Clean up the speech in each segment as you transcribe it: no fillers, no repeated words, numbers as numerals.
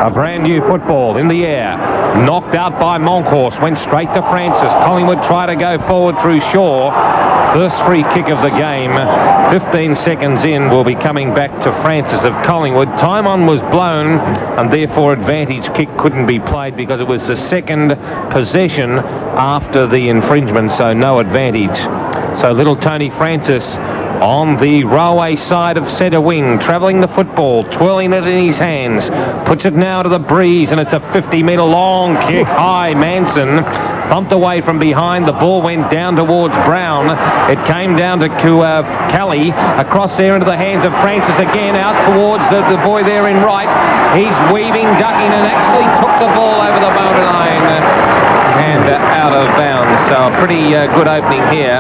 A brand new football in the air. Knocked out by Monkhorst. Went straight to Francis. Collingwood try to go forward through Shaw. First free kick of the game. 15 seconds in, will be coming back to Francis of Collingwood. Time on was blown, and therefore advantage kick couldn't be played because it was the second possession after the infringement, so no advantage. So little Tony Francis on the railway side of centre wing, travelling the football, twirling it in his hands, puts it now to the breeze, and it's a 50-metre long kick. High, Manson thumped away from behind. The ball went down towards Brown. It came down to Kelly, across there into the hands of Francis again, out towards the boy there in right. He's weaving, ducking, and actually took the ball over the boundary line and out of bounds. So a pretty good opening here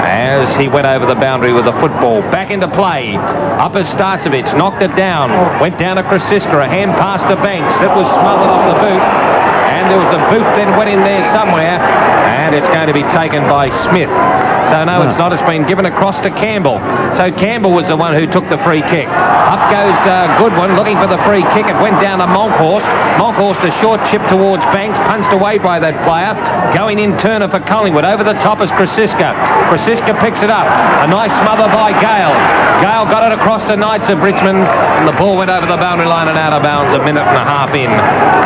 as he went over the boundary with the football. Back into play. Up as Starcevic, knocked it down. Went down to Krasiska, a hand pass to Banks. That was smothered off the boot. And there was a boot then went in there somewhere. And it's going to be taken by Smith. So no, it's not. It's been given across to Campbell. So Campbell was the one who took the free kick. Up goes Goodwin looking for the free kick. It went down to Monkhorst. Monkhorst, a short chip towards Banks, punched away by that player. Going in Turner for Collingwood. Over the top is Krasiska. Krasiska picks it up. A nice smother by Gale. Gale got it across the Knights of Richmond, and the ball went over the boundary line and out of bounds a minute and a half in.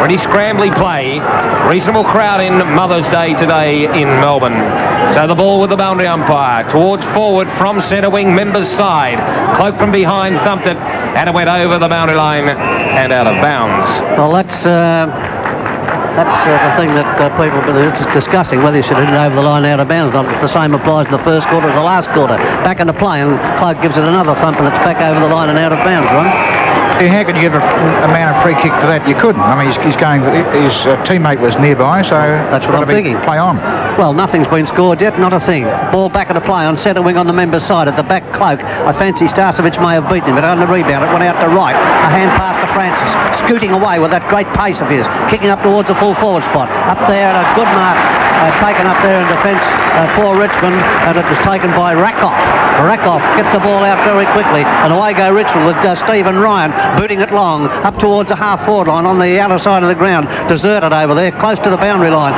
Pretty scrambly play. Reasonable crowd in Mother's Day today in Melbourne. So the ball with the boundary umpire towards forward from centre wing, Members' side. Cloak from behind thumped it, and it went over the boundary line and out of bounds. Well, that's the thing that people have been discussing, whether you should hit it over the line out of bounds. Not the same applies in the first quarter as the last quarter. Back into play, and Cloak gives it another thump, and it's back over the line and out of bounds, right? Yeah, how could you give a man a free kick for that? You couldn't. I mean, he's going. His teammate was nearby, so that's what I'm thinking. Play on. Well, nothing's been scored yet, not a thing. Ball back into play on centre wing on the Members' side. At the back, Cloak. I fancy Starcevic may have beaten him, but on the rebound, it went out to right. A hand pass to Francis, scooting away with that great pace of his, kicking up towards the full forward spot. Up there, and a good mark taken up there in defence for Richmond, and it was taken by Rakoff. Rakoff gets the ball out very quickly, and away go Richmond with Stephen Ryan booting it long up towards the half-forward line on the outer side of the ground. Deserted over there, close to the boundary line.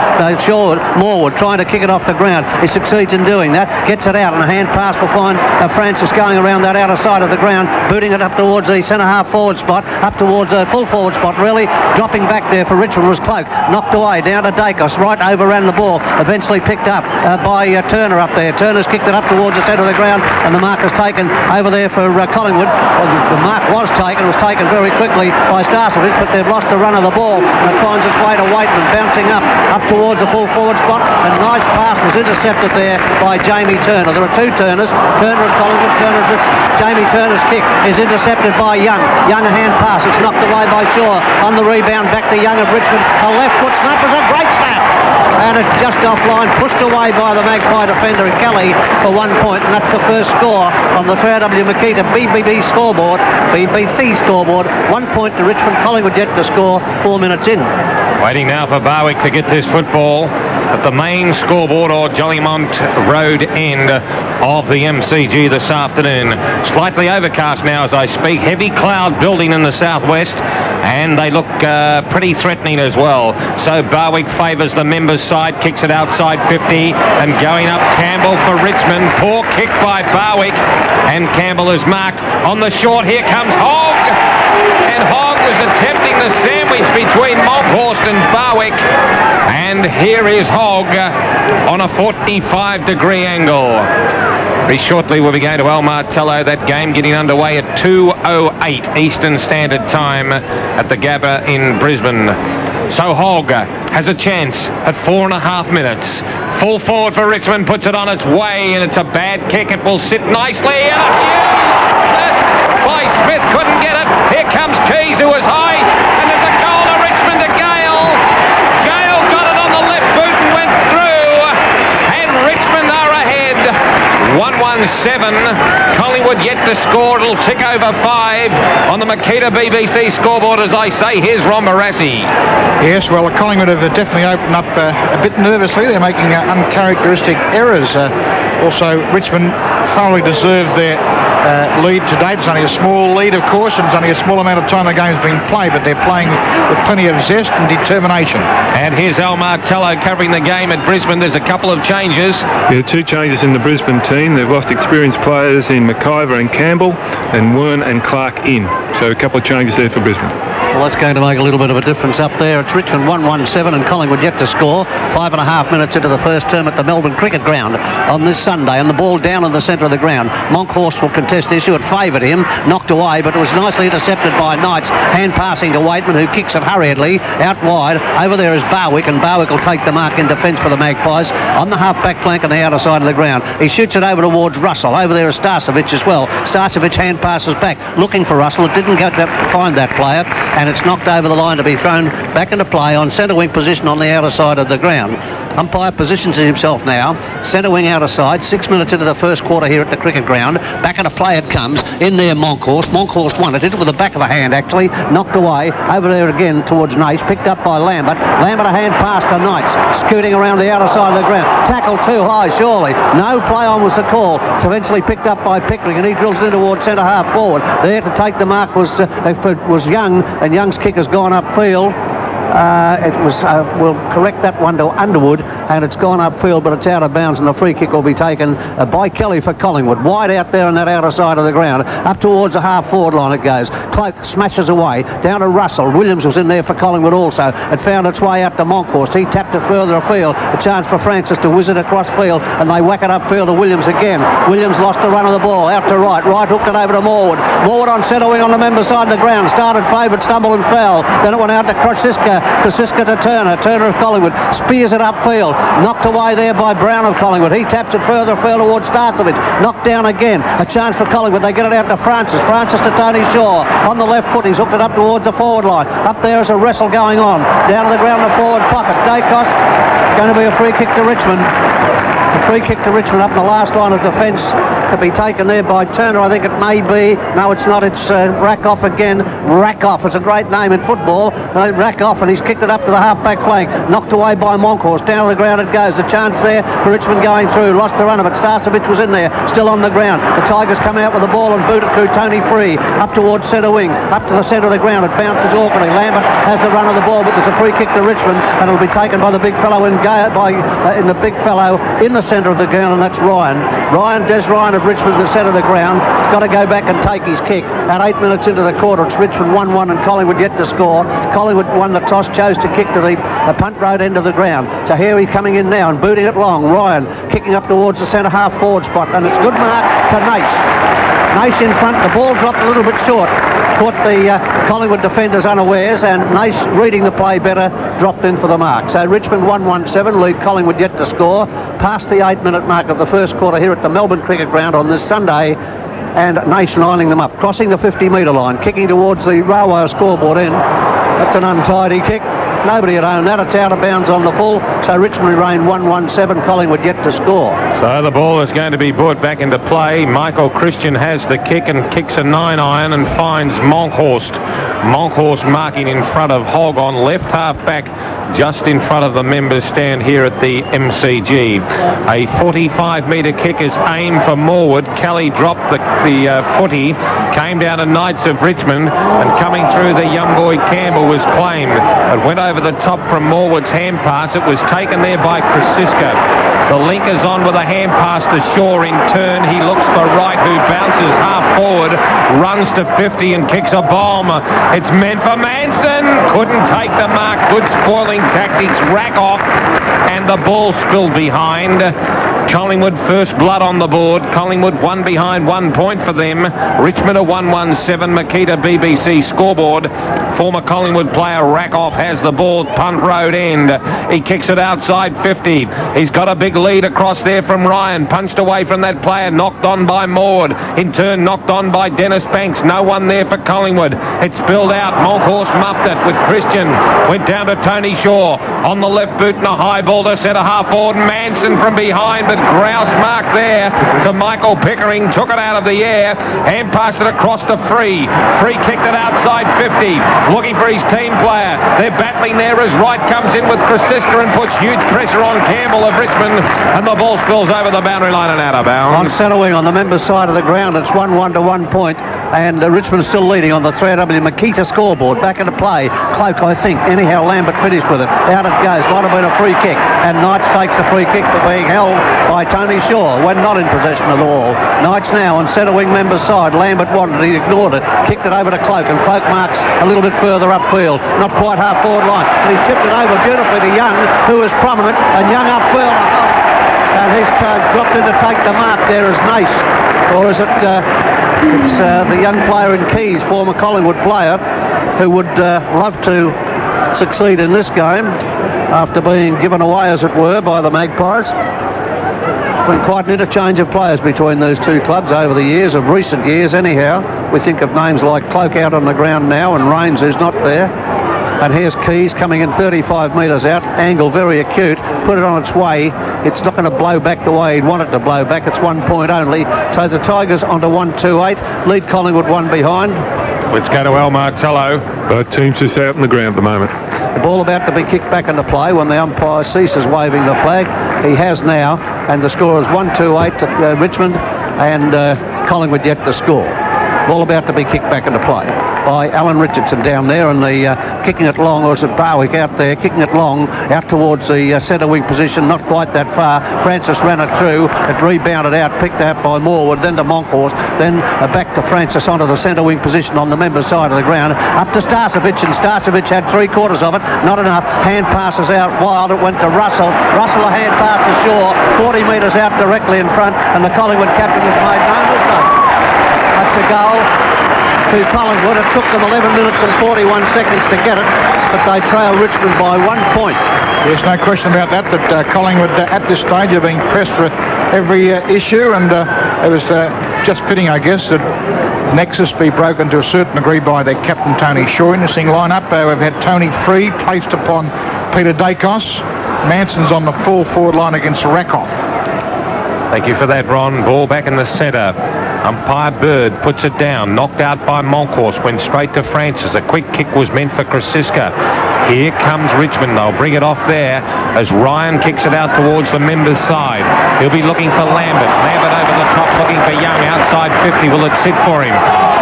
Morwood trying to kick it off the ground. He succeeds in doing that, gets it out, and a hand pass will find Francis going around that outer side of the ground, booting it up towards the centre half-forward spot, up towards the full-forward spot, really. Dropping back there for Richmond was Cloak. Knocked away, down to Dacos, right overran the ball, eventually picked up by Turner up there. Turner's kicked it up towards the centre of the ground, and the mark is taken over there for Collingwood. The mark was taken very quickly by Starcevic, but they've lost the run of the ball, and it finds its way to Waitman, bouncing up towards the full forward spot. A nice pass was intercepted there by Jamie Turner. There are two Turners, Turner at Collingwood, Jamie Turner's kick is intercepted by Young. Young, a hand pass, it's knocked away by Shaw. On the rebound, back to Young of Richmond. A left foot snap is a great snap, and it's just offline, pushed away by the Magpie defender Kelly for 1 point, and that's the first score on the 3W Makita BBC scoreboard. 1 point to Richmond. Collingwood yet to score 4 minutes in. Waiting now for Barwick to get this football at the main scoreboard or Jollymont Road end of the MCG this afternoon. Slightly overcast now as I speak. Heavy cloud building in the southwest, and they look pretty threatening as well. So Barwick favours the Members' side, kicks it outside 50, and going up Campbell for Richmond. Poor kick by Barwick, and Campbell is marked on the short. Here comes Hogg, and Hogg was attempting the sandwich between Monkhorst and Barwick, and here is Hogg on a 45-degree angle. Very shortly we'll be going to El Martello. That game getting underway at 2:08 Eastern Standard Time at the Gabba in Brisbane. So Hogg has a chance at 4.5 minutes. Full forward for Richmond, puts it on its way, and it's a bad kick. It will sit nicely, and a huge hit by Smith, couldn't get it. Here comes Keys, who was high, and there's a goal to Richmond to Gale. Gale got it on the left boot and went through, and Richmond are ahead. 1-1-7. Collingwood yet to score. It'll tick over 5 on the Makita BBC scoreboard. As I say, here's Ron Barassi. Yes, well, Collingwood have definitely opened up a bit nervously. They're making uncharacteristic errors. Also, Richmond thoroughly deserved their lead to date. It's only a small lead, of course, and it's only a small amount of time the game's been played, but they're playing with plenty of zest and determination. And here's Al Martello covering the game at Brisbane. There's a couple of changes. There are 2 changes in the Brisbane team. They've lost experienced players in McIver and Campbell, and Wern and Clark in. So a couple of changes there for Brisbane. Well, that's going to make a little bit of a difference up there. It's Richmond 1-1-7 and Collingwood yet to score. 5.5 minutes into the first term at the Melbourne Cricket Ground on this Sunday, and the ball down in the centre of the ground. Monkhorst will contest issue. It favoured him, knocked away, but it was nicely intercepted by Knights. Hand passing to Waitman, who kicks it hurriedly out wide. Over there is Barwick, and Barwick will take the mark in defence for the Magpies on the half-back flank on the outer side of the ground. He shoots it over towards Russell. Over there is Starcevic as well. Starcevic hand passes back, looking for Russell. It didn't go to find that player, and it's knocked over the line to be thrown back into play on centre wing position on the outer side of the ground. Umpire positions himself now, centre wing outer side. 6 minutes into the first quarter here at the cricket ground. Back into play it comes. In there Monkhorst. Monkhorst won it. Hit it with the back of the hand actually. Knocked away. Over there again towards Nace. Picked up by Lambert. Lambert a hand pass to Knights. Scooting around the outer side of the ground. Tackle too high surely. No play on was the call. It's eventually picked up by Pickering, and he drills in towards centre half forward. There to take the mark was Young, and Young's kick has gone upfield. We'll correct that one to Underwood, and it's gone upfield, but it's out of bounds, and the free kick will be taken by Kelly for Collingwood. Wide out there on that outer side of the ground. Up towards the half-forward line it goes. Cloak smashes away. Down to Russell. Williams was in there for Collingwood also. It found its way out to Monkhorst. He tapped it further afield. A chance for Francis to whiz it across field, and they whack it upfield to Williams again. Williams lost the run of the ball. Out to right. Right hooked it over to Morwood. Morwood on centre wing on the member side of the ground. Started favourite, stumbled and fell. Then it went out to Krosiska. Krosiska to Turner. Turner of Collingwood spears it upfield. Knocked away there by Brown of Collingwood. He taps it further afield towards Starcevic. Knocked down again. A chance for Collingwood. They get it out to Francis. Francis to Tony Shaw. On the left foot, he's hooked it up towards the forward line. Up there is a wrestle going on. Down to the ground in the forward pocket. Dacos. Going to be a free kick to Richmond. A free kick to Richmond up in the last line of defence to be taken there by Turner. I think it may be. No, it's not. It's Rakoff again. Rakoff. It's a great name in football. Rakoff, and he's kicked it up to the half-back flank. Knocked away by Monkhorst. Down to the ground it goes. A chance there for Richmond going through. Lost the run of it. Starcevic was in there. Still on the ground. The Tigers come out with the ball and Boutakou, Tony free. Up towards centre wing. Up to the centre of the ground. It bounces awkwardly. Lambert has the run of the ball, but there's a free kick to Richmond, and it'll be taken by the big fellow in the big fellow in the centre of the ground, and that's Ryan. Des Ryan of Richmond, the centre of the ground. He's got to go back and take his kick. At 8 minutes into the quarter, it's Richmond 1-1 and Collingwood yet to score. Collingwood won the toss, chose to kick to the punt road end of the ground. So here he's coming in now and booting it long. Ryan kicking up towards the centre half forward spot, and it's good mark to Nace. Nace in front. The ball dropped a little bit short. Caught the Collingwood defenders unawares, and Nace, reading the play better, dropped in for the mark. So Richmond 1-1-7, lead Collingwood yet to score. Past the 8-minute mark of the first quarter here at the Melbourne Cricket Ground on this Sunday. And Nace lining them up, crossing the 50-metre line, kicking towards the railway scoreboard end. That's an untidy kick. Nobody had owned that. It's out of bounds on the full. So Richmond remain 1-1-7. Collingwood yet to score. So the ball is going to be brought back into play. Michael Christian has the kick and kicks a 9-iron and finds Monkhorst. Monkhorst marking in front of Hogg on left half back, just in front of the members stand here at the MCG. A 45-metre kick is aimed for Morwood. Kelly dropped the footy, came down to Knights of Richmond, and coming through the young boy Campbell was claimed. It went over the top from Morwood's hand pass. It was taken there by Krosiska. The link is on with a hand pass to Shaw in turn. He looks for Wright, who bounces half forward, runs to 50 and kicks a bomb. It's meant for Manson. Couldn't take the mark. Good spoiling tactics. Rakoff, and the ball spilled behind. Collingwood first blood on the board. Collingwood one behind, 1 point for them. Richmond a 1-1-7. Makita BBC scoreboard. Former Collingwood player Rakoff has the ball, punt road end. He kicks it outside 50. He's got a big lead across there from Ryan. Punched away from that player, knocked on by Maud. In turn knocked on by Dennis Banks. No one there for Collingwood. It spilled out. Monkhorst muffed it with Christian. Went down to Tony Shaw. on the left boot and a high ball to centre half forward. Manson from behind, but groused mark there to Michael Pickering. Took it out of the air and passed it across to Free. Free kicked it outside 50. Looking for his team player. They're battling there as Wright comes in with Krasiska and puts huge pressure on Campbell of Richmond, and the ball spills over the boundary line and out of bounds. On centre wing on the members' side of the ground, it's 1-1 to 1 point, and Richmond still leading on the 3AW Makita scoreboard. Back into play. Cloak, I think. Anyhow, Lambert finished with it. Out it goes. Might have been a free kick, and Knights takes the free kick for being held by Tony Shaw when not in possession of the ball. Knights now on centre wing members' side. Lambert wanted it, he ignored it, kicked it over to Cloak, and Cloak marks a little bit further upfield, not quite half forward line, and he tipped it over beautifully to Young, who is prominent, and Young upfield, and he's dropped in to take the mark there as Nace, or is it it's the young player in Keys, former Collingwood player, who would love to succeed in this game after being given away, as it were, by the Magpies. Been quite an interchange of players between those two clubs over the years, of recent years anyhow. We think of names like Cloak out on the ground now, and Rains, who's not there. And here's Keys coming in 35 metres out, angle very acute, put it on its way. It's not going to blow back the way he'd want it to blow back. It's 1 point only. So the Tigers onto 1-2-8, lead Collingwood 1 behind. Let's go to Al Martello. Both teams just out on the ground at the moment. The ball about to be kicked back into play when the umpire ceases waving the flag. He has now, and the score is 1-2-8 to Richmond, and Collingwood yet to score. Ball about to be kicked back into play by Alan Richardson down there, and the kicking it long, or is it Barwick out there, kicking it long out towards the centre wing position, not quite that far. Francis ran it through, it rebounded out, picked out by Morwood, then to Monkhorst, then back to Francis onto the centre wing position on the member side of the ground, up to Starcevic, and Starcevic had 3/4 of it, not enough. Hand passes out wild, it went to Russell. Russell a hand pass to Shaw, 40 metres out directly in front, and the Collingwood captain has made no mistake. That's a goal to Collingwood. It took them 11 minutes and 41 seconds to get it, but they trail Richmond by 1 point. There's no question about that, that Collingwood at this stage are being pressed for every issue, and it was just fitting, I guess, that nexus be broken to a certain degree by their captain Tony Shaw. In this line-up, we've had Tony Free placed upon Peter Dacos. Manson's on the full forward line against Rakoff. Thank you for that, Ron. Ball back in the centre. Umpire Bird puts it down. Knocked out by Monkhorst. Went straight to Francis. A quick kick was meant for Krasiska. Here comes Richmond. They'll bring it off there as Ryan kicks it out towards the members' side. He'll be looking for Lambert. Lambert over the top looking for Young. Outside 50. Will it sit for him?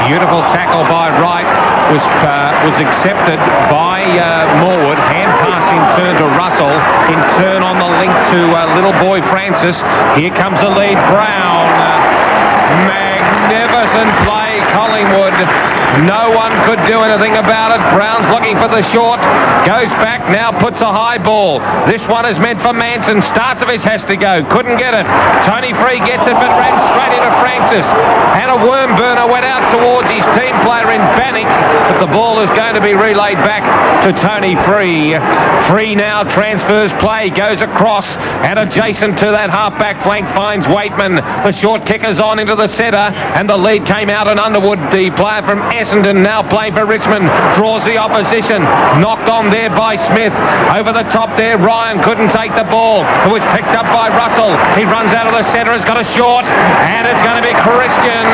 Beautiful tackle by Wright. Was accepted by Morwood. Hand pass in turn to Russell. In turn on the link to little boy Francis. Here comes the lead. Brown. Magnificent play, Collingwood. No one could do anything about it. Brown's looking for the short. Goes back, now puts a high ball. This one is meant for Manson. Starcevic has to go. Couldn't get it. Tony Free gets it, but ran straight into Francis. And a worm burner went out towards his team player in Bannock, but the ball is going to be relayed back to Tony Free. Free now transfers play, goes across, and adjacent to that half-back flank finds Waitman. The short kicker's on into the centre, and the lead came out in Underwood. The player from Essendon now playing for Richmond draws the opposition. Knocked on there by Smith. Over the top there, Ryan couldn't take the ball. It was picked up by Russell. He runs out of the centre, it's got a short, and it's going to be Christian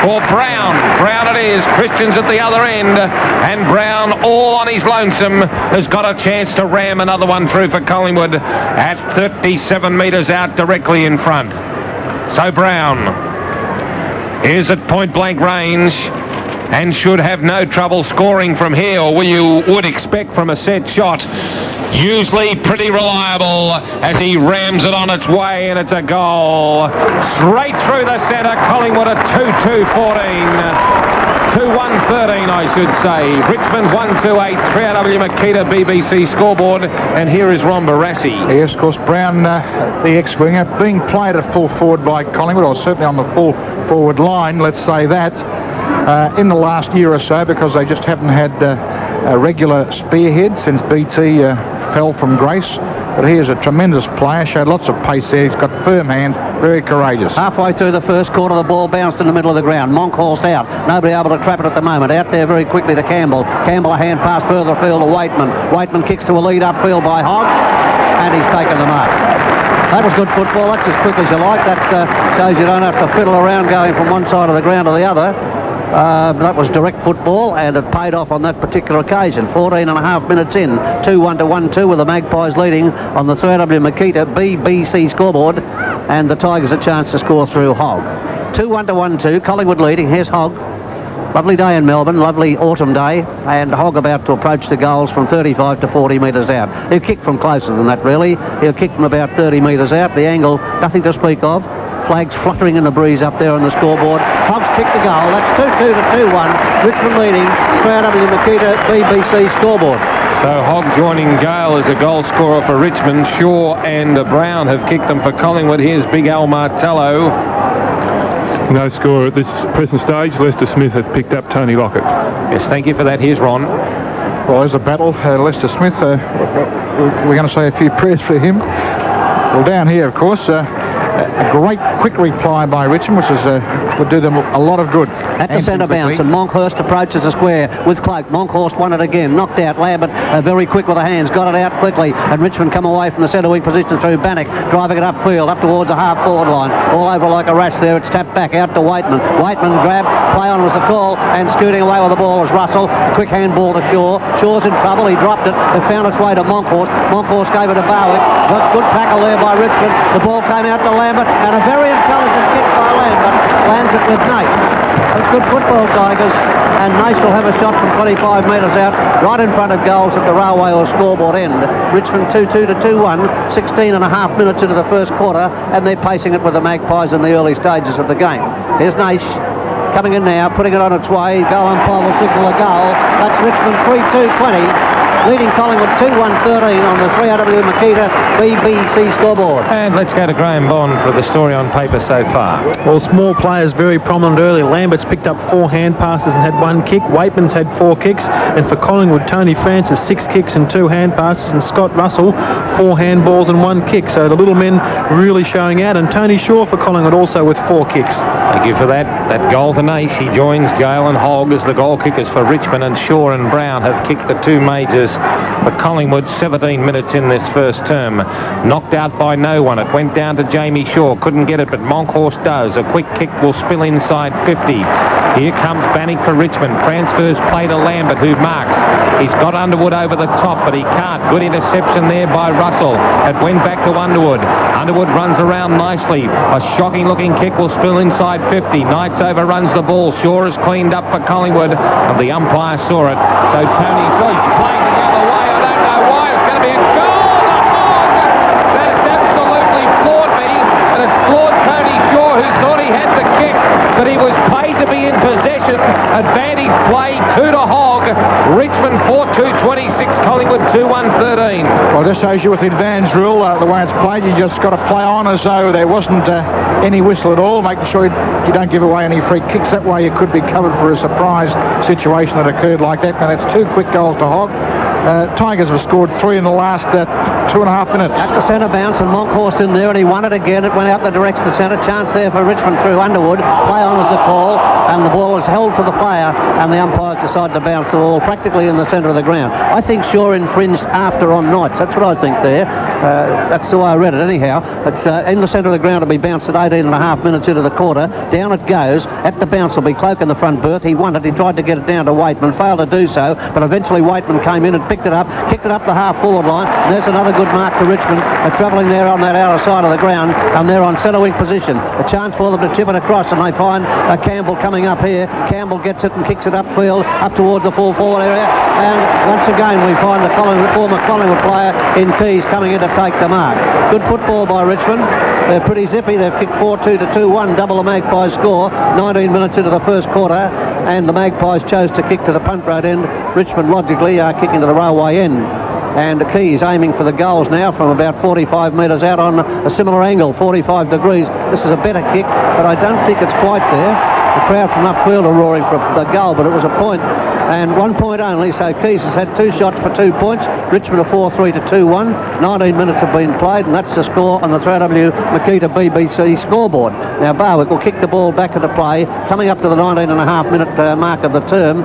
or Brown. Brown it is. Christian's at the other end, and Brown, all on his lonesome, has got a chance to ram another one through for Collingwood at 37 metres out directly in front. So Brown is at point-blank range and should have no trouble scoring from here, or you would expect from a set shot. Usually pretty reliable as he rams it on its way, and it's a goal. Straight through the centre, Collingwood at 2-2-14. 2-1-13, I should say. Richmond 1-2-8, 3AW Makita BBC scoreboard, and here is Ron Barassi. Yes, of course, Brown, the ex-winger, being played at full forward by Collingwood, or certainly on the full forward line, let's say that, in the last year or so, because they just haven't had a regular spearhead since BT fell from grace. But he is a tremendous player, showed lots of pace there. He's got firm hand, Very courageous. Halfway through the first quarter, the ball bounced in the middle of the ground. Monkhorst out. Nobody able to trap it at the moment. Out there very quickly to Campbell. Campbell a hand pass further afield to Waitman. Waitman kicks to a lead upfield by Hogg, and he's taken the mark. That was good football. That's as quick as you like. That shows you don't have to fiddle around going from one side of the ground to the other. That was direct football, and it paid off on that particular occasion. 14 and a half minutes in, 2-1 to 1-2 with the Magpies leading on the 3W Makita BBC scoreboard, and the Tigers a chance to score through Hogg. 2-1 to 1-2, Collingwood leading. Here's Hogg. Lovely day in Melbourne, lovely autumn day, and Hogg about to approach the goals from 35 to 40 metres out. He'll kick from closer than that, really. He'll kick from about 30 metres out. The angle, nothing to speak of. Flags fluttering in the breeze up there on the scoreboard. Hogg's kicked the goal. That's 2-2 to 2-1. Richmond leading. 3W Makita BBC scoreboard. So Hogg joining Gale as a goal scorer for Richmond. Shaw and Brown have kicked them for Collingwood. Here's Big Al Martello. No score at this present stage. Lester Smith has picked up Tony Lockett. Yes, thank you for that. Here's Ron. Well, there's a battle. Lester Smith, we're going to say a few prayers for him. Well, down here, of course, a great quick reply by Richmond, which would do them a lot of good. At the centre bounce, and Monkhorst approaches the square with Cloak. Monkhorst won it again, knocked out Lambert, very quick with the hands, got it out quickly, and Richmond come away from the centre wing position through Bannock, driving it upfield, up towards the half-forward line, all over like a rash there. It's tapped back out to Waitman. Waitman grab, play on was the call, and scooting away with the ball was Russell. Quick handball to Shaw. Shaw's in trouble, he dropped it, it found its way to Monkhorst. Monkhorst gave it to Barwick. Good tackle there by Richmond. The ball came out to Lambert, and a very intelligent kick by Lambert lands it with Nace. It's good football, Tigers, and Nace will have a shot from 25 metres out, right in front of goals at the railway or scoreboard end. Richmond 2-2 to 2-1, 16 and a half minutes into the first quarter, and they're pacing it with the Magpies in the early stages of the game. Here's Nace coming in now, putting it on its way. Goal umpire will signal a goal. That's Richmond 3-2-20. Leading Collingwood 2-1-13 on the 3W Makita BBC scoreboard. And let's go to Graeme Bond for the story on paper so far. Well, small players very prominent early. Lambert's picked up 4 hand passes and had 1 kick. Waitman's had 4 kicks. And for Collingwood, Tony Francis, 6 kicks and 2 hand passes. And Scott Russell, 4 handballs and 1 kick. So the little men really showing out. And Tony Shaw for Collingwood also with 4 kicks. Thank you for that goal to Nace. He joins Gale and Hogg as the goal kickers for Richmond, and Shaw and Brown have kicked the 2 majors for Collingwood. 17 minutes in this first term. Knocked out by no one. It went down to Jamie Shaw. Couldn't get it, but Monkhorst does. A quick kick will spill inside 50. Here comes Bannock for Richmond. Transfers play to Lambert, who marks. He's got Underwood over the top, but he can't. Good interception there by Russell. It went back to Underwood. Underwood runs around nicely. A shocking looking kick will spill inside 50. Knights overruns the ball. Shaw is cleaned up for Collingwood, and the umpire saw it. So Tony Shaw's playing the other way. I don't know why. It's going to be a goal. That has absolutely floored me, and it's floored Tony Shaw, who thought he had the kick, but he was paid to be in possession. Advantage play 2 to Hogg. Richmond 4-2-26. Collingwood 2-1-13. Well, this shows you with the advantage rule, the way it's played, you just got to play on as though there wasn't any whistle at all, making sure you don't give away any free kicks. That way you could be covered for a surprise situation that occurred like that. And it's 2 quick goals to Hogg. Tigers have scored 3 in the last 2.5 minutes. At the centre bounce, and Monkhorst in there, and he won it again. It went out the direction of the centre. Chance there for Richmond through Underwood. Play on as the call, and the ball is held to the player, and the umpires decide to bounce the ball practically in the centre of the ground. I think Shaw infringed after on Knights. That's what I think there. That's the way I read it anyhow. It's in the centre of the ground to be bounced at 18 and a half minutes into the quarter. Down it goes. At the bounce will be Cloak in the front berth. He won it. He tried to get it down to Waitman. Failed to do so, but eventually Waitman came in and picked it up, kicked it up the half-forward line. And there's another good mark to Richmond. They're travelling there on that outer side of the ground, and they're on centre wing position. A chance for them to chip it across, and they find Campbell coming up here. Campbell gets it and kicks it upfield, up towards the full-forward area. And once again, we find the former Collingwood player in Keys coming in to take the mark. Good football by Richmond. They're pretty zippy. They've kicked 4-2 to 2-1, double the Magpies score, 19 minutes into the first quarter, and the Magpies chose to kick to the punt road end. Richmond logically are kicking to the railway end. And Keys aiming for the goals now from about 45 metres out on a similar angle, 45 degrees. This is a better kick, but I don't think it's quite there. The crowd from upfield are roaring for the goal, but it was a point, and 1 point only. So Keys has had 2 shots for 2 points. Richmond are 4-3 to 2-1. 19 minutes have been played, and that's the score on the 3W Makita BBC scoreboard. Now Barwick will kick the ball back into play, coming up to the 19.5-minute mark of the term.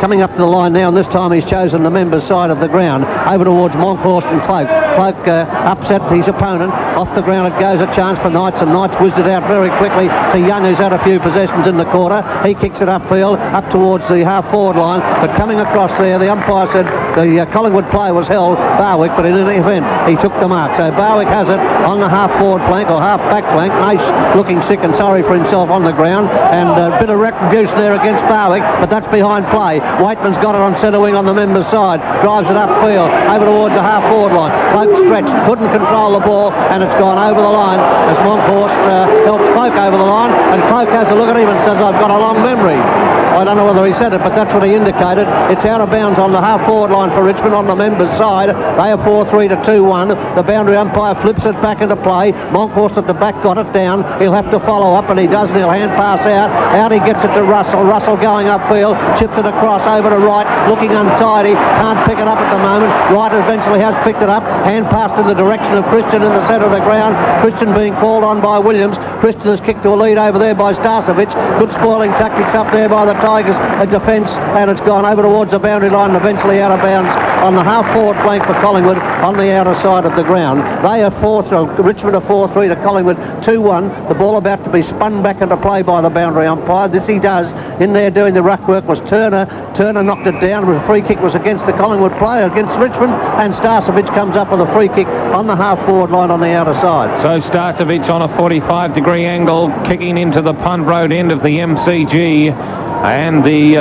Coming up to the line now, and this time he's chosen the members' side of the ground, over towards Monkhorst and Cloak. Cloak upset his opponent. Off the ground it goes, a chance for Knights, and Knights whizzed it out very quickly to Young, who's had a few possessions in the quarter. He kicks it upfield, up towards the half-forward line, but coming across there, the umpire said the Collingwood player was held, Barwick, but in any event, he took the mark. So Barwick has it on the half-forward flank, or half-back flank. Nash looking sick and sorry for himself on the ground, and a bit of retribution there against Barwick, but that's behind play. Waitman's got it on centre wing on the members' side, drives it upfield, over towards the half-forward line. Cloak stretched, couldn't control the ball, and it's gone over the line as Monkhorst helps Cloak over the line, and Cloak has a look at him and says, "I've got a long memory." I don't know whether he said it, but that's what he indicated. It's out of bounds on the half-forward line for Richmond on the members' side. They are 4-3 to 2-1. The boundary umpire flips it back into play. Monkhorst at the back got it down. He'll have to follow up, and he does, and he'll hand pass out. Out he gets it to Russell. Russell going upfield, chips it across over to Wright, looking untidy. Can't pick it up at the moment. Wright eventually has picked it up. Hand passed in the direction of Christian in the centre of the ground. Christian being called on by Williams. Christian has kicked to a lead over there by Starcevic. Good spoiling tactics up there by the Tigers, a defence, and it's gone over towards the boundary line and eventually out of bounds on the half-forward flank for Collingwood on the outer side of the ground. They are Richmond are 4-3 to Collingwood 2-1. The ball about to be spun back into play by the boundary umpire. This he does. In there doing the ruck work was Turner. Turner knocked it down. The free kick was against the Collingwood player, against Richmond, and Starcevic comes up with a free kick on the half-forward line on the outer side. So Starcevic on a 45-degree angle, kicking into the Punt Road end of the MCG. And the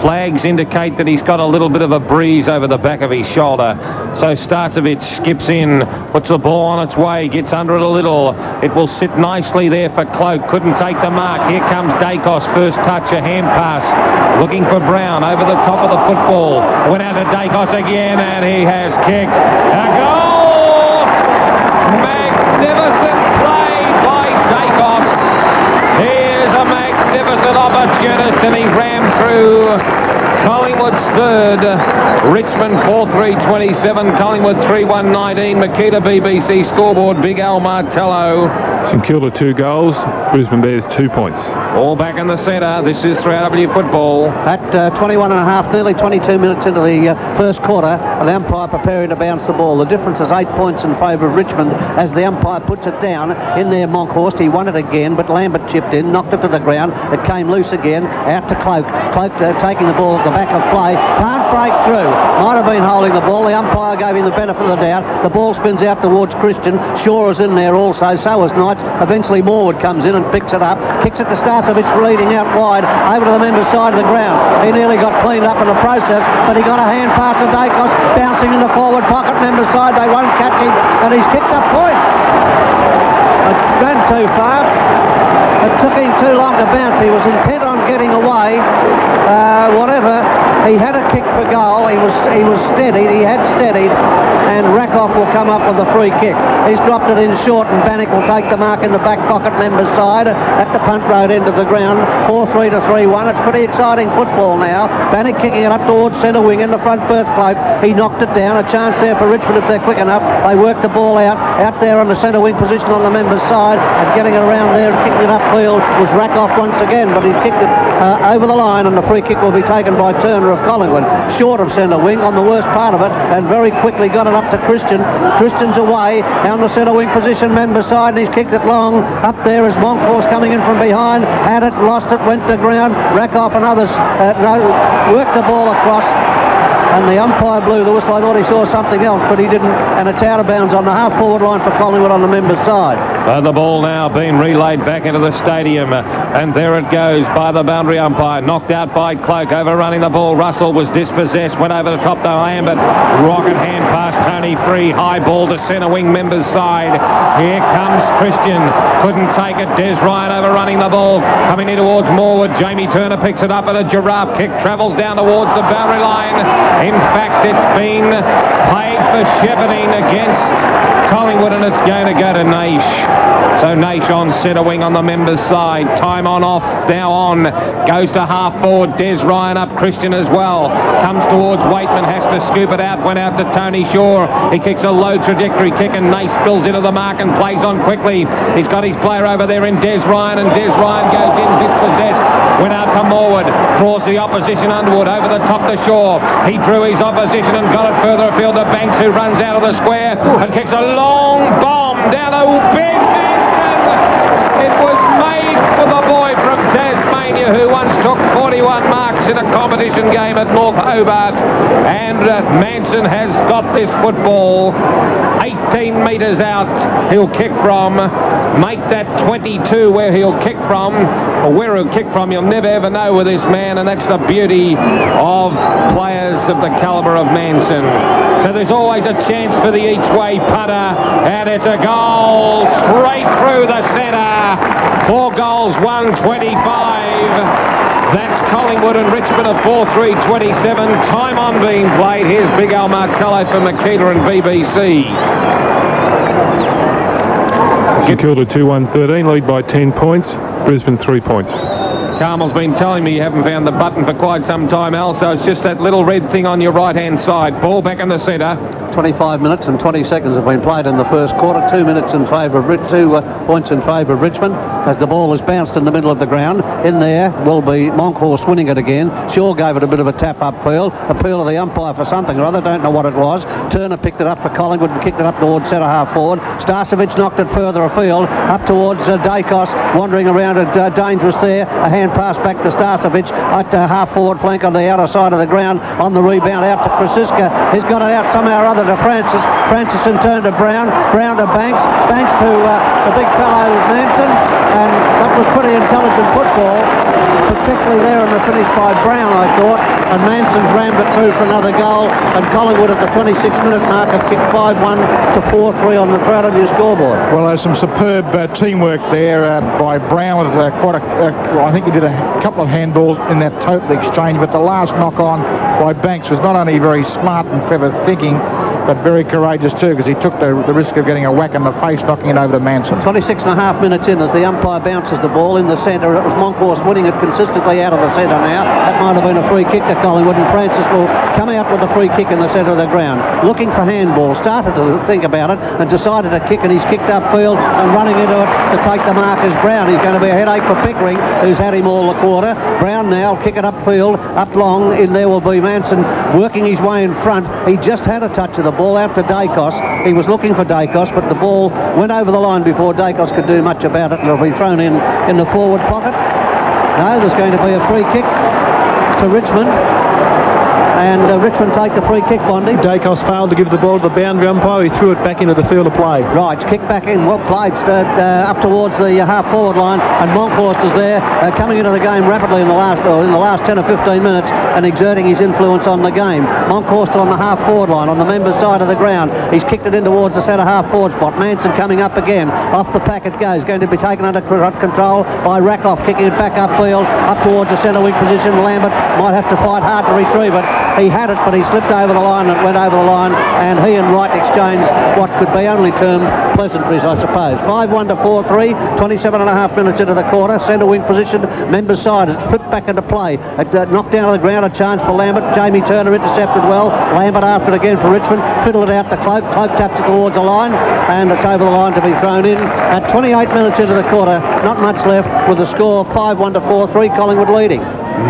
flags indicate that he's got a little bit of a breeze over the back of his shoulder. So Starcevic skips in, puts the ball on its way, gets under it a little. It will sit nicely there for Cloak. Couldn't take the mark. Here comes Dacos. First touch, a hand pass. Looking for Brown over the top of the football. Went out to Dacos again, and he has kicked a goal. Magnificent play by Dacos. Here's a magnificent opportunist, and he ran through Collingwood's third. Richmond 4-3-27, Collingwood 3-1-19. Makita BBC scoreboard, Big Al Martello. St Kilda 2 goals, Brisbane Bears 2 points. All back in the centre. This is 3W football. At 21 and a half, nearly 22 minutes into the first quarter, the umpire preparing to bounce the ball. The difference is 8 points in favour of Richmond as the umpire puts it down. In there, Monkhorst, he won it again, but Lambert chipped in, knocked it to the ground. It came loose again, out to Cloak. Cloak taking the ball at the back of play. Can't break through. Might have been holding the ball. The umpire gave him the benefit of the doubt. The ball spins out towards Christian. Shaw is in there also, so is Knights. Eventually Morwood comes in and picks it up. Kicks it to Starcevic, leading out wide, over to the members' side of the ground. He nearly got cleaned up in the process, but he got a hand pass to Dacos, bouncing in the forward pocket, members' side. They won't catch him, and he's kicked a point. It ran too far. It took him too long to bounce. He was intent on getting away. Whatever. He had a kick for goal. He was steadied. He had steadied, and Rakoff will come up with a free kick. He's dropped it in short, and Bannock will take the mark in the back pocket, members' side at the Punt Road end of the ground. 4-3 to 3-1. It's pretty exciting football now. Bannock kicking it up towards centre wing in the front berth Cloak. He knocked it down. A chance there for Richmond if they're quick enough. They work the ball out there on the centre wing position on the members' side, and getting it around there and kicking it upfield was Rakoff once again, but he kicked it over the line, and the free kick will be taken by Turner of Collingwood, short of centre wing on the worst part of it, and very quickly got it up to Christian. Christian's away down the centre wing position, member side, and he's kicked it long. Up there is Monkhorst coming in from behind, had it, lost it, went to ground. Rakoff and others worked the ball across, and the umpire blew the whistle. I thought he saw something else, but he didn't, and it's out of bounds on the half-forward line for Collingwood on the members' side. The ball now being relayed back into the stadium, and there it goes by the boundary umpire. Knocked out by Cloak, overrunning the ball. Russell was dispossessed, went over the top to Lambert. Rocket hand pass, Tony Free. High ball to centre wing, members' side. Here comes Christian. Couldn't take it. Des Ryan overrunning the ball. Coming in towards Morwood. Jamie Turner picks it up, and a giraffe kick travels down towards the boundary line. In fact, it's been played for shepherding against Collingwood, and it's going to go to Naish. So Nation centre wing on the members' side. Time on off, now on. Goes to half forward. Des Ryan up Christian as well. Comes towards Waitman, has to scoop it out. Went out to Tony Shaw. He kicks a low trajectory kick and Nace spills into the mark and plays on quickly. He's got his player over there in Des Ryan, and Des Ryan goes in dispossessed. Went out to Morwood. Draws the opposition Underwood over the top to Shaw. He drew his opposition and got it further afield to Banks, who runs out of the square and kicks a long bomb down to big Manson. It was made for the boy from Tasmania who once took 41 marks in a competition game at North Hobart, and Manson has got this football 18 metres out. He'll kick from. Make that 22 where he'll kick from, or where he'll kick from, you'll never ever know with this man, and that's the beauty of players of the calibre of Manson. So there's always a chance for the each-way putter, and it's a goal straight through the centre. 4 goals, 125. That's Collingwood and Richmond at 4-3-27. Time on being played. Here's Big Al Martello for Makita and BBC. St Kilda 2-1-13, lead by 10 points. Brisbane 3 points. Carmel's been telling me you haven't found the button for quite some time, Al, so it's just that little red thing on your right-hand side. Ball back in the centre. 25 minutes and 20 seconds have been played in the first quarter. 2 minutes in favour of 2 points in favour of Richmond as the ball is bounced in the middle of the ground. In there will be Monkhorst winning it again. Shaw gave it a bit of a tap upfield. Appeal to the umpire for something or other. Don't know what it was. Turner picked it up for Collingwood and kicked it up towards centre half forward. Starcevic knocked it further afield up towards Dacos, wandering around it. Dangerous there. A hand pass back to Starcevic at half forward flank on the outer side of the ground. On the rebound out to Krasiska. He's got it out somehow or other to Francis. Francis in turn to Brown. Brown to Banks. Banks to the big fellow Manson. And that was pretty intelligent football, particularly there in the finish by Brown, I thought. And Manson's rammed it through for another goal. And Collingwood at the 26-minute mark have kicked 5-1 to 4-3 on the Crowder View scoreboard. Well, there's some superb teamwork there by Brown with quite I think he did a couple of handballs in that total exchange, but the last knock on by Banks was not only very smart and clever thinking, but very courageous too, because he took the risk of getting a whack in the face, knocking it over to Manson. 26 and a half minutes in as the umpire bounces the ball in the centre. It was Monkhorst winning it consistently out of the centre now. That might have been a free kick to Collingwood, and Francis will come out with a free kick in the centre of the ground. Looking for handball, started to think about it and decided to kick, and he's kicked upfield and running into it to take the mark is Brown. He's going to be a headache for Pickering, who's had him all the quarter. Brown now kick it upfield, up long. In there will be Manson working his way in front. He just had a touch of the ball out to Dacos. He was looking for Dacos, but the ball went over the line before Dacos could do much about it. It'll be thrown in the forward pocket. No, there's going to be a free kick to Richmond. And Richmond take the free kick, Bondi. Dacos failed to give the ball to the boundary umpire. He threw it back into the field of play. Right, kick back in. Well played, up towards the half-forward line. And Monkhorst is there, coming into the game rapidly in the last 10 or 15 minutes and exerting his influence on the game. Monkhorst on the half-forward line, on the members' side of the ground. He's kicked it in towards the centre half-forward spot. Manson coming up again. Off the pack it goes. Going to be taken under control by Rackloff, kicking it back upfield, up towards the centre wing position. Lambert might have to fight hard to retrieve it. He had it, but he slipped over the line and it went over the line, and he and Wright exchanged what could be only termed pleasantries, I suppose. 5-1 to 4-3, 27 and a half minutes into the quarter. Centre wing position, members' side. It's flipped back into play. It knocked down to the ground, a chance for Lambert. Jamie Turner intercepted well. Lambert after it again for Richmond. Fiddled it out to Cloak. Cloak taps it towards the line, and it's over the line to be thrown in. At 28 minutes into the quarter, not much left, with the score 5-1 to 4-3, Collingwood leading.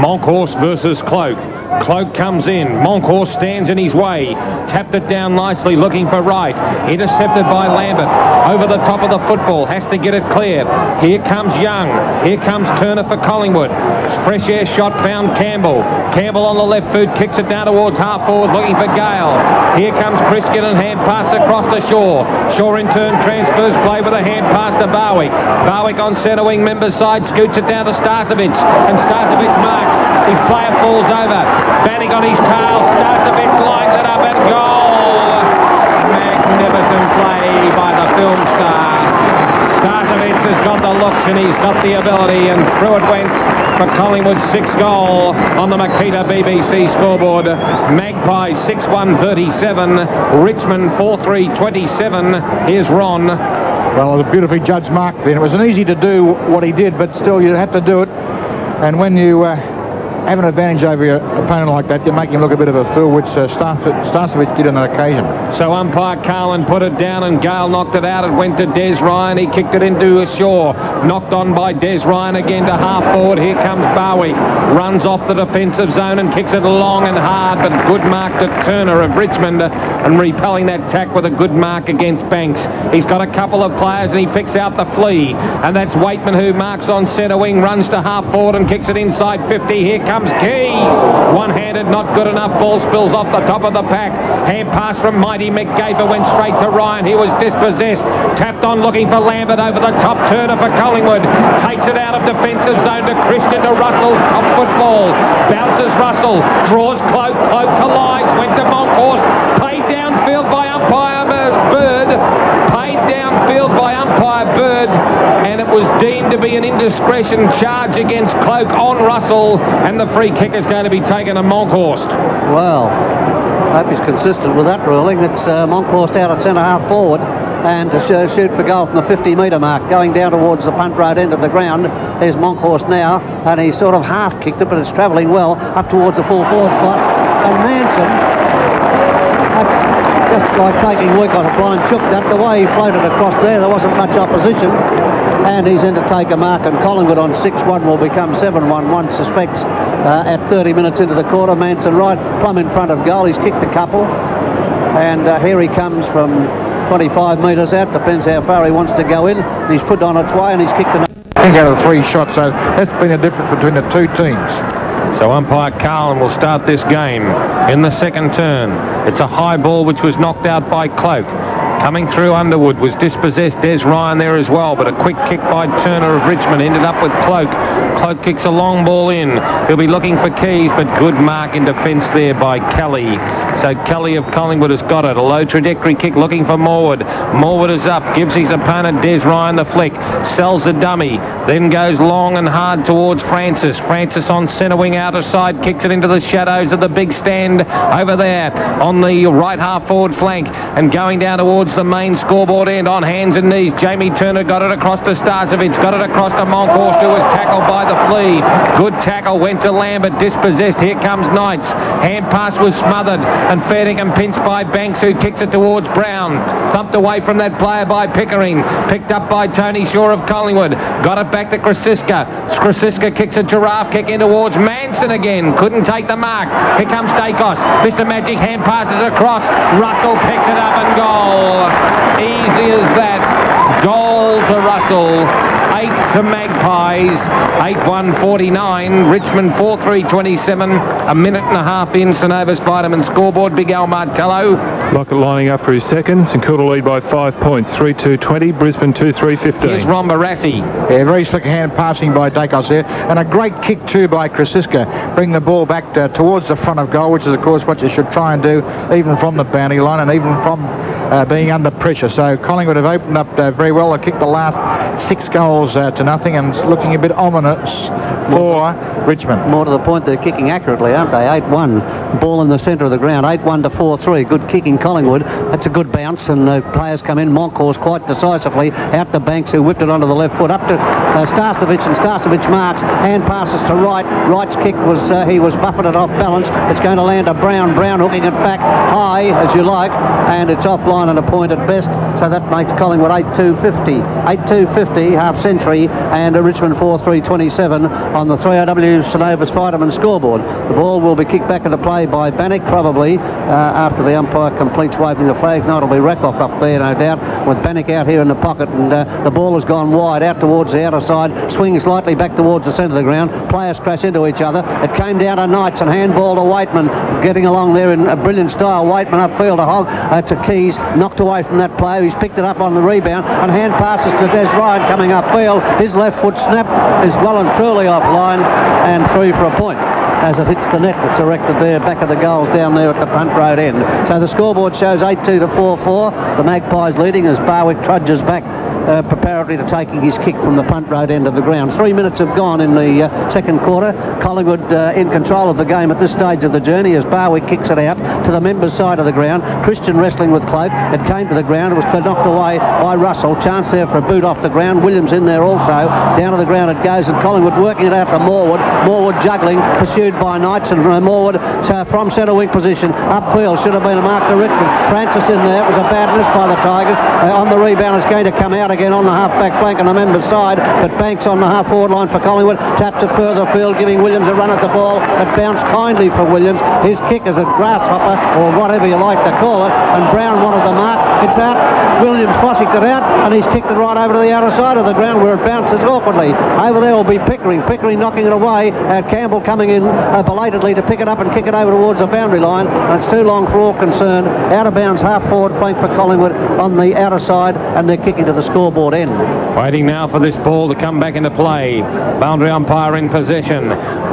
Monkhorst versus Cloak. Cloak comes in. Monkhorst stands in his way. Tapped it down nicely, looking for Wright. Intercepted by Lambert. Over the top of the football. Has to get it cleared. Here comes Young. Here comes Turner for Collingwood. Fresh air shot found Campbell. Campbell on the left foot kicks it down towards half forward, looking for Gale. Here comes Christian and hand pass across to Shaw. Shaw in turn transfers play with a hand pass to Barwick. Barwick on centre wing, members' side, scoots it down to Starcevic. And Starcevic marks. His player falls over. Banning on his tail. Starcevic lines it up and goal. Magnificent play by the film star. Starcevic has got the looks and he's got the ability, and through it went for Collingwood's 6th goal on the Makita BBC scoreboard. Magpies 6-1-37, Richmond 4-3-27. Here's Ron. Well, it was a beautifully judged mark then. It was an easy to do what he did, but still you had to do it. And when you have an advantage over your opponent like that, you make him look a bit of a fool, which Starcevich did on an occasion. So umpire Carlin put it down and Gale knocked it out. It went to Des Ryan. He kicked it into Shaw. Knocked on by Des Ryan again to half forward. Here comes Barwick. Runs off the defensive zone and kicks it long and hard, but good mark to Turner of Richmond and repelling that tack with a good mark against Banks. He's got a couple of players and he picks out the flea, and that's Waitman who marks on centre wing, runs to half forward and kicks it inside 50. Here comes Keys. One-handed, not good enough. Ball spills off the top of the pack. Hand pass from Mighty McGaver went straight to Ryan. He was dispossessed. Tapped on looking for Lambert over the top. Turner for Collingwood. Takes it out of defensive zone to Christian to Russell. Top football. Bounces Russell. Draws Cloak. Cloak collides. Went to Monkhorst. Paid downfield by umpire Bird. Paid downfield by umpire Bird. And it was deemed to be an indiscretion charge against Cloak on Russell. And the free kick is going to be taken to Monkhorst. Well, I hope he's consistent with that ruling. It's Monkhorst out at centre half forward and to shoot for goal from the 50-metre mark, going down towards the punt road end of the ground. There's Monkhorst now, and he sort of half kicked it, but it's travelling well up towards the full forward spot. And Manson, that's just like taking weak on a blind chook. That the way he floated across there wasn't much opposition, and he's in to take a mark, and Collingwood on 6-1 will become 7-1. One suspects at 30 minutes into the quarter. Manson right plumb in front of goal. He's kicked a couple, and here he comes from 25 metres out. Depends how far he wants to go in. He's put on its way and he's kicked another. I think out of 3 shots, so that's been a difference between the two teams. So umpire Carlin will start this game in the second turn. It's a high ball which was knocked out by Cloak. Coming through Underwood was dispossessed. Des Ryan there as well, but a quick kick by Turner of Richmond ended up with Cloak. Cloak kicks a long ball in. He'll be looking for Keys, but good mark in defence there by Kelly. So Kelly of Collingwood has got it. A low trajectory kick looking for Morwood. Morwood is up, gives his opponent Des Ryan the flick, sells the dummy, then goes long and hard towards Francis. Francis on centre wing outer side, kicks it into the shadows of the big stand over there on the right half forward flank and going down towards the main scoreboard end on hands and knees. Jamie Turner got it across to Starcevich, got it across to Monkhorst, who was tackled by the flea. Good tackle, went to Lambert, dispossessed. Here comes Knights. Hand pass was smothered and Fairtingham pinched by Banks, who kicks it towards Brown. Thumped away from that player by Pickering. Picked up by Tony Shaw of Collingwood. Got it back to Krasiska. Krasiska kicks a giraffe kick in towards Manson again. Couldn't take the mark. Here comes Dacos. Mr. Magic hand passes across. Russell picks it up and goal. Easy as that. Goal to Russell. 8 to Magpies. 8-1-49. Richmond 4-3-27. A minute and a half in. St Ovis Vitamin scoreboard. Big Al Martello. Lockett lining up for his second. St Kilda lead by 5 points. 3-2-20. Brisbane 2-3-15. Here's Ron Barassi. Yeah, very slick hand passing by Dacos there. And a great kick too by Krasiska. Bring the ball back towards the front of goal, which is of course what you should try and do even from the boundary line and even from being under pressure. So Collingwood have opened up very well. They kicked the last 6 goals to nothing, and it's looking a bit ominous for Richmond. More to the point, they're kicking accurately, aren't they? 8-1. Ball in the centre of the ground. 8-1 to 4-3. Good kicking Collingwood. That's a good bounce, and the players come in. Monkhorst quite decisively out to Banks, who whipped it onto the left foot. Up to Starcevich, and Starcevich marks. Hand passes to Wright. Wright's kick was, he was buffeted off balance. It's going to land to Brown. Brown hooking it back high, as you like, and it's offline and a point at best. So that makes Collingwood 8-2-50. 8-2-50, half century, and Richmond 4-3-27 on the 3RW St Ovis Vitamin scoreboard. The ball will be kicked back into play by Bannock, probably after the umpire completes waving the flags. No, it'll be Rakoff up there, no doubt, with Bannock out here in the pocket, and the ball has gone wide out towards the outer side, swinging slightly back towards the centre of the ground. Players crash into each other. It came down to Knights and handball to Waitman, getting along there in a brilliant style. Waitman upfield to Hogg, to Keys, knocked away from that player. He's picked it up on the rebound, and hand passes to Des Ryan coming upfield. His left foot snap is well and truly offline, and 3 for a point as it hits the net that's erected there back of the goals down there at the punt road end. So the scoreboard shows 8-2 to 4-4. The Magpies leading as Barwick trudges back preparatory to taking his kick from the punt road end of the ground. 3 minutes have gone in the second quarter. Collingwood in control of the game at this stage of the journey as Barwick kicks it out to the members' side of the ground. Christian wrestling with Cloak. It came to the ground. It was knocked away by Russell. Chance there for a boot off the ground. Williams in there also. Down to the ground it goes, and Collingwood working it out to Morwood. Morwood juggling, pursued by Knights, and Morwood from centre wing position. Upfield should have been a mark to Richmond. Francis in there. It was a bad miss by the Tigers. On the rebound, it's going to come out again on the half-back flank on the members' side, but Banks on the half-forward line for Collingwood. Taps it further field, giving Williams a run at the ball. It bounced kindly for Williams. His kick is a grasshopper, or whatever you like to call it, and Brown wanted the mark. It's out. Williams flushing it out, and he's kicked it right over to the outer side of the ground where it bounces awkwardly. Over there will be Pickering. Pickering knocking it away. Campbell coming in belatedly to pick it up and kick it over towards the boundary line. And it's too long for all concerned. Out of bounds, half-forward flank for Collingwood on the outer side, and they're kicking to the scoreboard end. Waiting now for this ball to come back into play. Boundary umpire in possession.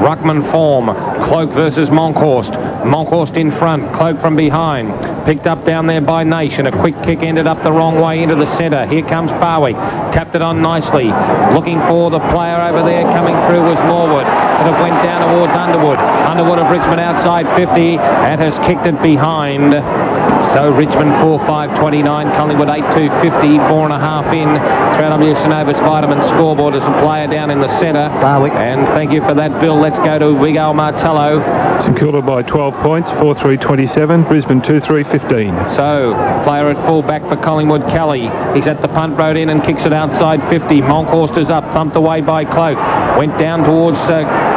Ruckman form. Cloak versus Monkhorst. Monkhorst in front. Cloak from behind. Picked up down there by Nation. A quick kick ended up the wrong way into the centre. Here comes Barwick. Tapped it on nicely. Looking for the player over there. Coming through was Morwood. But it went down towards Underwood. Underwood of Richmond outside 50 and has kicked it behind. So Richmond 4-5-29, Collingwood 8-2-50, 4.5 in. 3W Synovus Vitamin scoreboard as a player down in the centre. Barwick. And thank you for that, Bill. Let's go to Big Al Martello. St Kilda by 12 points, 4-3-27, Brisbane 2-3-15. So, player at full back for Collingwood, Kelly. He's at the punt road in and kicks it outside 50. Monkhorst is up, thumped away by Cloak. Went down towards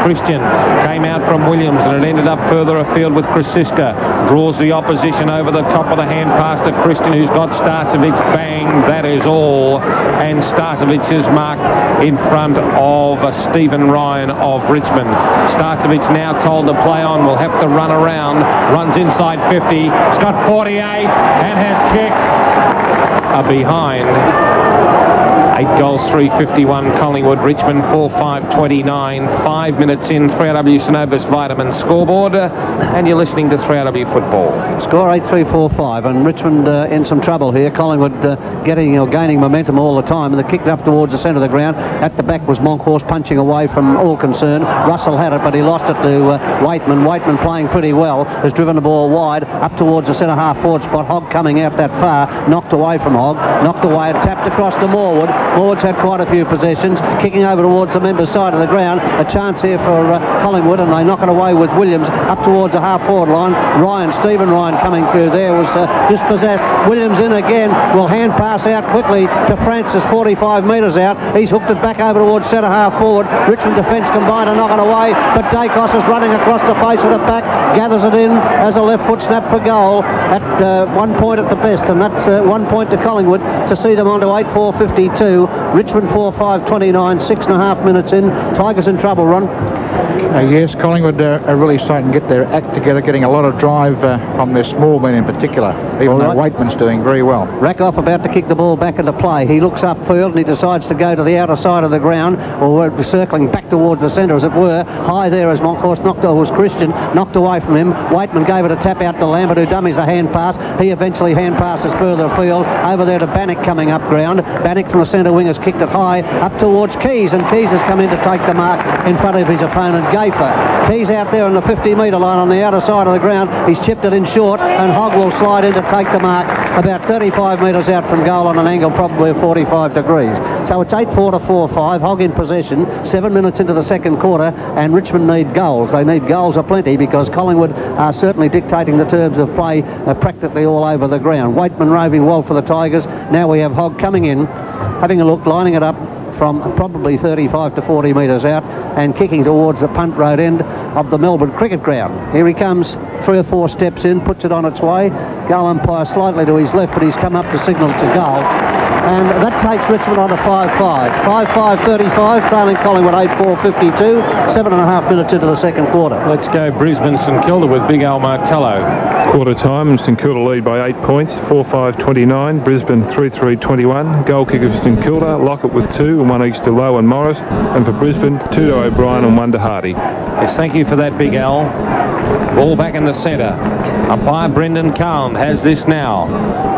Christian. Came out from Williams and it ended up further afield with Krasiska. Draws the opposition over the top of the hand pass to Christian, who's got Starcevic. Bang, that is all. And Starcevic is marked in front of Stephen Ryan of Richmond. Starcevic now told to play on, will have to run around. Runs inside 50. He's got 48 and has kicked a behind. 8 goals, 351 Collingwood, Richmond 4-5-29, 5 minutes in, 3RW Synovus Vitamin scoreboard, and you're listening to 3RW Football. Score 8-3-4-5, and Richmond in some trouble here. Collingwood gaining momentum all the time, and they kicked up towards the centre of the ground. At the back was Monkhorst punching away from all concern. Russell had it, but he lost it to Waitman. Waitman playing pretty well, has driven the ball wide up towards the centre half forward spot. Hogg coming out that far, knocked away from Hogg, knocked away and tapped across to Morwood. Morwood's had quite a few possessions, kicking over towards the members' side of the ground. A chance here for Collingwood, and they knock it away with Williams up towards the half-forward line. Stephen Ryan coming through there was dispossessed. Williams in again, will hand pass out quickly to Francis, 45 metres out. He's hooked it back over towards centre half-forward. Richmond defence combined to knock it away, but Dacos is running across the face of the pack, gathers it in as a left foot snap for goal at 1 point at the best, and that's 1 point to Collingwood to see them on to 8-4-52. Richmond 4-5-29, 6.5 minutes in. Tigers in trouble, Ron. Yes, Collingwood are really starting to get their act together, getting a lot of drive from their small men in particular, even though Waitman's doing very well. Rakoff about to kick the ball back into play. He looks upfield and he decides to go to the outer side of the ground, or circling back towards the centre, as it were. High there as Monkhorst was Christian, knocked away from him. Waitman gave it a tap out to Lambert, who dummies a hand pass. He eventually hand passes further afield, over there to Bannock coming up ground. Bannock from the centre wing has kicked it high up towards Keys, and Keys has come in to take the mark in front of his opponent, Gafer. Keys out there on the 50-metre line on the outer side of the ground. He's chipped it in short, and Hogg will slide in to take the mark about 35 metres out from goal on an angle probably of 45 degrees. So it's 8-4-4-5, Hogg in possession, 7 minutes into the second quarter, and Richmond need goals. They need goals aplenty because Collingwood are certainly dictating the terms of play practically all over the ground. Waitman roving well for the Tigers. Now we have Hogg coming in, having a look, lining it up from probably 35 to 40 metres out and kicking towards the punt road end of the Melbourne cricket ground. Here he comes, 3 or 4 steps in, puts it on its way. Goal umpire slightly to his left, but he's come up to signal to goal. And that takes Richmond on to 5-5. 5-5-35, trailing Collingwood 8-4-52, 7.5 minutes into the second quarter. Let's go Brisbane St Kilda with Big Al Martello. Quarter time, and St Kilda lead by 8 points, 4-5-29, Brisbane 3-3-21. Goal kicker for St Kilda, Lockett with 2, and 1 each to Lowe and Morris. And for Brisbane, 2 to O'Brien and 1 to Hardy. Yes, thank you for that, Big Al. Ball back in the centre. Umpire Brendan Calm has this now.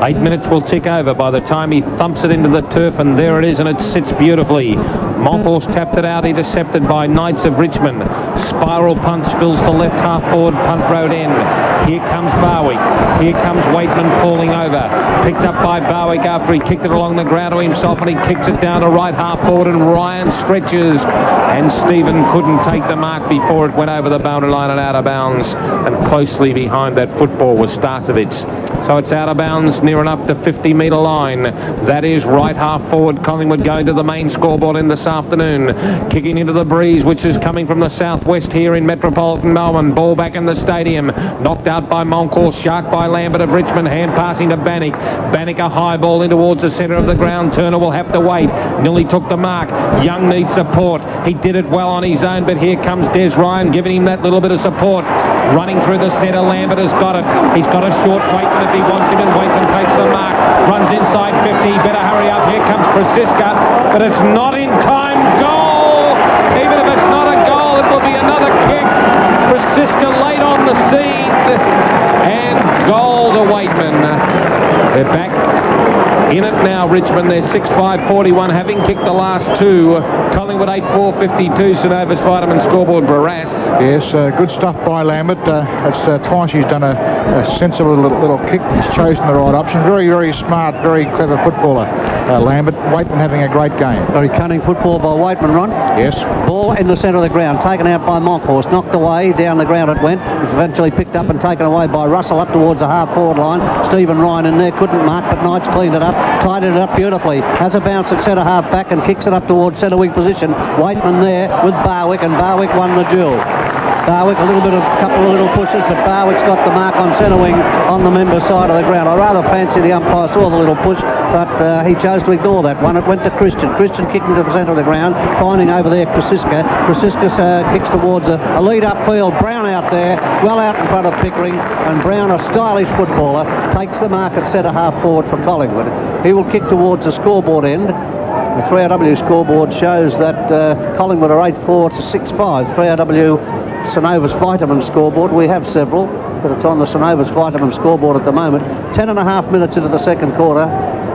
8 minutes will tick over by the time he thumps it into the turf, and there it is, and it sits beautifully. Monkhorst tapped it out, intercepted by Knights of Richmond. Spiral punt spills to left half forward, punt road end. Here comes Barwick. Here comes Waitman falling over. Picked up by Barwick after he kicked it along the ground to himself, and he kicks it down to right half forward, and Ryan stretches, and Stephen couldn't take the mark before it went over the boundary line and out of bounds, and closely behind that football was Starcevic. So it's out of bounds near enough to 50-metre line. That is right half forward. Collingwood going to the main scoreboard in this afternoon. Kicking into the breeze, which is coming from the southwest here in metropolitan Melbourne. Ball back in the stadium. Knocked out by Monkhorst. Shark by Lambert of Richmond. Hand passing to Bannock. Bannock a high ball in towards the centre of the ground. Turner will have to wait. Nearly took the mark. Young needs support. He did it well on his own, but here comes Des Ryan giving him that little bit of support. Running through the centre, Lambert has got it. He's got a short Waitman if he wants him, and Waitman takes the mark. Runs inside 50. Better hurry up. Here comes Krasiska, but it's not in time. Goal! Even if it's not a goal, it will be another kick. Krasiska late on the scene, and goal to Waitman. They're back in it now, Richmond. They're 6-5-41, having kicked the last two. Collingwood 8-4-52. St Ovis Vitamin scoreboard, Barassi. Yes, good stuff by Lambert. That's twice he's done a sensible little kick. He's chosen the right option. Very, very smart, very clever footballer, Lambert. Waitman having a great game. Very cunning football by Waitman, Ron. Yes. Ball in the centre of the ground, taken out by Monkhorst, knocked away, down the ground it went. Eventually picked up and taken away by Russell up towards the half-forward line. Stephen Ryan in there, couldn't mark, but Knights cleaned it up, tidied it up beautifully. Has a bounce at centre half back and kicks it up towards centre wing position. Waitman there with Barwick, and Barwick won the duel. Barwick couple of little pushes, but Barwick's got the mark on centre wing on the member side of the ground. I rather fancy the umpire saw the little push, but he chose to ignore that one. It went to Christian. Christian kicking to the centre of the ground, finding over there Krasiska. Krasiska kicks towards a lead upfield. Brown out there, well out in front of Pickering, and Brown, a stylish footballer, takes the mark at centre half forward for Collingwood. He will kick towards the scoreboard end. The 3RW scoreboard shows that Collingwood are 8-4 to 6-5. 3RW St Ovis Vitamin scoreboard, we have several, but it's on the St Ovis Vitamin scoreboard at the moment. 10.5 minutes into the second quarter,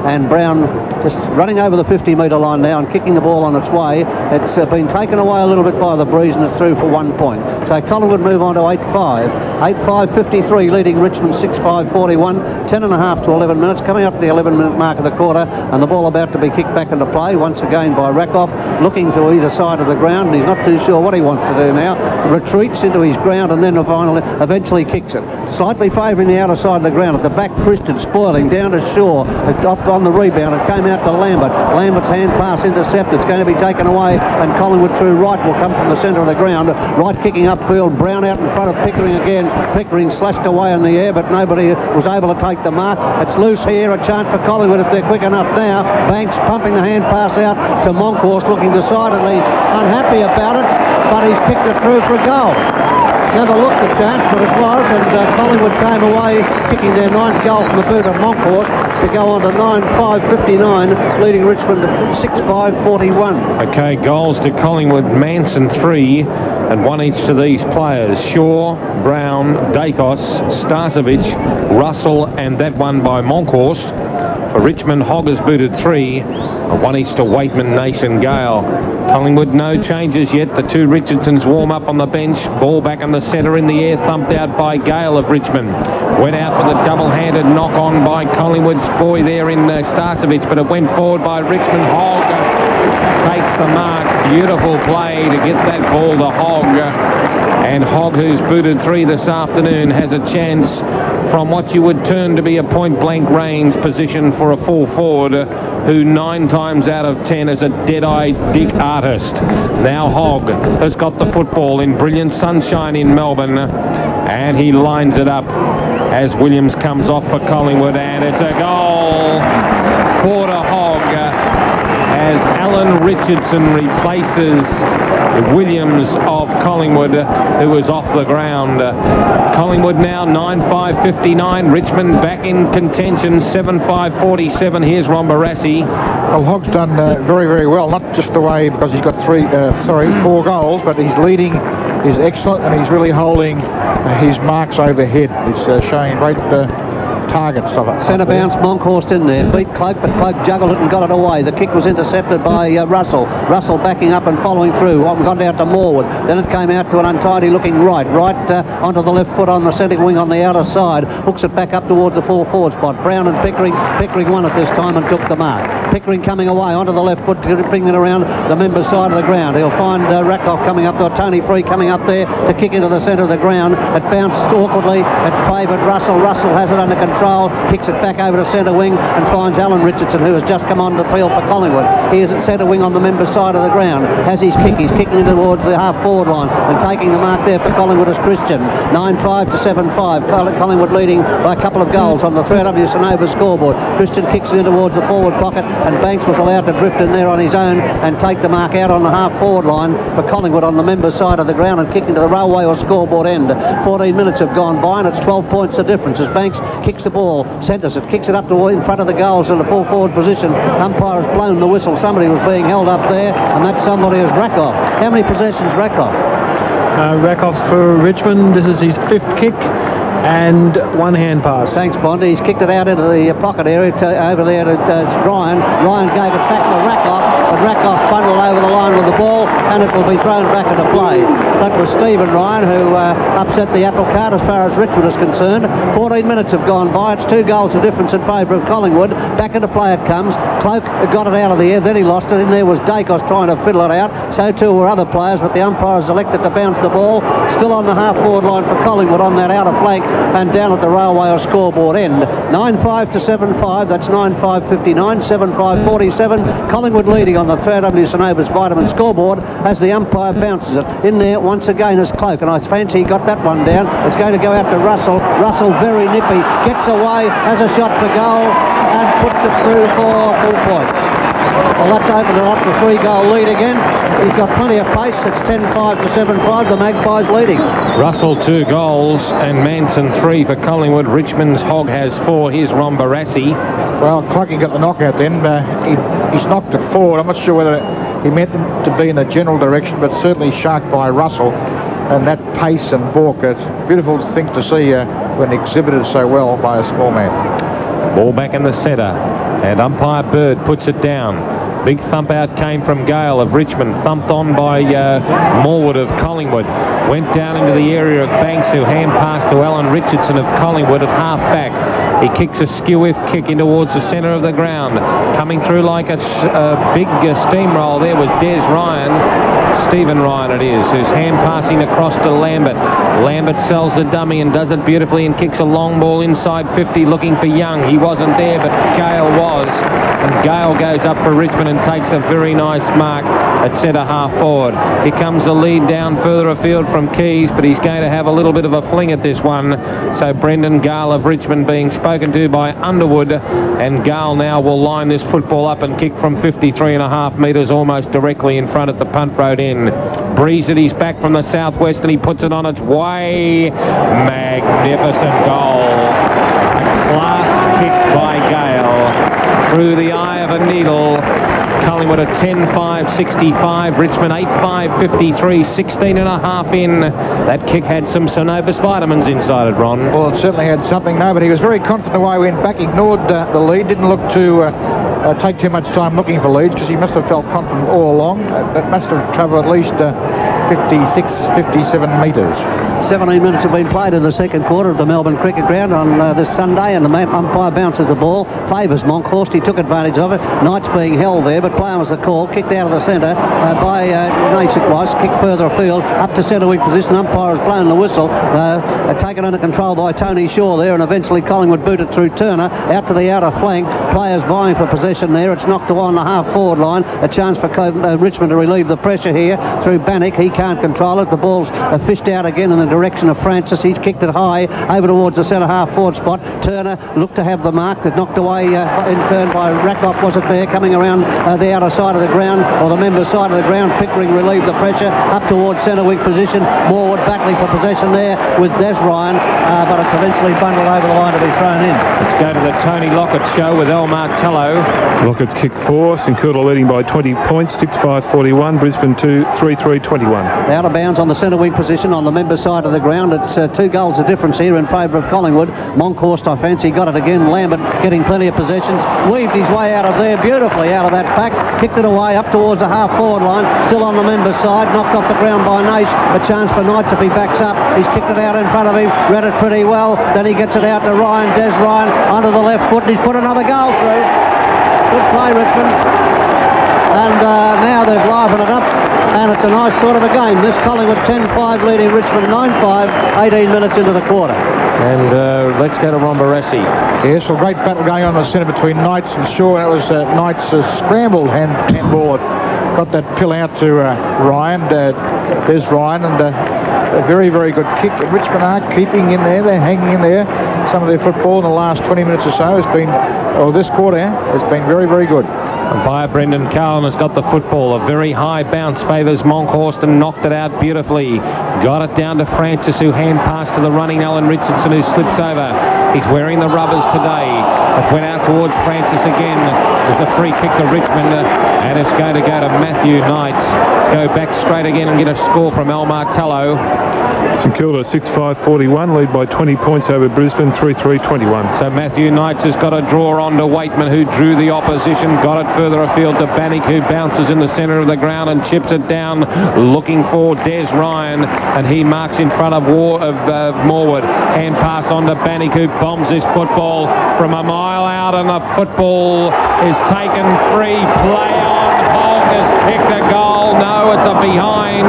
and Brown just running over the 50-metre line now and kicking the ball on its way. It's been taken away a little bit by the breeze, and it's through for 1 point. So Collingwood move on to 8-5. 8-5-53, leading Richmond 6-5-41. 10.5 to 11 minutes, coming up to the 11-minute mark of the quarter, and the ball about to be kicked back into play once again by Rakoff, looking to either side of the ground, and he's not too sure what he wants to do now. Retreats into his ground and then eventually kicks it. Slightly favouring the outer side of the ground. At the back, Christian spoiling down to Shaw. Off on the rebound. It came out to Lambert. Lambert's hand pass intercepted. It's going to be taken away, and Collingwood through right will come from the centre of the ground. Right kicking upfield. Brown out in front of Pickering again. Pickering slashed away in the air, but nobody was able to take the mark. It's loose here. A chance for Collingwood if they're quick enough now. Banks pumping the hand pass out to Monkhorst, looking decidedly unhappy about it, but he's kicked it through for a goal. Never looked the chance, but it was, and Collingwood came away kicking their 9th goal from the boot of Monkhorst to go on to 9-5-59, leading Richmond to 6-5-41. Okay, goals to Collingwood, Manson 3, and 1 each to these players. Shaw, Brown, Dacos, Starcevic, Russell, and that one by Monkhorst. For Richmond, Hogg has booted 3, and 1 each to Waitman, Nason, Gale. Collingwood, no changes yet. The two Richardsons warm up on the bench. Ball back in the centre in the air, thumped out by Gale of Richmond. Went out with a double-handed knock-on by Collingwood's boy there in Starcevic, but it went forward by Richmond. Hogg takes the mark. Beautiful play to get that ball to Hogg. And Hogg, who's booted 3 this afternoon, has a chance from what you would turn to be a point-blank range position for a full forward, who 9 times out of 10 is a dead-eyed Dick artist. Now Hogg has got the football in brilliant sunshine in Melbourne, and he lines it up as Williams comes off for Collingwood, and it's a goal for Hogg as Alan Richardson replaces Williams of Collingwood, who was off the ground. Collingwood now 9-5-59. Richmond back in contention, 7-5-47. Here's Ron Barassi. Well, Hogg's done very, very well. Not just the way because he's got 4 goals, but he's leading is excellent, and he's really holding his marks overhead. He's showing great targets of it. Centre bounce, Monkhorst in there. Beat Cloak, but Cloak juggled it and got it away. The kick was intercepted by Russell. Russell backing up and following through. Gone out to Morwood. Then it came out to an untidy looking right onto the left foot on the centre wing on the outer side. Hooks it back up towards the full forward spot. Brown and Pickering. Pickering won it this time and took the mark. Pickering coming away onto the left foot to bring it around the member's side of the ground. He'll find Rakoff coming up, or Tony Free coming up there to kick into the centre of the ground. It bounced awkwardly. It favoured Russell. Russell has it under control, kicks it back over to centre wing and finds Alan Richardson, who has just come on the field for Collingwood. He is at centre wing on the member's side of the ground. Has his kick. He's kicking towards the half-forward line and taking the mark there for Collingwood is Christian. 9-5 to 7-5. Collingwood leading by a couple of goals on the 3W Sonova scoreboard. Christian kicks it in towards the forward pocket, and Banks was allowed to drift in there on his own and take the mark out on the half-forward line for Collingwood on the member's side of the ground and kick into the railway or scoreboard end. 14 minutes have gone by and it's 12 points the difference as Banks kicks the ball, centres it, kicks it up to in front of the goals in the full forward position. Umpire has blown the whistle. Somebody was being held up there, and that somebody is Rakoff. How many possessions, Rakoff? Rakoff's for Richmond. This is his 5th kick and 1 hand pass. Thanks, Bondi. He's kicked it out into the pocket area over there to Ryan. Ryan gave it back to Rakoff, but Rakoff bundled over the line with the ball, and it will be thrown back into play. That was Stephen Ryan who upset the apple cart as far as Richmond is concerned. 14 minutes have gone by. It's 2 goals the difference in favour of Collingwood. Back into play it comes. Cloak got it out of the air, then he lost it. In there was Dacos trying to fiddle it out. So too were other players, but the umpires elected to bounce the ball. Still on the half-forward line for Collingwood on that outer flank and down at the railway or scoreboard end. 9-5 to 7-5. That's 9-5-59, 7-5-47. Collingwood leading on the 3W Sonova's Vitamin scoreboard as the umpire bounces it. In there once again is Cloak, and I fancy he got that one down. It's going to go out to Russell. Russell very nippy, gets away, has a shot for goal and puts it through for full points. Well, that's opened it up to 3-goal lead again. He's got plenty of pace. It's 10-5 to 7-5. The Magpies leading. Russell 2 goals and Manson 3 for Collingwood. Richmond's Hogg has 4. Here's Ron Barassi. Well, Clucky got the knockout then. He's knocked it forward. I'm not sure whether he meant them to be in the general direction, but certainly sharked by Russell. And that pace and balk, it's a beautiful thing to see when exhibited so well by a small man. Ball back in the centre, and umpire Bird puts it down. Big thump out came from Gale of Richmond, thumped on by Morwood of Collingwood. Went down into the area of Banks, who hand passed to Alan Richardson of Collingwood at half back. He kicks a skew-whiff kick in towards the centre of the ground. Coming through like a big steamroll there was Des Ryan. Stephen Ryan it is, who's hand passing across to Lambert. Lambert sells the dummy and does it beautifully and kicks a long ball inside 50 looking for Young. He wasn't there, but Gale was. And Gale goes up for Richmond and takes a very nice mark at centre half forward. Here comes the lead down further afield from Keys, but he's going to have a little bit of a fling at this one. So Brendan Gale of Richmond being spoken to by Underwood, and Gale now will line this football up and kick from 53.5 metres almost directly in front at the punt road end. Breeze at his back from the southwest and he puts it on its way. Magnificent goal. A class kick by Gale through the eye of a needle. Collingwood at 10-5-65, Richmond 8-5-53, 16.5 in. That kick had some Synovus vitamins inside it, Ron. Well, it certainly had something, no, but he was very confident the way he went back, ignored the lead, didn't look to take too much time looking for leads because he must have felt confident all along. That must have travelled at least 56, 57 metres. 17 minutes have been played in the second quarter of the Melbourne Cricket Ground on this Sunday, and the umpire bounces the ball, favours Monkhorst. He took advantage of it. Knights being held there, but play was the call. Kicked out of the centre by Nace it was. Kicked further afield, up to centre wing position. Umpire has blown the whistle. Taken under control by Tony Shaw there, and eventually Collingwood booted through Turner out to the outer flank. Players vying for possession there. It's knocked away on the half-forward line. A chance for Richmond to relieve the pressure here through Bannock. He can't control it. The ball's fished out again in the direction of Francis. He's kicked it high over towards the centre half forward spot. Turner looked to have the mark, but knocked away in turn by Rackloff, was it there, coming around the outer side of the ground, or the members' side of the ground. Pickering relieved the pressure up towards centre wing position. Morwood battling for possession there with Des Ryan, but it's eventually bundled over the line to be thrown in. Let's go to the Tony Lockett show with El Martello. Lockett's kick 4, St Kilda leading by 20 points, 6-5-41, Brisbane 2, 3-3-21. Out of bounds on the centre wing position on the members' side of the ground. It's 2 goals of difference here in favour of Collingwood. Monkhorst, I fancy, got it again. Lambert getting plenty of possessions. Weaved his way out of there beautifully, out of that pack. Kicked it away up towards the half-forward line. Still on the members' side. Knocked off the ground by Nash. A chance for Knights if he backs up. He's kicked it out in front of him. Read it pretty well. Then he gets it out to Ryan. Des Ryan onto the left foot. And he's put another goal through. Good play, Richmond. And now they've livened it up, and it's a nice sort of a game. This Collingwood 10-5 leading Richmond 9-5, 18 minutes into the quarter. And let's go to Ron Barassi. Yes, a great battle going on in the centre between Knights and Shaw. It was Knights' scramble handball. Got that pill out to Ryan, there's Ryan, and a very, very good kick. Richmond are keeping in there, they're hanging in there. Some of their football in the last 20 minutes or so has been, or this quarter has been very, very good. Umpire Brendan Cowan has got the football. A very high bounce favours Monkhorst and knocked it out beautifully. Got it down to Francis, who hand passed to the running Alan Richardson, who slips over. He's wearing the rubbers today. It went out towards Francis again. There's a free kick to Richmond, and it's going to go to Matthew Knights. Let's go back straight again and get a score from El Martello. St Kilda 6-5-41, lead by 20 points over Brisbane 3-3-21. So Matthew Knights has got a draw on to Waitman, who drew the opposition. Got it further afield to Bannock, who bounces in the centre of the ground and chips it down, looking for Des Ryan, and he marks in front of Morwood. Hand pass on to Bannock, who bombs this football from a mile out, and the football is taken free. Play on. Hogg has kicked a goal. No, it's a behind.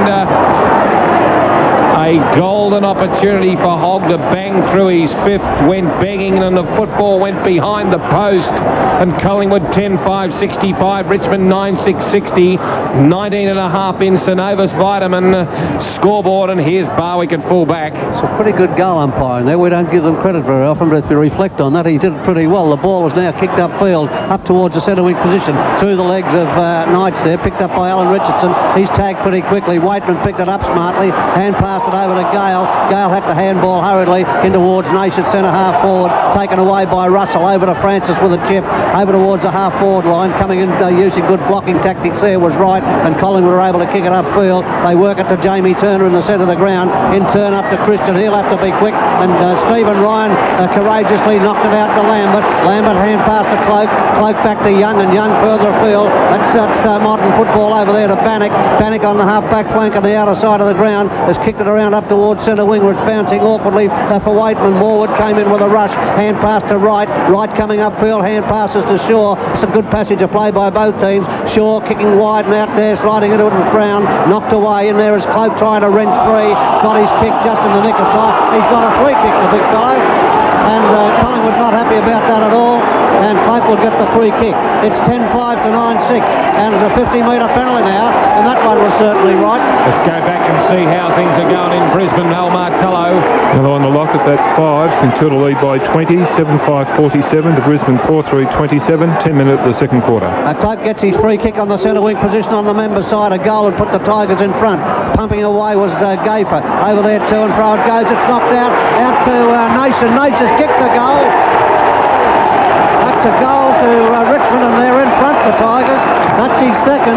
A golden opportunity for Hogg to bang through his 5th, went begging, and the football went behind the post. And Collingwood 10-5-65, Richmond 9-6-60, 19.5 in Synovus Vitamin scoreboard, and here's Barwick at full back. It's a pretty good goal umpiring there. We don't give them credit very often, but if you reflect on that, he did it pretty well. The ball is now kicked upfield, up towards the centre wing position, through the legs of Knights there, picked up by Alan Richardson. He's tagged pretty quickly. Waitman picked it up smartly, hand passed it over to Gale. Gale had to handball hurriedly in towards Nash at centre half forward, taken away by Russell, over to Francis with a chip, over towards the half forward line, coming in using good blocking tactics there was right, and Collingwood were able to kick it upfield. They work it to Jamie Turner in the centre of the ground, in turn up to Christian. He'll have to be quick, and Stephen Ryan courageously knocked it out to Lambert. Lambert hand passed to Cloak, Cloak back to Young, and Young further afield. That's modern football over there to Bannock. Bannock on the half back flank on the outer side of the ground has kicked it around up towards centre wing, where it's bouncing awkwardly for Waitman. Morwood came in with a rush, hand pass to Wright. Wright coming upfield, hand passes to Shaw. Some good passage of play by both teams. Shaw kicking wide and out there, sliding into it with Brown. Knocked away in there as Cloak trying to wrench free. Got his kick just in the nick of time. He's got a free kick, the big fellow. And Collingwood not happy about that at all. And Cloak will get the free kick. It's 10-5 to 9-6. And there's a 50-metre penalty now. And that one was certainly right. Let's go back and see how things are going in Brisbane. El Martello. Another on the Lockett, that's 5. St Kilda lead by 20, 7-5-47 to Brisbane 4-3-27, 10 minutes of the second quarter. Cloak gets his free kick on the centre wing position on the member side. A goal and put the Tigers in front. Pumping away was Gafer. Over there to and fro it goes. It's knocked out to Nason. Nason kicked the goal. That's a goal to Richmond, and they're in front, the Tigers. That's his second.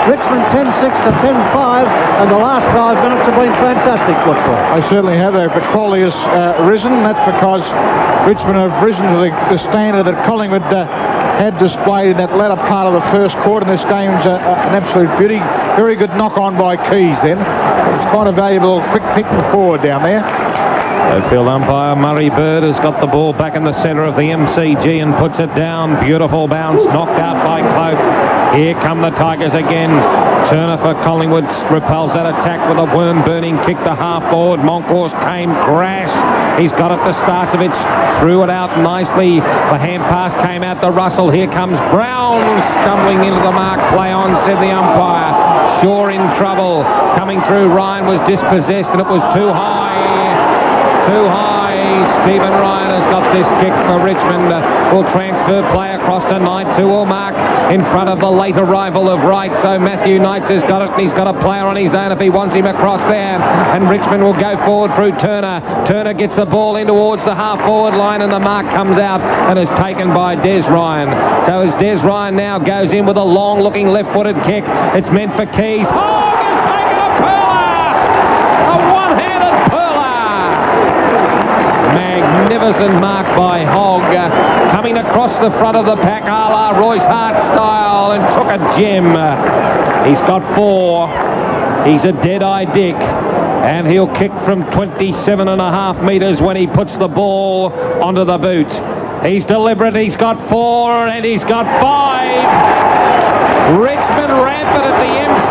Richmond 10-6 to 10-5, and the last 5 minutes have been fantastic football. They certainly have. The quality has risen. That's because Richmond have risen to the standard that Collingwood had displayed in that latter part of the first quarter. And this game's an absolute beauty. Very good knock-on by Keys then. It's quite a valuable quick thinking forward down there. Field umpire Murray Bird has got the ball back in the centre of the MCG and puts it down. Beautiful bounce, knocked out by Cloak. Here come the Tigers again. Turner for Collingwood repels that attack with a worm-burning kick to half-forward. Monkhorst came crash. He's got it to Starcevic. Threw it out nicely. The hand pass came out to Russell. Here comes Brown stumbling into the mark. Play on, said the umpire. Shaw in trouble. Coming through, Ryan was dispossessed and it was too high. too high. Stephen Ryan has got this kick for Richmond. Will transfer play across to Knights, who will mark in front of the late arrival of Wright. So Matthew Knights has got it, and he's got a player on his own if he wants him across there. And Richmond will go forward through Turner. Turner gets the ball in towards the half-forward line, and the mark comes out and is taken by Des Ryan. So as Des Ryan now goes in with a long-looking left-footed kick, it's meant for Keys. Hogg has taken a pearler! A one-handed pearler! Magnificent mark by Hogg, coming across the front of the pack a la Royce Hart style, and took a gem. He's got 4. He's a dead-eye Dick, and he'll kick from 27.5 metres when he puts the ball onto the boot. He's deliberate. He's got 4, and he's got 5. Richmond rampant at the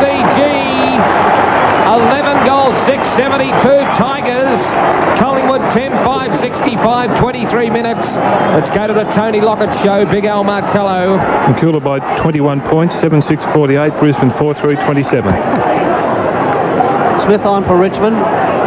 MCG. 11 goals, 672 Tigers. Collingwood 10-5, 65, 23 minutes. Let's go to the Tony Lockett show. Big Al Martello. St Kilda by 21 points, 7-6-48. Brisbane 4-3-27. Smith on for Richmond.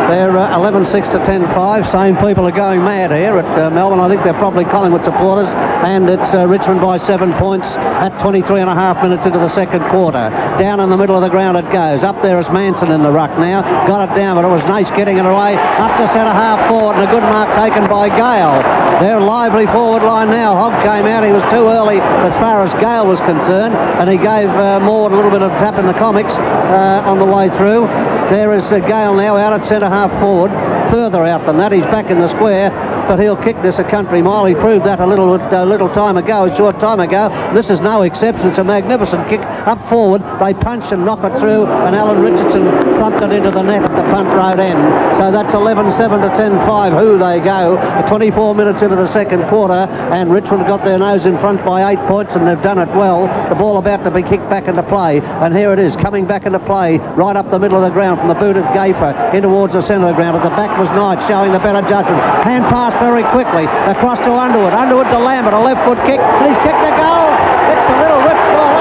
They're 11-6 to 10-5. Same people are going mad here at Melbourne. I think they're probably Collingwood supporters. And it's Richmond by 7 points at 23.5 minutes into the second quarter. Down in the middle of the ground it goes. Up there is Manson in the ruck now. Got it down, but it was Nace getting it away. Up to centre half forward, and a good mark taken by Gale. Their lively forward line now. Hogg came out. He was too early as far as Gale was concerned, and he gave Maud a little bit of tap in the comics on the way through. There is Gale now out at centre half forward. Further out than that, he's back in the square, but he'll kick this a country mile. He proved that a little time ago, a short time ago. This is no exception. It's a magnificent kick up forward. They punch and knock it through, and Alan Richardson thumped it into the net at the punt road end. So that's 11-7 to 10-5. Who they go. 24 minutes into the second quarter, and Richmond got their nose in front by 8 points, and they've done it well. The ball about to be kicked back into play, and here it is, coming back into play, right up the middle of the ground from the boot of Gafer in towards the centre of the ground. At the back was Knight, showing the better judgment. Hand pass very quickly across to Underwood. Underwood to Lambert, a left foot kick, and he's kicked a goal. It's a little rip shot.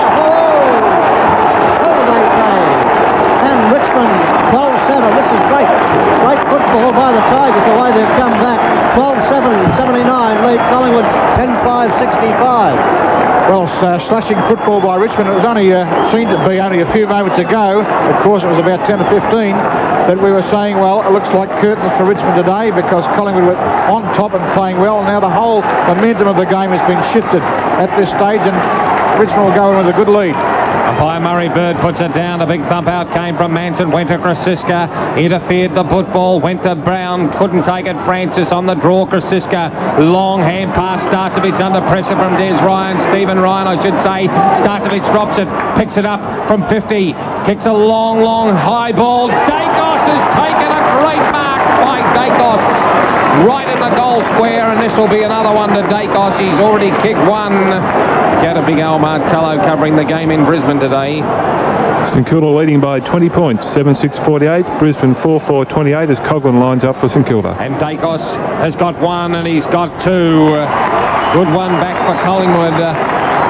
What do they say? And Richmond 12-7. This is great. Great football by the Tigers, the way they've come back. 12-7, 79 lead Collingwood, 10-5, 65. Well, slashing football by Richmond. It was only seemed to be only a few moments ago. Of course, it was about 10 to 15 that we were saying, well, it looks like curtains for Richmond today because Collingwood were on top and playing well. Now the whole momentum of the game has been shifted at this stage, and Richmond will go in with a good lead. Umpire Murray Bird puts it down. A big thump out came from Manson. Went to Krasiska. Interfered the football. Went to Brown. Couldn't take it. Francis on the draw. Krasiska. Long hand pass. Starcevic under pressure from Des Ryan. Stephen Ryan, I should say. Starcevic drops it. Picks it up from 50. Kicks a long, long high ball. Dacos has taken a great mark by Dacos. Right in the goal square, and this will be another one to Dacos. He's already kicked one. Go to Big Al Martello covering the game in Brisbane today. St Kilda leading by 20 points, 7-6-48. Brisbane 4-4-28 as Coghlan lines up for St Kilda. And Dacos has got 1, and he's got 2. Good one back for Collingwood.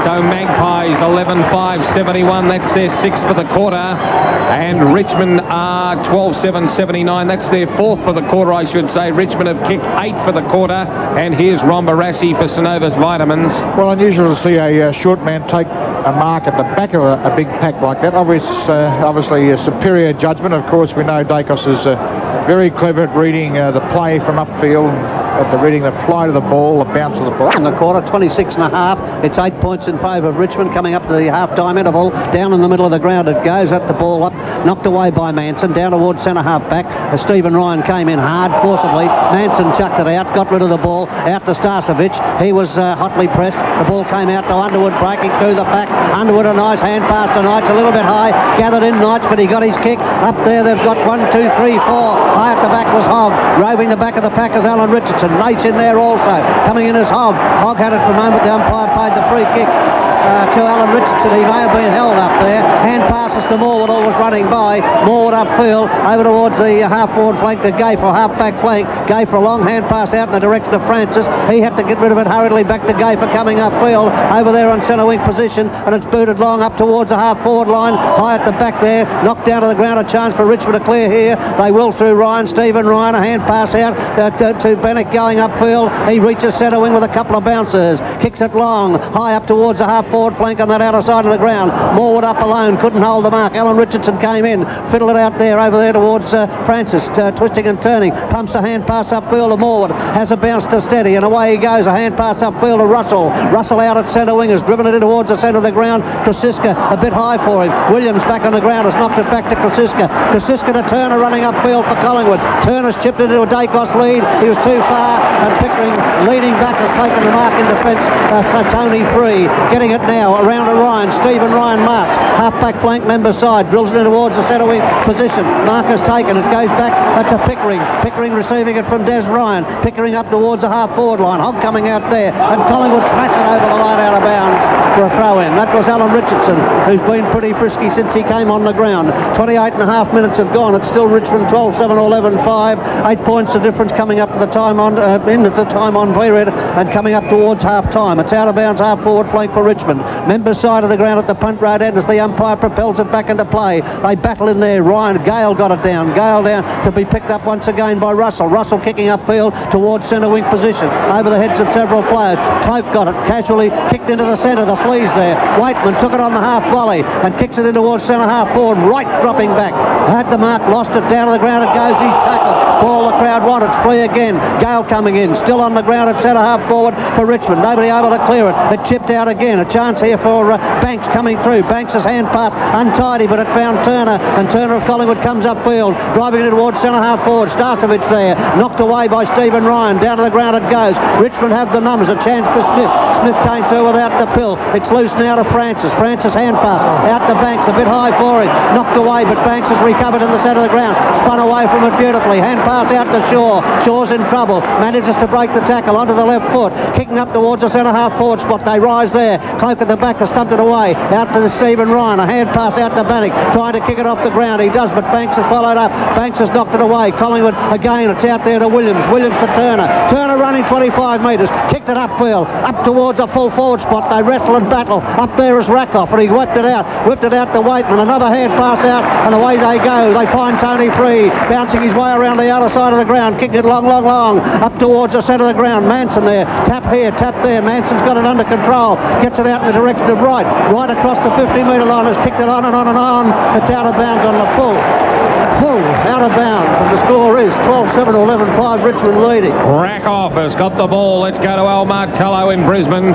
So Magpies 11-5-71. That's their 6th for the quarter. And Richmond are 12-7-79. That's their 4th for the quarter, I should say. Richmond have kicked 8 for the quarter. And here's Ron Barassi for Synovus Vitamins. Well, unusual to see a short man take a mark at the back of a big pack like that. Obviously a superior judgment. Of course, we know Dacos is very clever at reading the play from upfield, at the reading the fly to the ball, the bounce of the ball. In the quarter, 26.5. It's 8 points in favour of Richmond coming up to the half-time interval. Down in the middle of the ground it goes. At the ball up, knocked away by Manson. Down towards centre half-back. Stephen Ryan came in hard, forcibly. Manson chucked it out, got rid of the ball. Out to Starcevic. He was hotly pressed. The ball came out to Underwood, breaking through the pack. Underwood, a nice hand pass to Knights, a little bit high. Gathered in Knights, but he got his kick. Up there they've got 1, 2, 3, 4. High at the back was Hogg. Roving the back of the pack is Alan Richardson. Richardson. Nate's in there also. Coming in as Hogg. Hogg had it for a moment. The umpire paid the free kick to Alan Richardson. He may have been held up there. Hand passes to Morwood, always running by. Morwood upfield, over towards the half-forward flank to Gay for half-back flank. Gay for a long hand pass out in the direction of Francis. He had to get rid of it hurriedly back to Gay for coming upfield. Over there on centre wing position, and it's booted long up towards the half-forward line. High at the back there, knocked down to the ground. A chance for Richmond to clear here. They will through Ryan. Stephen Ryan, a hand pass out to Bennett going upfield. He reaches centre wing with a couple of bouncers. Kicks it long, high up towards the half-forward flank on that outer side of the ground. Morwood up alone, couldn't hold the mark. Alan Richardson came in, fiddled it out there, over there towards Francis, twisting and turning. Pumps a hand pass upfield to Morwood. Has a bounce to Steady, and away he goes. A hand pass upfield to Russell. Russell out at centre wing, has driven it in towards the centre of the ground. Krasiska a bit high for him. Williams back on the ground, has knocked it back to Krasiska. Krasiska to Turner running upfield for Collingwood. Turner's chipped it into a Dacos lead. He was too far, and Pickering leading back has taken the mark in defence for Tony Free. Getting it now around to Ryan. Stephen Ryan marks. Half-back flank member side. Drills it in towards the centre wing position. Mark has taken it. Goes back to Pickering. Pickering receiving it from Des Ryan. Pickering up towards the half-forward line. Hogg coming out there. And Collingwood smash it over the line out of bounds for a throw-in. That was Alan Richardson, who's been pretty frisky since he came on the ground. 28 and a half minutes have gone. It's still Richmond 12-7 or 11-5. 8 points the difference coming up to the time on into the time on period and coming up towards half-time. It's out of bounds half-forward flank for Richmond. Members side of the ground at the punt road end as the umpire propels it back into play. They battle in there. Ryan Gale got it down. Gale down to be picked up once again by Russell. Russell kicking upfield towards centre wing position over the heads of several players. Cloak got it casually, kicked into the centre. The fleas there. Waitman took it on the half volley and kicks it in towards centre half forward. Right dropping back. Had the mark, lost it down to the ground. It goes. He's tackled. Ball the crowd want. It's free again. Gale coming in. Still on the ground at centre half forward for Richmond. Nobody able to clear it. It chipped out again. A chance here for Banks coming through. Banks' hand pass untidy, but it found Turner, and Turner of Collingwood comes upfield, driving it towards centre half forward. Starcevic there, knocked away by Stephen Ryan. Down to the ground it goes. Richmond have the numbers. A chance for Smith. Smith came through without the pill. It's loose now to Francis. Francis hand pass out to Banks, a bit high for him. Knocked away, but Banks has recovered in the centre of the ground. Spun away from it beautifully. Hand pass out to Shaw. Shaw's in trouble. Manages to break the tackle onto the left foot. Kicking up towards the centre half forward spot. They rise there. Cloak at the back has stumped it away. Out to Stephen Ryan. A hand pass out to Bannock. Trying to kick it off the ground. He does, but Banks has followed up. Banks has knocked it away. Collingwood again. It's out there to Williams. Williams to Turner. Turner running 25 metres. Kicked it upfield. Up towards a full forward spot. They wrestle and battle. Up there is Rakoff, and he whipped it out. Whipped it out to Waitman. Another hand pass out, and away they go. They find Tony Free. Bouncing his way around the outer side of the ground. Kicking it long, long, long. Up towards the centre of the ground. Manson there. Tap here, tap there. Manson's got it under control. Gets it out in the direction of right. Right across the 50-metre line. Has kicked it on and on and on. It's out of bounds on the full. Out of bounds, and the score is 12-7 or 11-5, Richmond leading. Rakoff has got the ball. Let's go to Al Martello in Brisbane.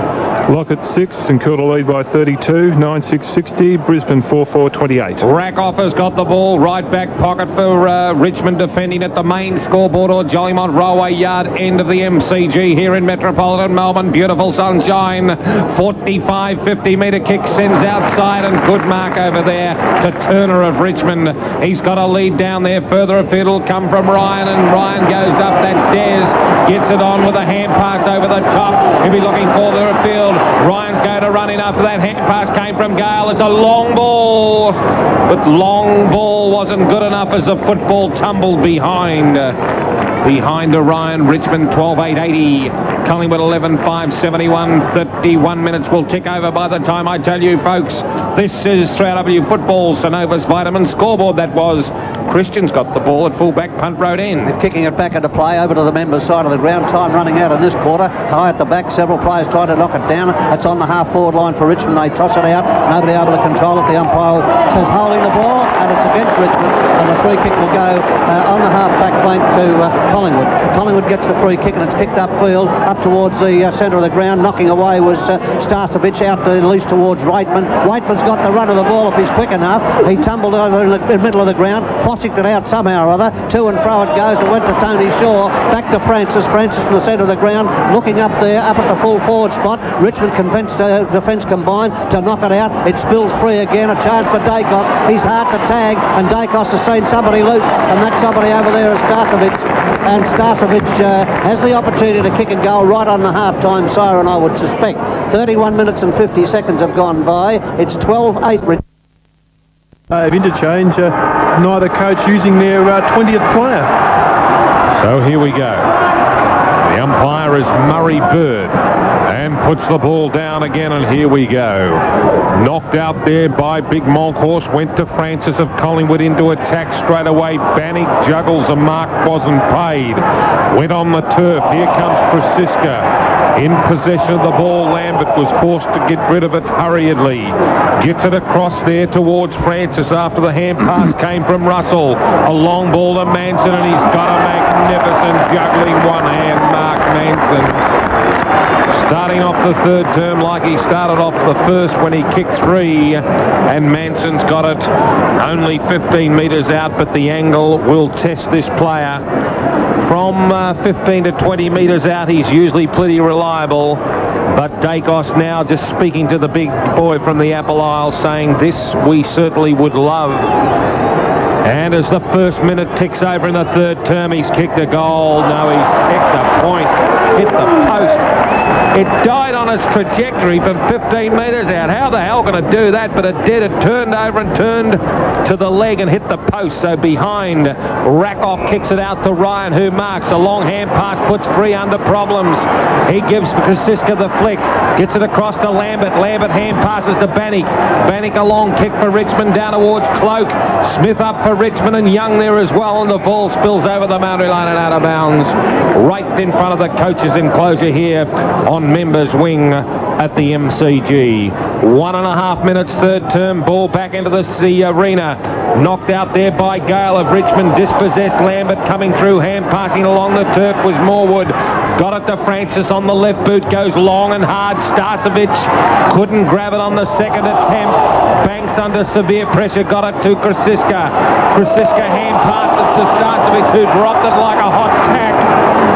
Lockett 6, St Kilda lead by 32, 9-6-60, Brisbane 4-4-28. Rakoff has got the ball, right back pocket for Richmond, defending at the main scoreboard or Jollymont Railway Yard end of the MCG here in metropolitan Melbourne. Beautiful sunshine. 45-50-metre kick sends outside, and good mark over there to Turner of Richmond. He's got a lead down there. Further afield will come from Ryan, and Ryan goes up. That's Des. Gets it on with a hand pass over the top. He'll be looking further afield. Ryan's going to run in after that. Hand pass came from Gale. It's a long ball, but long ball wasn't good enough as the football tumbled behind Ryan. Richmond 12-8-80. Collingwood 11-5-71. 31 minutes will tick over by the time I tell you, folks. This is 3RW Football, Synovus Vitamin scoreboard. That was Christian's got the ball at fullback punt road end. Kicking it back into play over to the members' side of the ground. Time running out in this quarter. High at the back. Several players trying to knock it down. It's on the half-forward line for Richmond. They toss it out. Nobody able to control it. The umpire says holding the ball, and it's against Richmond. And the free kick will go on the half-back flank to Collingwood. Collingwood gets the free kick, and it's kicked upfield up towards the centre of the ground. Knocking away was Starcevic out to at least towards Waitman. Waitman's got the run of the ball if he's quick enough. He tumbled over in the middle of the ground. magicked it out somehow or other. To and fro it goes. It went to Tony Shaw. Back to Francis. Francis from the centre of the ground, looking up there, up at the full forward spot. Richmond defence combined to knock it out. It spills free again. A chance for Dacos. He's hard to tag, and Dacos has seen somebody loose, and that somebody over there is Starcevic. And Starcevic has the opportunity to kick a goal right on the half-time siren, I would suspect. 31 minutes and 50 seconds have gone by. It's 12-8. Of interchange, neither coach using their 20th player. So here we go. The umpire is Murray Bird and puts the ball down again, and here we go. Knocked out there by Big Monkhorst, went to Francis of Collingwood into attack straight away. Bannick juggles, a mark wasn't paid. Went on the turf. Here comes Krasiska. In possession of the ball, Lambert was forced to get rid of it hurriedly. Gets it across there towards Francis after the hand pass came from Russell. A long ball to Manson, and he's got a magnificent juggling one-hand mark, Manson. Starting off the third term like he started off the first when he kicked three, and Manson's got it only 15 metres out, but the angle will test this player. From 15 to 20 metres out, he's usually pretty reliable, but Dacos now just speaking to the big boy from the Apple Isle, saying this we certainly would love. And as the first minute ticks over in the third term, he's kicked a goal. No, he's kicked a point, hit the post. It died on its trajectory from 15 metres out. How the hell can it do that? But it did. It turned over and turned to the leg and hit the post. So behind, Rakoff kicks it out to Ryan, who marks. A long hand pass puts Free under problems. He gives Krasiska the flick. Gets it across to Lambert. Lambert hand passes to Bannick. Bannick a long kick for Richmond down towards Cloak. Smith up for Richmond, and Young there as well. And the ball spills over the boundary line and out of bounds. Right in front of the coaches' enclosure here on Members Wing at the MCG. 1.5 minutes third term, ball back into the arena. Knocked out there by Gale of Richmond, dispossessed. Lambert coming through, hand passing along the turf was Morwood. Got it to Francis on the left boot, goes long and hard. Starcevic couldn't grab it on the second attempt. Banks under severe pressure, got it to Krasiska. Krasiska hand passed it to Starcevic, who dropped it like a hot tack.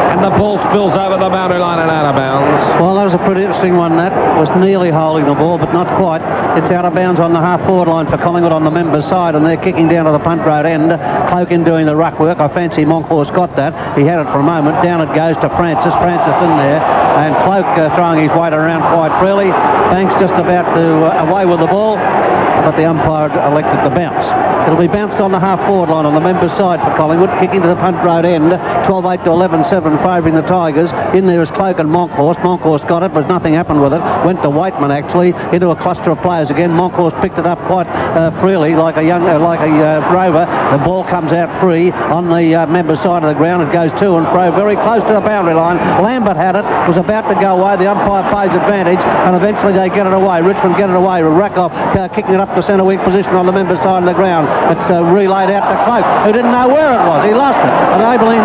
And the ball spills over the boundary line and out of bounds. Well, that was a pretty interesting one. That was nearly holding the ball, but not quite. It's out of bounds on the half-forward line for Collingwood on the members' side, and they're kicking down to the punt road end. Cloak in doing the ruck work. I fancy Monkhorst got that. He had it for a moment. Down it goes to Francis. Francis in there, and Cloak throwing his weight around quite freely. Banks just about to away with the ball, but the umpire elected to bounce. It'll be bounced on the half-forward line on the members' side for Collingwood, kicking to the punt road end. 12-8 to 11-7, favouring the Tigers. In there is Cloak and Monkhorst. Monkhorst got it, but nothing happened with it. Went to Waitman actually into a cluster of players again. Monkhorst picked it up quite freely, like a rover. The ball comes out free on the members' side of the ground. It goes to and fro, very close to the boundary line. Lambert had it, was about to go away. The umpire pays advantage, and eventually they get it away. Richmond get it away. Rakoff kicking it up to centre wing position on the members' side of the ground. It's relayed out to Cloak, who didn't know where it was. He lost it, enabling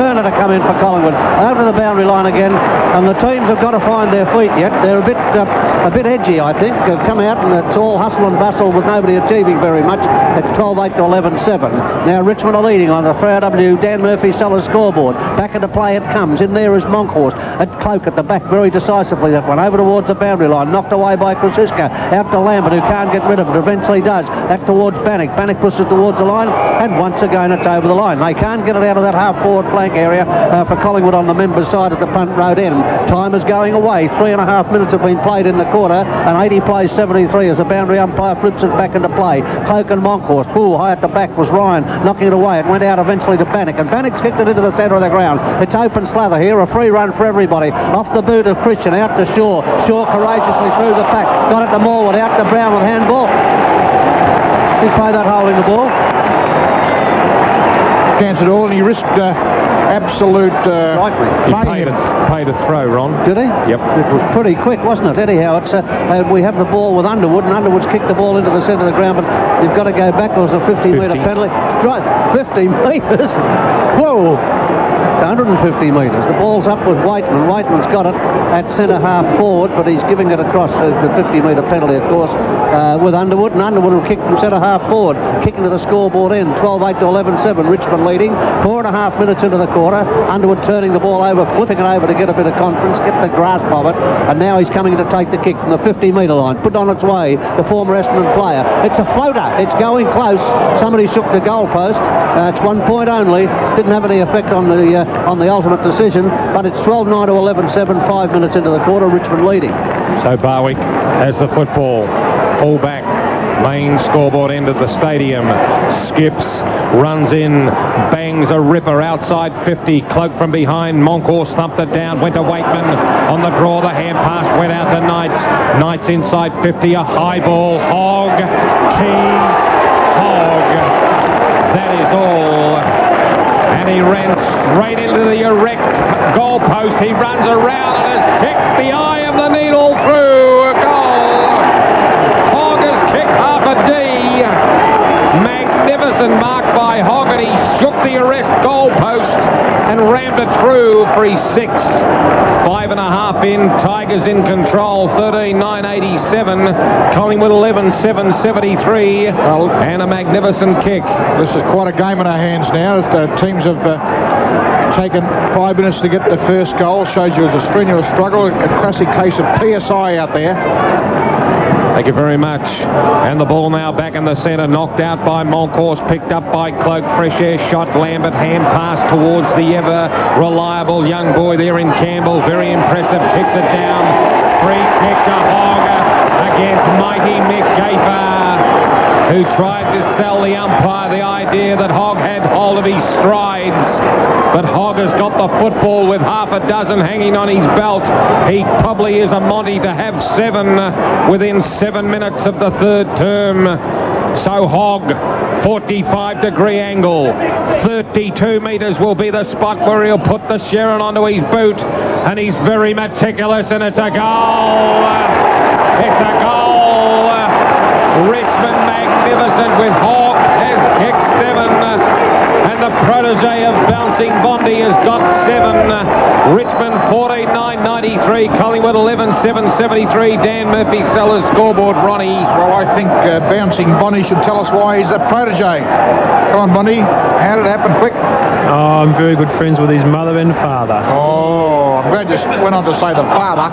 Turner to come in for Collingwood. Over the boundary line again, and the teams have got to find their feet yet. They're a bit edgy, I think. They've come out, and it's all hustle and bustle with nobody achieving very much. It's 12-8 to 11-7. Now Richmond are leading on the 3RW Dan Murphy Sellers scoreboard. Back into play it comes. In there is Monkhorst. At Cloak at the back very decisively. That one over towards the boundary line. Knocked away by Krasiska. Out to Lambert, who can't get rid of it. Eventually does. Back towards Bannick. Bannick pushes towards the line, and once again it's over the line. They can't get it out of that half-forward flank area for Collingwood on the members' side at the punt road end. Time is going away. 3.5 minutes have been played in the quarter, and 80 plays 73 as the boundary umpire flips it back into play. Cloak and Monkhorst. Ooh, high at the back was Ryan, knocking it away. It went out eventually to Bannick, and Bannick's kicked it into the centre of the ground. It's open slather here, a free run for everybody. Off the boot of Christian, out to Shaw. Shaw courageously through the pack. Got it to Morwood, out to Brown with handball. He's played that hole in the ball. Chance at all, and he risked absolute Paid a throw, Ron. Did he? Yep. It was pretty quick, wasn't it? Anyhow, it's we have the ball with Underwood, and Underwood's kicked the ball into the centre of the ground, but you've got to go back. There was a 50-metre penalty. It's right, 50 metres. Whoa! It's 150 metres. The ball's up with Whiteman. Whiteman's got it at centre half forward, but he's giving it across the 50-metre penalty, of course, with Underwood, and Underwood will kick from centre half forward, kicking to the scoreboard end. 12-8 to 11-7. Richmond leading. 4.5 minutes into the quarter. Underwood turning the ball over, flipping it over to get a bit of confidence, get the grasp of it, and now he's coming to take the kick from the 50-metre line. Put on its way, the former Essendon player. It's a floater. It's going close. Somebody shook the goalpost. It's 1 point only. Didn't have any effect on the ultimate decision, but it's 12-9 to 11-7. 5 minutes into the quarter. Richmond leading. So Barwick has the football. Full back. Main scoreboard end of the stadium. Skips, runs in, bangs a ripper outside 50. Cloak from behind. Moncourt thumped it down. Went to Wakeman on the draw. The hand pass went out to Knights. Knights inside 50. A high ball. Hogg. Keys. Hogg. That is all. And he ran straight into the erect goalpost. He runs around and has kicked the eye of the needle through. A goal. Hogg has kicked half a D. Magnificent mark by Hogg, and he shook the arrest goalpost and rammed it through for his sixth. 5.5 in. Tigers in control. 13-9-87. Collingwood 11-7-73. And a magnificent kick. This is quite a game in our hands now. The teams have taken 5 minutes to get the first goal. Shows you it's a strenuous struggle. A classic case of PSI out there. Thank you very much. And the ball now back in the centre, knocked out by Moncourt, picked up by Cloak. Fresh air shot. Lambert hand pass towards the ever reliable young boy there in Campbell. Very impressive. Kicks it down. Free kick to Hogg against mighty Mick Gafer, who tried to sell the umpire the idea that Hogg had hold of his strides. But Hogg has got the football with half a dozen hanging on his belt. He probably is a Monty to have 7 within 7 minutes of the third term. So Hogg, 45-degree angle, 32 metres will be the spot where he'll put the Sharon onto his boot, and he's very meticulous, and it's a goal. It's a goal. Richmond magnificent with Hogg has kicked 7. And the protege of Bouncing Bondi has got 7. Richmond 14-9-93. Collingwood 11-7-73. Dan Murphy Sellers scoreboard, Ronnie. Well, I think Bouncing Bondi should tell us why he's the protege. Come on, Bondi. How did it happen? Quick. Oh, I'm very good friends with his mother and father. Oh, I'm glad you went on to say the father.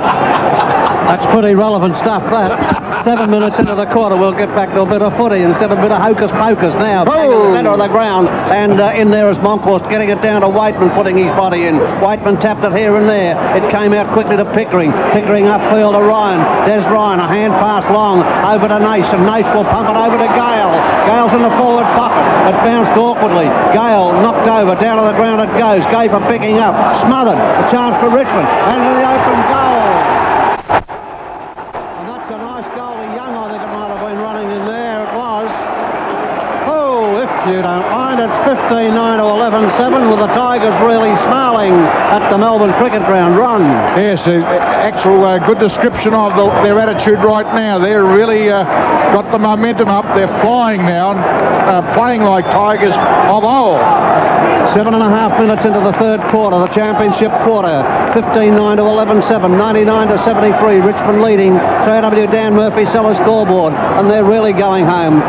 That's pretty relevant stuff, that. 7 minutes into the quarter, we'll get back to a bit of footy instead of a bit of hocus-pocus now. Back in the centre of the ground, and in there is Moncourt getting it down to Whiteman, putting his body in. Whiteman tapped it here and there. It came out quickly to Pickering. Pickering upfield to Ryan. There's Ryan, a hand pass long over to Nace, and Nace will pump it over to Gale. Gale's in the forward pocket. It bounced awkwardly. Gale knocked over. Down to the ground it goes. Gaper picking up. Smothered. A chance for Richmond. And to the open goal. And that's a nice goal to Young. I think it might have been running in there. It was. Oh, if you don't mind, it's 15-9 to 11-7 with the Tigers really snarling at the Melbourne Cricket Ground. Run. Yes, actual good description of their attitude right now. They're really got the momentum up. They're flying now, playing like Tigers of old. 7.5 minutes into the third quarter, the championship quarter. 15-9 to 11-7, 99 to 73. Richmond leading. JW Dan Murphy Sellers scoreboard, and they're really going home.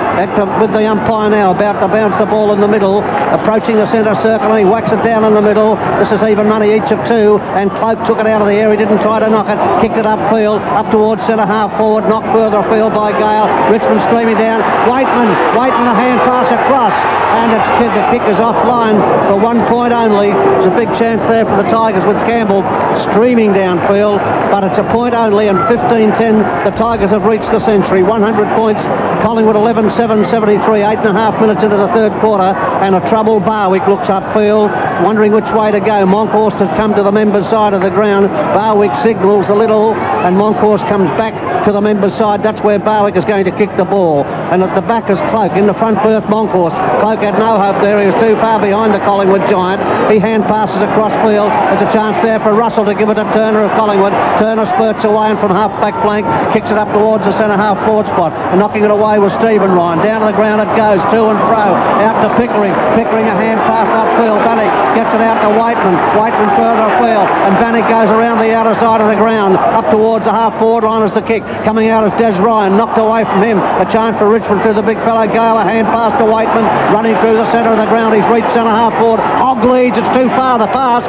With the umpire now about to bounce the ball in the middle, approaching the centre circle, and he whacks it down in the middle. This is even money, each of 2, and Cloak took it out of the air. He didn't try to knock it, kicked it upfield, up towards centre half forward, knocked further afield by Gale. Richmond streaming down. Waitman a hand pass across, and the kick is offline for 1 point only. There's a big chance there for the Tigers with Campbell streaming downfield, but it's a point only, and 15-10 the Tigers have reached the century. 100 points. Collingwood 11-7-73. 8.5 minutes into the third quarter, and a troubled Barwick looks upfield. wondering which way to go. Monkhorst has come to the members' side of the ground. Barwick signals a little, and Monkhorst comes back to the members' side. That's where Barwick is going to kick the ball. And at the back is Cloak. In the front berth, Monkhorst. Cloak had no hope there. He was too far behind the Collingwood giant. He hand passes across field. There's a chance there for Russell to give it to Turner of Collingwood. Turner spurts away and from half-back flank kicks it up towards the centre-half forward spot. And knocking it away was Stephen Ryan. Down to the ground it goes, to and fro. Out to Pickering. Pickering a hand pass upfield. Bannock gets it out to Whiteman. Whiteman further afield. And Bannock goes around the outer side of the ground. Up towards the half-forward line as the kick. Coming out is Des Ryan. Knocked away from him. A chance for Richmond through the big fellow Gale. A hand pass to Whiteman. Running through the centre of the ground. He's reached centre-half forward. Hogg leads. It's too far, the pass.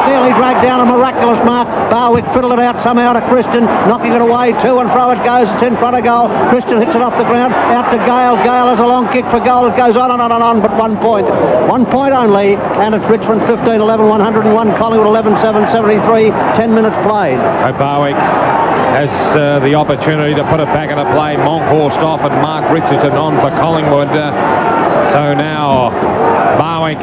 Nearly dragged down a miraculous mark. Barwick fiddled it out somehow to Christian. Knocking it away. To and fro it goes. It's in front of goal. Christian hits it off the ground. Out to Gale. Gale has a long kick for goal. It goes on and on and on, but 1 point. 1 point only, and it's Richmond 15-11, 101, Collingwood 11-7, 73, 10 minutes played. Barwick has the opportunity to put it back into play. Monkhorst off and Mark Richardson on for Collingwood. So now Barwick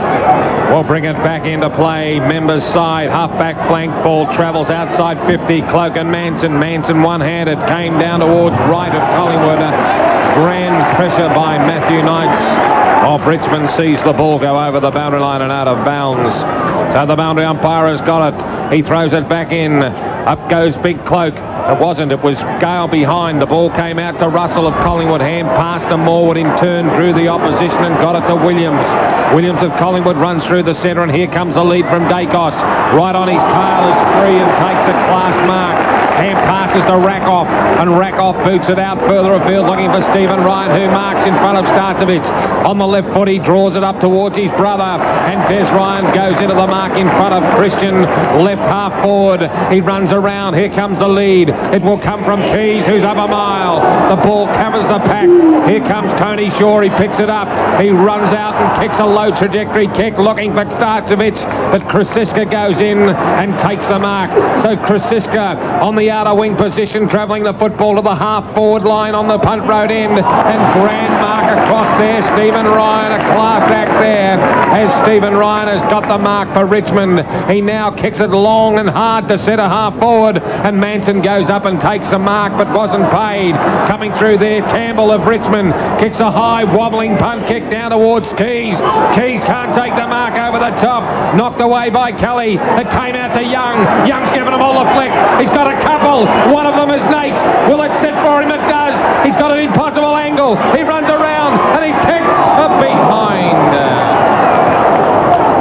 will bring it back into play. Members side, half-back flank ball travels outside 50. Cloak and Manson. Manson one-handed came down towards right of Collingwood. Grand pressure by Matthew Knights of Richmond sees the ball go over the boundary line and out of bounds. So the boundary umpire has got it. He throws it back in. Up goes Big Cloak. It wasn't. It was Gale behind. The ball came out to Russell of Collingwood. Hand passed to Morwood. In turn drew the opposition and got it to Williams. Williams of Collingwood runs through the centre, and here comes the lead from Dacos. Right on his tail is free and takes a class mark. Hand passes to Rakoff, and Rakoff boots it out further afield, looking for Stephen Ryan, who marks in front of Starcevic. On the left foot, he draws it up towards his brother, and Des Ryan goes into the mark in front of Christian, left half forward. He runs around. Here comes the lead. It will come from Keys, who's up a mile. The ball covers the pack. Here comes Tony Shaw. He picks it up. He runs out and kicks a low trajectory kick, looking for Starcevic, but Krasiska goes in and takes the mark. So Krasiska on the outer wing position, travelling the football to the half-forward line on the punt road end, and grand mark across there. Stephen Ryan, a class act there, as Stephen Ryan has got the mark for Richmond. He now kicks it long and hard to centre half-forward, and Manson goes up and takes the mark, but wasn't paid. Coming through there, Campbell of Richmond kicks a high, wobbling punt kick down towards Keys. Keys can't take the mark over the top. Knocked away by Kelly. It came out to Young. Young's given him all the flick. He's got a couple. One of them is Nate's. Will it set for him? It does. He's got an impossible angle. He runs around and he's kicked behind.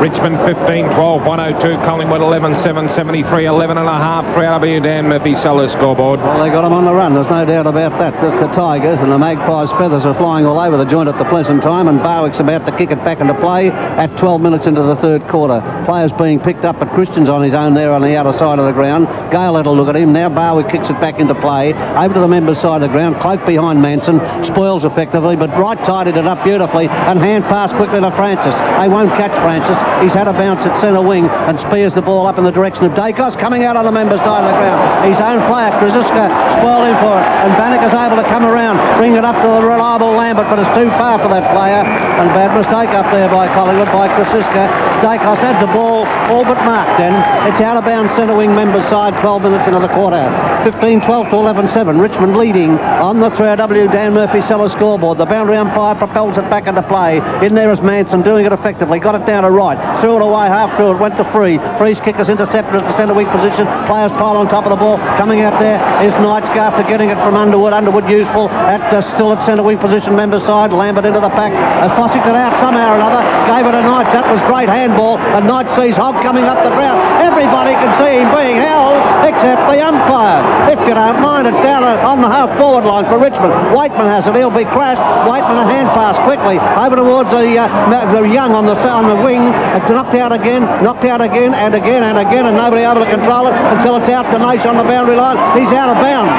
Richmond 15-12, 102. Collingwood 11-7, 73, 11 and a half. 3RW Dan Murphy Sellers scoreboard. Well, they got him on the run. There's no doubt about that. That's the Tigers, and the Magpies' feathers are flying all over the joint at the present time, and Barwick's about to kick it back into play at 12 minutes into the third quarter. Players being picked up, but Christian's on his own there on the outer side of the ground. Gale had a look at him. Now Barwick kicks it back into play. Over to the members' side of the ground. Cloak behind Manson. Spoils effectively, but Wright tidied it up beautifully, and hand pass quickly to Francis. They won't catch Francis. He's had a bounce at centre wing and spears the ball up in the direction of Dacos, coming out on the members' side of the ground. His own player, Krasiska, spoiled him for it, and Bannock is able to come around, bring it up to the reliable Lambert, but it's too far for that player, and bad mistake up there by Collingwood, by Krasiska. Dacos had the ball all but marked then. It's out of bounds centre wing members' side, 12 minutes into the quarter. 15-12 to 11-7. Richmond leading on the 3RW Dan Murphy Sellers scoreboard. The boundary umpire propels it back into play. In there is Manson doing it effectively. Got it down to right. Threw it away half through it. Went to Free. Free's kick is intercepted at the centre wing position. Players pile on top of the ball. Coming out there is Knights after getting it from Underwood. Underwood useful still at centre wing position members' side. Lambert into the pack. Fossicked it out somehow or another. Gave it to Knights. That was great handball. And Knights sees Hogg coming up the ground. Everybody can see him being held except the umpire. If you don't mind, it's down on the half-forward line for Richmond. Whiteman has it. He'll be crashed. Whiteman a hand pass quickly over towards the Young on the wing. It's knocked out again, and again, and nobody able to control it until it's out to Nash on the boundary line. He's out of bounds.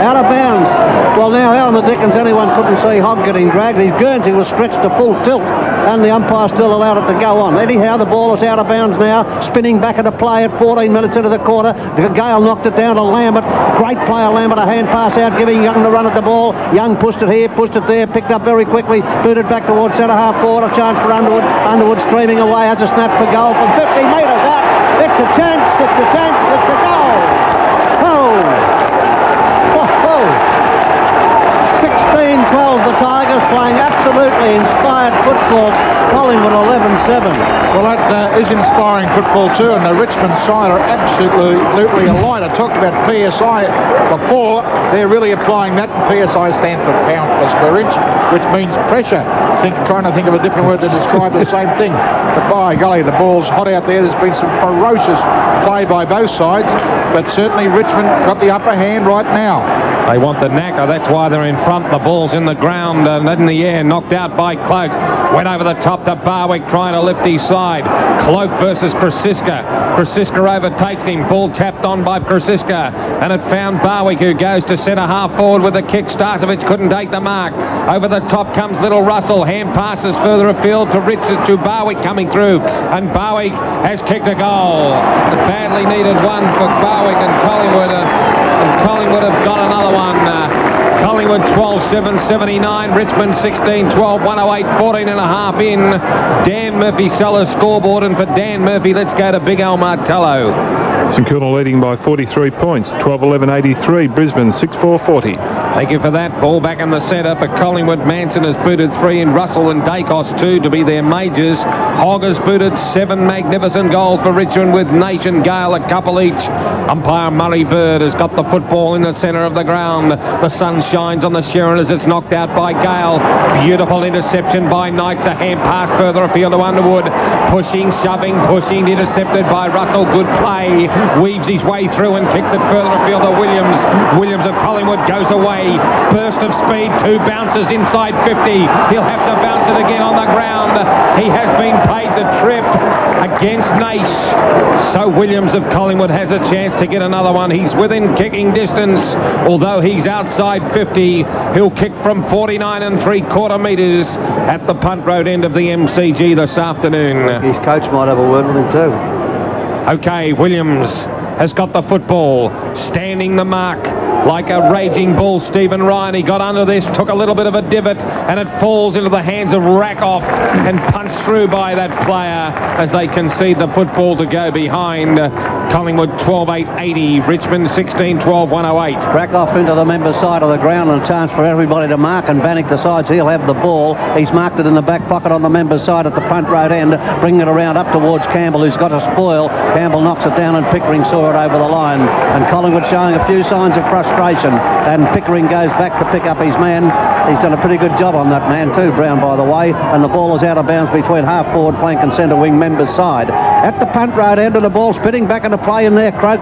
Out of bounds. Well, now how in the dickens anyone couldn't see Hogg getting dragged? His Guernsey was stretched to full tilt. and the umpire still allowed it to go on. Anyhow, the ball is out of bounds now, spinning back into play at 14 minutes into the quarter. Gale knocked it down to Lambert. Great player Lambert, a hand pass out, giving Young the run at the ball. Young pushed it here, pushed it there, picked up very quickly, booted back towards centre half forward. A chance for Underwood. Underwood streaming away, has a snap for goal from 50 metres out. It's a chance, it's a chance, it's a goal. Oh, 16-12, the Tigers playing absolutely inspired football. Collingwood 11-7. Well, that is inspiring football too, and the Richmond side are absolutely alight. I talked about PSI before. They're really applying that, and PSI stands for pound per square inch, which means pressure. Trying to think of a different word to describe the same thing. But by golly, the ball's hot out there. There's been some ferocious play by both sides, but certainly Richmond got the upper hand right now. They want the knacker, that's why they're in front. The ball's in the ground and in the air, knocked out by Cloak. Went over the top to Barwick, trying to lift his side. Cloak versus Krasiska. Krasiska overtakes him. Ball tapped on by Krasiska, and it found Barwick, who goes to centre half forward with a kick. Starcevic couldn't take the mark. Over the top comes Little Russell. Hand passes further afield to Richard, to Barwick coming through, and Barwick has kicked a goal. A badly needed one for Barwick, and Collingwood have got another one. Collingwood 12-7-79, Richmond 16-12, 108, 14 and a half in. Dan Murphy Sellers scoreboard, and for Dan Murphy, let's go to Big Al Martello. St Kilda leading by 43 points, 12-11-83, Brisbane 6-4-40. Thank you for that. Ball back in the centre for Collingwood. Manson has booted 3 in, Russell and Dacos 2 to be their majors. Hogg has booted 7 magnificent goals for Richmond, with Nation Gale a couple each. Umpire Murray Bird has got the football in the centre of the ground. The sun shines on the Sherrin as it's knocked out by Gale. Beautiful interception by Knights. A hand pass further afield to Underwood. Pushing, shoving, pushing, intercepted by Russell. Good play. Weaves his way through and kicks it further afield to Williams. Williams of Collingwood goes away. Burst of speed, 2 bounces inside 50. He'll have to bounce it again on the ground. He has been paid the trip against Nash. So Williams of Collingwood has a chance to get another one. He's within kicking distance, although he's outside 50. He'll kick from 49 3/4 metres at the Punt Road end of the MCG this afternoon. His coach might have a word with him too. Okay, Williams has got the football, standing the mark like a raging bull. Stephen Ryan, he got under this, took a little bit of a divot, and it falls into the hands of Rakoff and punched through by that player as they concede the football to go behind. Collingwood 12-8-80, Richmond 16-12, 108. Rakoff into the member side of the ground, and a chance for everybody to mark, and Bannock decides he'll have the ball. He's marked it in the back pocket on the member side at the Punt Road end, bringing it around up towards Campbell, who's got a spoil. Campbell knocks it down, and Pickering saw it over the line, and Collingwood showing a few signs of frustration, and Pickering goes back to pick up his man. He's done a pretty good job on that man too, Brown, by the way, and the ball is out of bounds between half forward flank and centre wing member's side. At the Punt Road end of the ball, spitting back into play in there, Croak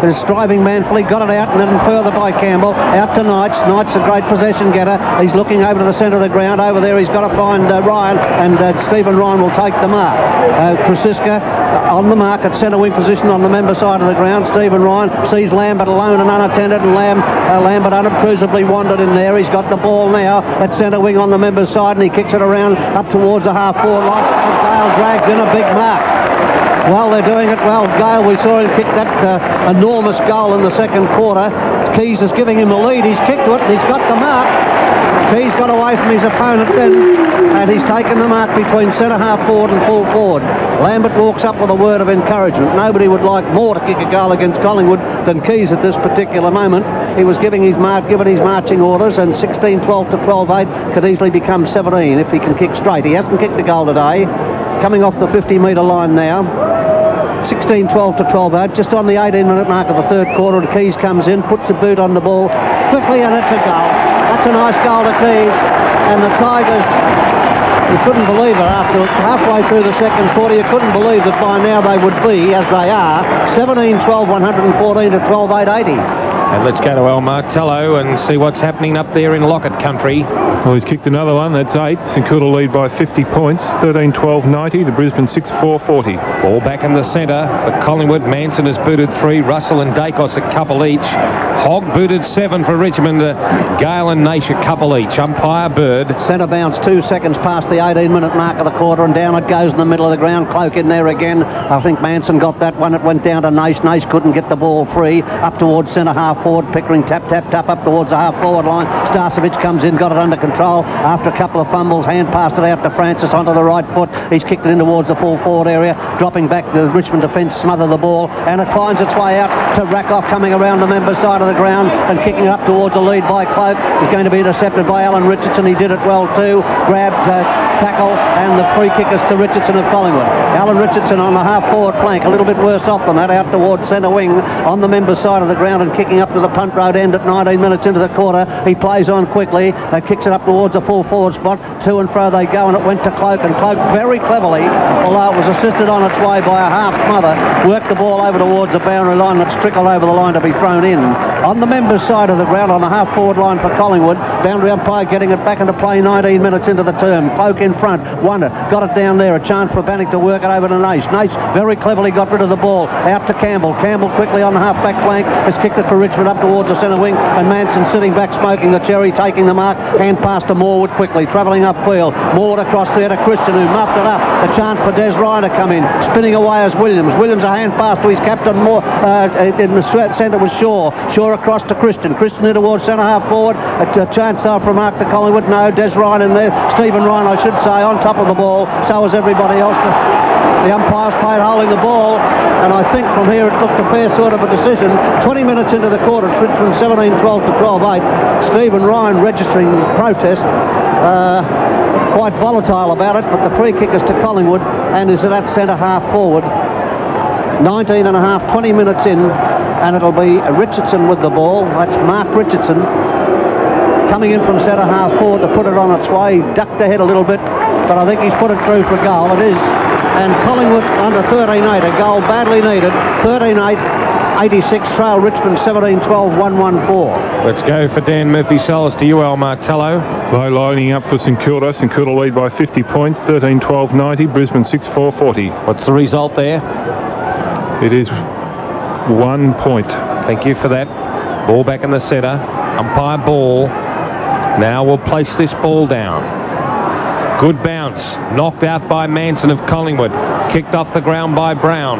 is striving manfully, got it out, and then further by Campbell, out to Knights. Knights a great possession getter. He's looking over to the centre of the ground. Over there he's got to find Ryan, and Stephen Ryan will take the mark. Krasiska on the mark at centre wing position on the member side of the ground. Stephen Ryan sees Lambert alone and unattended, and Lambert unobtrusively wandered in there. He's got the ball now at centre wing on the member side, and he kicks it around up towards the half forward line, and Gale drags in a big mark. Well, they're doing it well. Gale, we saw him kick that enormous goal in the second quarter. Keys is giving him the lead. He's kicked it, and he's got the mark. Keys got away from his opponent then, and he's taken the mark between centre half forward and full forward. Lambert walks up with a word of encouragement. Nobody would like more to kick a goal against Collingwood than Keys at this particular moment. He was giving his marching orders, and 16-12 to 12-8 could easily become 17 if he can kick straight. He hasn't kicked a goal today. Coming off the 50-metre line now. 16-12 to 12-8, just on the 18-minute mark of the third quarter. The Keys comes in, puts the boot on the ball quickly, and it's a goal. That's a nice goal to Keys, and the Tigers, you couldn't believe it after halfway through the second quarter. You couldn't believe that by now they would be, as they are, 17-12, 114 to 12-8, 80. And let's go to El Martello and see what's happening up there in Lockett country. Well, he's kicked another one. That's 8. St Kilda lead by 50 points. 13-12-90 to Brisbane 6-4-40. Ball back in the centre for Collingwood. Manson has booted 3. Russell and Dacos a couple each. Hogg booted 7 for Richmond. Gale and Naish a couple each. Umpire Bird. Centre bounce 2 seconds past the 18-minute mark of the quarter, and down it goes in the middle of the ground. Cloak in there again. I think Manson got that one. It went down to Naish. Naish couldn't get the ball free. Up towards centre half forward. Pickering tap up towards the half forward line. Starcevic comes in, got it under control after a couple of fumbles. Hand passed it out to Francis onto the right foot. He's kicked it in towards the full forward area. Dropping back, the Richmond defence smother the ball, and it finds its way out to Rakoff, coming around the member side of the ground and kicking it up towards the lead by Cloak. He's going to be intercepted by Alan Richardson. He did it well too. Grabbed, tackle, and the free kick is to Richardson of Collingwood. Alan Richardson on the half forward flank, a little bit worse off than that, out towards centre wing on the member side of the ground and kicking up to the punt road end at 19 minutes into the quarter. He plays on quickly, kicks it up towards the full forward spot. To and fro they go, and it went to Cloak, and Cloak very cleverly, although it was assisted on its way by a half smother, worked the ball over towards the boundary line. That's trickled over the line to be thrown in. On the members side of the ground, on the half forward line for Collingwood, boundary umpire getting it back into play 19 minutes into the term. Cloak in front, Wonder got it down there, a chance for Bannock to work it over to Naish. Naish very cleverly got rid of the ball, out to Campbell. Campbell quickly on the half back flank has kicked it for Richmond up towards the centre wing, and Manson sitting back smoking the cherry, taking the mark. Hand pass to Morwood quickly, travelling upfield. Morwood across there to Christian, who muffed it up. A chance for Des Ryan to come in, spinning away as Williams. Williams a hand pass to his captain. More in the centre was Shaw. Shaw across to Christian. Christian in towards centre half forward. A chance for Mark to Collingwood. No, Des Ryan in there. Stephen Ryan, I should say, on top of the ball. So was everybody else. The umpires played holding the ball, and I think from here it looked a fair sort of a decision. 20 minutes into the quarter, it's Richmond 17-12 to 12-8. Stephen Ryan registering protest. Quite volatile about it, but the free kick is to Collingwood and is at that centre half forward. 19 and a half, 20 minutes in, and it'll be Richardson with the ball. That's Mark Richardson coming in from centre half forward to put it on its way. Ducked ahead a little bit, but I think he's put it through for goal. It is. And Collingwood under 13-8, a goal badly needed. 13-8, 86, trail Richmond 17-12, 1-1-4. Let's go for Dan Murphy-Sellers to you, El Martello. Low lining up for St Kilda. St Kilda lead by 50 points. 13-12-90. Brisbane 6-4-40. What's the result there? It is 1 point. Thank you for that. Ball back in the centre. Umpire ball. Now we'll place this ball down. Good bounce. Knocked out by Manson of Collingwood. Kicked off the ground by Brown.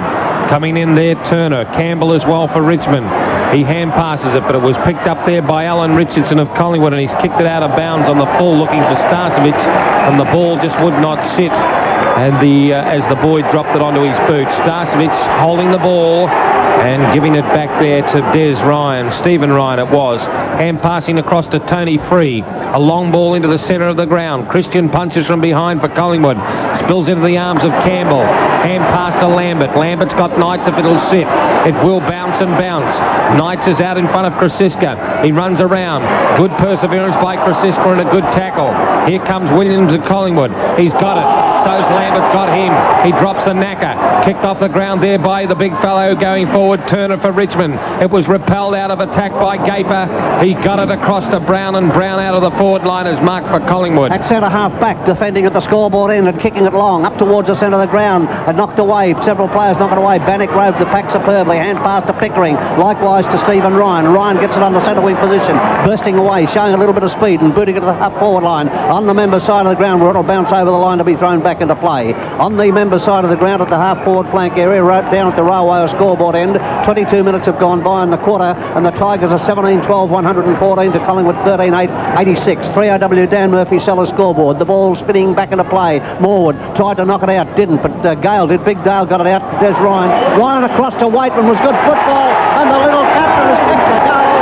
Coming in there, Turner. Campbell as well for Richmond. He hand passes it, but it was picked up there by Alan Richardson of Collingwood, and he's kicked it out of bounds on the full, looking for Starcevic, and the ball just would not sit. And as the boy dropped it onto his boot, Starcevic holding the ball and giving it back there to Des Ryan. Stephen Ryan it was. Hand passing across to Tony Free. A long ball into the centre of the ground. Christian punches from behind for Collingwood. Spills into the arms of Campbell. Hand pass to Lambert. Lambert's got Knights if it'll sit. It will bounce and bounce. Knights is out in front of Krasiska. He runs around. Good perseverance by Krasiska and a good tackle. Here comes Williams of Collingwood. He's got it. So's Lambert, got him. He drops the knacker. Kicked off the ground there by the big fellow going forward. Turner for Richmond. It was repelled out of attack by Gaper. He got it across to Brown, and Brown out of the forward line is marked for Collingwood. At centre half back, defending at the scoreboard end and kicking it long up towards the centre of the ground. And knocked away. Several players knocked it away. Bannock rode the pack superbly. Hand pass to Pickering. Likewise to Stephen Ryan. Ryan gets it on the centre wing position. Bursting away, showing a little bit of speed and booting it to the half forward line. On the member side of the ground where it'll bounce over the line to be thrown back into play. On the member side of the ground at the half forward flank area, right down at the railway scoreboard end. 22 minutes have gone by in the quarter, and the Tigers are 17-12, 114 to Collingwood 13-8, 86. 3OW Dan Murphy-Sellers scoreboard. The ball spinning back into play. Morwood tried to knock it out, didn't, but Gale did. Big Dale got it out. Des Ryan. Ryan across to Waitman was good football, and the little captain has kicked a goal.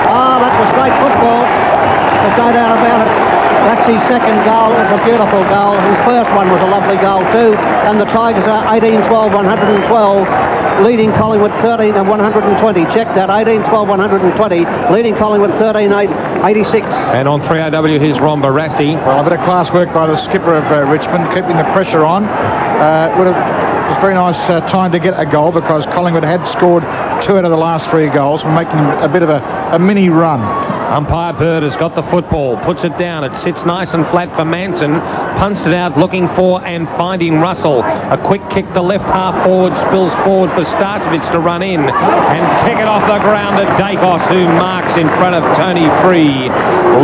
Oh, that was great football. There's no doubt about it. That's his second goal. It was a beautiful goal. His first one was a lovely goal too. And the Tigers are 18-12, 112, leading Collingwood 13 and 120. Check that, 18-12, 120, leading Collingwood 13-8, 86. And on 3OW, here's Ron Barassi. Well, a bit of class work by the skipper of Richmond, keeping the pressure on. It was a very nice time to get a goal because Collingwood had scored 2 out of the last 3 goals and making a bit of a mini run. Umpire Bird has got the football, puts it down, it sits nice and flat for Manson, punts it out looking for and finding Russell. A quick kick to left half forward, spills forward for Starcevic to run in and kick it off the ground at Dacos, who marks in front of Tony Free.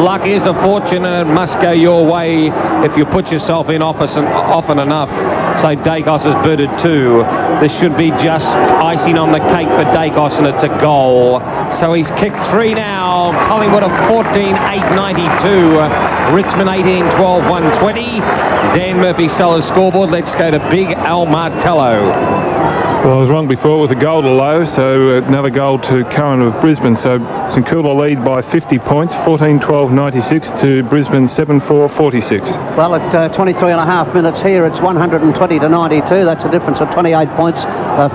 Luck is a fortune and it must go your way if you put yourself in often enough. So Dacos has birded 2. This should be just icing on the cake for Dacos, and it's a goal. So he's kicked 3 now. Collingwood of 14-8-92. Richmond 18-12-120. Dan Murphy Sellers scoreboard. Let's go to Big Al Martello. Well, I was wrong before with a goal to Lowe, so another goal to Curran of Brisbane. So St Kilda lead by 50 points, 14-12-96 to Brisbane 7-4-46. Well, at 23 and a half minutes here, it's 120-92. That's a difference of 28 points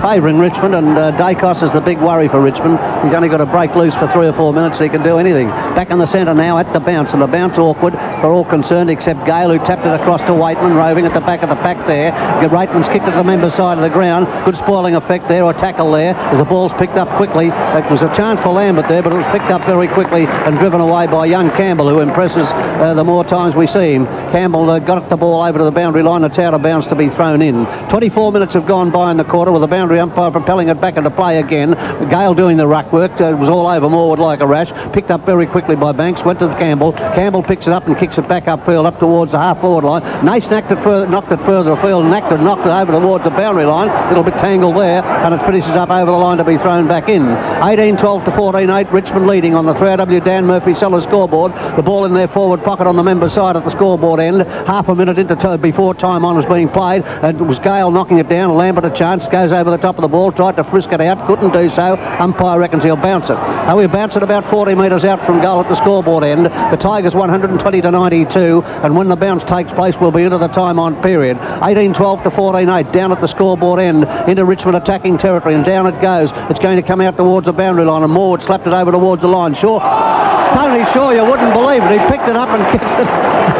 favouring Richmond, and Dacos is the big worry for Richmond. He's only got to break loose for 3 or 4 minutes, so he can do anything. Back in the centre now at the bounce, and the bounce awkward for all concerned except Gale, who tapped it across to Waitman, roving at the back of the pack there. Waitman's kicked it to the member side of the ground. Good spoiling effect there, or tackle there, as the ball's picked up quickly. It was a chance for Lambert there, but it was picked up very quickly and driven away by young Campbell, who impresses the more times we see him. Campbell got the ball over to the boundary line. It's out of bounds to be thrown in. 24 minutes have gone by in the quarter, with the boundary umpire propelling it back into play again. Gale doing the ruck work. It was all over Morwood like a rash. Picked up very quickly by Banks. Went to Campbell. Campbell picks it up and kicks it back upfield, up towards the half-forward line. Nace knocked it further afield, knocked it over towards the boundary line. Little bit tangled there, and it finishes up over the line to be thrown back in. 18-12 to 14-8. Richmond leading on the 3AW Dan Murphy Sellers scoreboard. The ball in their forward pocket on the member side at the scoreboard end. Half a minute before time on was being played, and it was Gale knocking it down. Lambert a chance, goes over the top of the ball, tried to frisk it out, couldn't do so. Umpire reckons he'll bounce it. He'll bounce it about 40 metres out from goal at the scoreboard end. The Tigers 120-92, and when the bounce takes place, we'll be into the time on period. 18-12 to 14-8 down at the scoreboard end, into Richmond attacking territory, and down it goes. It's going to come out towards the boundary line, and Morwood slapped it over towards the line. Tony Shaw, you wouldn't believe it. He picked it up and kicked it.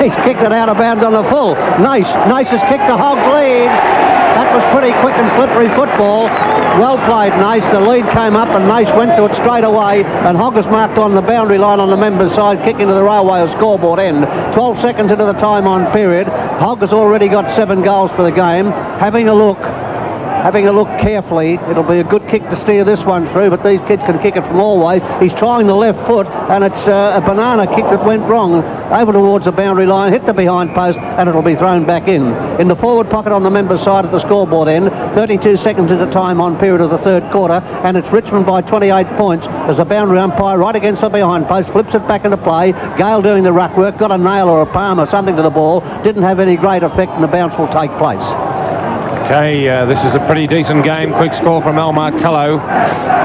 He's kicked it out of bounds on the full. Nace has kicked the Hogg's lead. That was pretty quick and slippery football. Well played, Nace. The lead came up and Nace went to it straight away, and Hogg is marked on the boundary line on the member's side, kicking to the railway of scoreboard end. 12 seconds into the time on period. Hogg has already got 7 goals for the game. Having a look carefully, it'll be a good kick to steer this one through, but these kids can kick it from all ways. He's trying the left foot, and it's a banana kick that went wrong over towards the boundary line, hit the behind post, and it'll be thrown back in. In the forward pocket on the member's side at the scoreboard end, 32 seconds into time on period of the third quarter, and it's Richmond by 28 points as the boundary umpire right against the behind post flips it back into play. Gale doing the ruck work, got a nail or a palm or something to the ball, didn't have any great effect, and the bounce will take place. Okay, this is a pretty decent game. Quick score from Al Martello.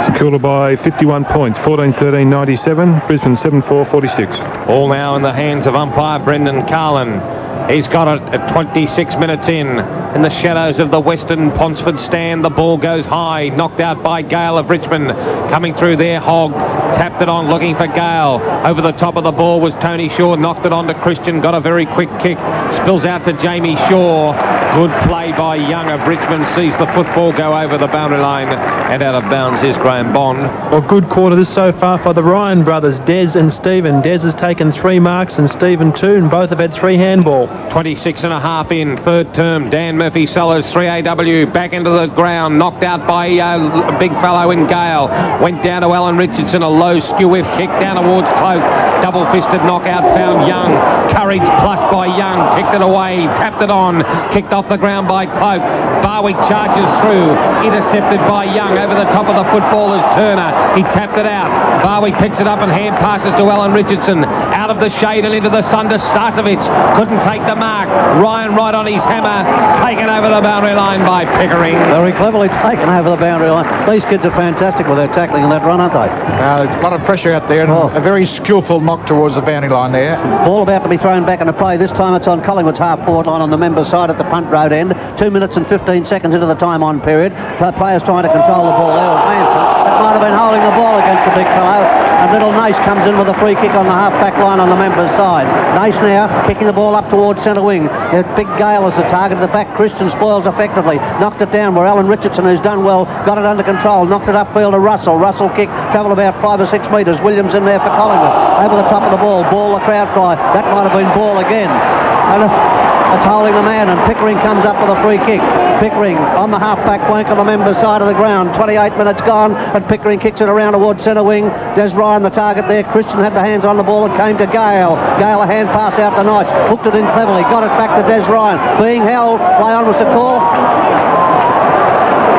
St Kilda by 51 points, 14-13-97, Brisbane 7-4-46. All now in the hands of umpire Brendan Carlin. He's got it at 26 minutes in the shadows of the Western Ponsford stand. The ball goes high, knocked out by Gale of Richmond. Coming through there, Hogg tapped it on, looking for Gale. Over the top of the ball was Tony Shaw, knocked it on to Christian, got a very quick kick, spills out to Jamie Shaw. Good play by Young of Richmond, sees the football go over the boundary line, and out of bounds is Graeme Bond. Well, good quarter this so far for the Ryan brothers, Des and Stephen. Des has taken 3 marks and Stephen 2, and both have had 3 handball. 26 and a half in, third term. Dan Murphy Sellers, 3AW, back into the ground, knocked out by a big fellow in Gale. Went down to Alan Richardson, a low skew-whiff kick down towards Cloak. Double-fisted knockout found Young. Courage plus by Young, kicked it away, tapped it on, kicked off the ground by Cloak. Barwick charges through, intercepted by Young over the top of the footballer's Turner. He tapped it out. Barwick picks it up and hand passes to Alan Richardson. Out of the shade and into the sun to Starcevic. Couldn't take the mark. Ryan right on his hammer, taken over the boundary line by Pickering. Very cleverly taken over the boundary line. These kids are fantastic with their tackling in that run, aren't they? A lot of pressure out there, and a very skillful knock towards the boundary line there. Ball about to be thrown back into play. This time it's on Collingwood's half-forward line on the member side at the punt road end. 2 minutes and 15 seconds into the time on period. Players trying to control the ball there. Manson That might have been holding the ball against the big fellow. And little Nace comes in with a free kick on the half-back line on the members' side. Nace now kicking the ball up towards centre wing. Big Gale is the target. At the back, Christian spoils effectively. Knocked it down where Alan Richardson, who's done well, got it under control. Knocked it upfield to Russell. Russell kick, travelled about 5 or 6 metres. Williams in there for Collingwood. Over the top of the ball. Ball, the crowd cry. That might have been ball again. And it's holding the man, and Pickering comes up with a free kick. Pickering on the half-back flank on the members' side of the ground. 28 minutes gone, and Pickering kicks it around towards centre wing. Des Ryan the target there. Christian had the hands on the ball. It came to Gale. Gale a hand pass out to Knight. Hooked it in cleverly. Got it back to Des Ryan. Being held. Play on was the call.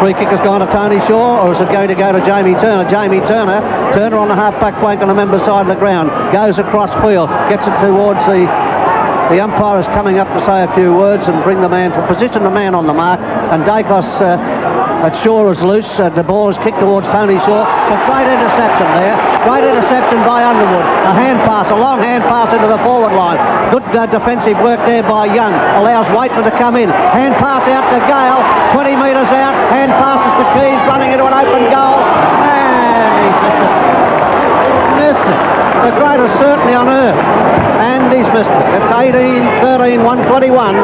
Free kick has gone to Tony Shaw, or is it going to go to Jamie Turner? Jamie Turner on the half-back flank on the members' side of the ground. Goes across field. Gets it towards the umpire is coming up to say a few words and bring the man to position the man on the mark. And Dacos at Shaw is loose. The ball is kicked towards Tony Shaw. A great interception there. Great interception by Underwood. A hand pass, a long hand pass into the forward line. Good defensive work there by Young. Allows Waitman to come in. Hand pass out to Gale. 20 metres out. Hand passes to Keys running into an open goal. And he's missed it. The greatest certainty on earth. And he's missed it. It's 18-13, 121.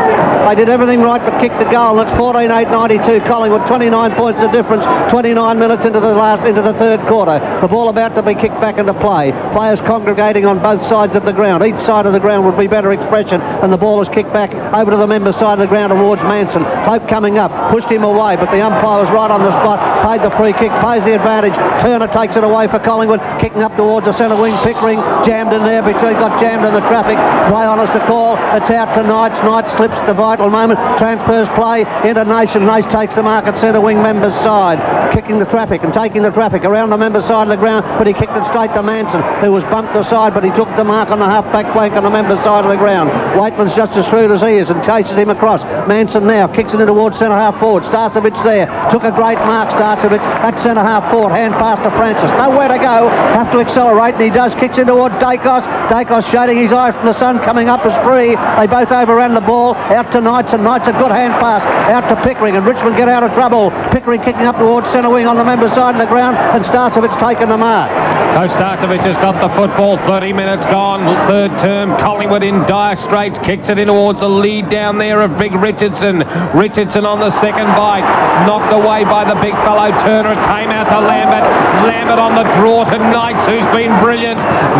They did everything right but kick the goal. And it's 14-8-92. Collingwood, 29 points the difference. 29 minutes into the third quarter. The ball about to be kicked back into play. Players congregating on both sides of the ground. Each side of the ground would be better expression. And the ball is kicked back over to the members' side of the ground towards Manson. Pope coming up, pushed him away, but the umpire was right on the spot. Paid the free kick, pays the advantage. Turner takes it away for Collingwood, kicking up towards the centre wing. Pickering jammed in there, between got jammed in the traffic. Play on is the call. It's out to Knight. Knight slips at the vital moment. Transfers play into Nation. Nace takes the mark at centre wing members' side, kicking the traffic and taking the traffic around the members' side of the ground, but he kicked it straight to Manson, who was bumped aside, but he took the mark on the half-back flank on the members' side of the ground. Waitman's just as shrewd as he is and chases him across. Manson now kicks it in towards centre-half forward. Starcevic there. Took a great mark, Starcevic, at centre-half forward. Hand pass to Francis. Nowhere to go. Have to accelerate, and he does. Kicks in towards Dacos. Dacos shading his eyes from the sun. Coming up as free. They both overran the ball. Out to Knights, and Knights a good hand pass out to Pickering, and Richmond get out of trouble. Pickering kicking up towards centre wing on the members' side of the ground, and Starcevic taking the mark. So Starcevic has got the football. 30 minutes gone. Third term. Collingwood in dire straits. Kicks it in towards the lead down there of Big Richardson. Richardson on the second bite. Knocked away by the big fellow Turner. It came out to Lambert. Lambert on the draw to Knights, who's been brilliant.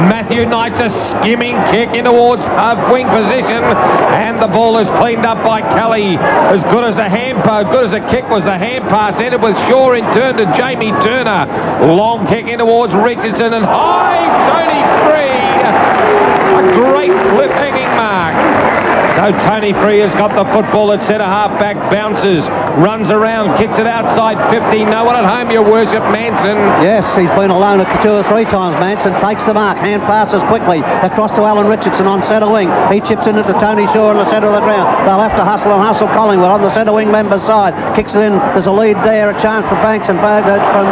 Matthew Knights a skimming kick in towards half-wing position, and the ball is cleaned up by Kelly. As good as a good as a kick was the hand pass. Ended with Shaw in turn to Jamie Turner. Long kick in towards Richardson, and high Tony Free. A great cliff-hanging mark. So Tony Free has got the football at centre half-back, bounces, runs around, kicks it outside 50. No one at home, your worship, Manson. Yes, he's been alone 2 or 3 times. Manson takes the mark, hand passes quickly across to Alan Richardson on centre wing. He chips in into Tony Shaw in the centre of the ground. They'll have to hustle Collingwood on the centre wing members' side. Kicks it in. There's a lead there, a chance for Banks and from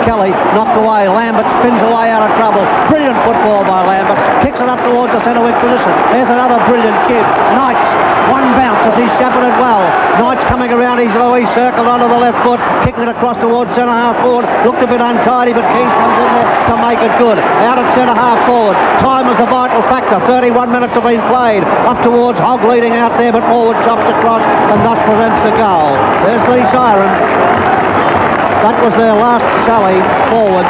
Kelly. Knocked away. Lambert spins away out of trouble. Brilliant football by Lambert. Kicks it up towards the centre wing position. There's another brilliant kid. Knights, one bounce as he shepherded well. Knights coming around, he's circled onto the left foot, kicking it across towards centre-half forward. Looked a bit untidy, but Keys comes in there to make it good. Out at centre-half forward. Time is a vital factor. 31 minutes have been played. Up towards Hogg leading out there, but Forward chops across and thus prevents the goal. There's the siren. That was their last sally forward.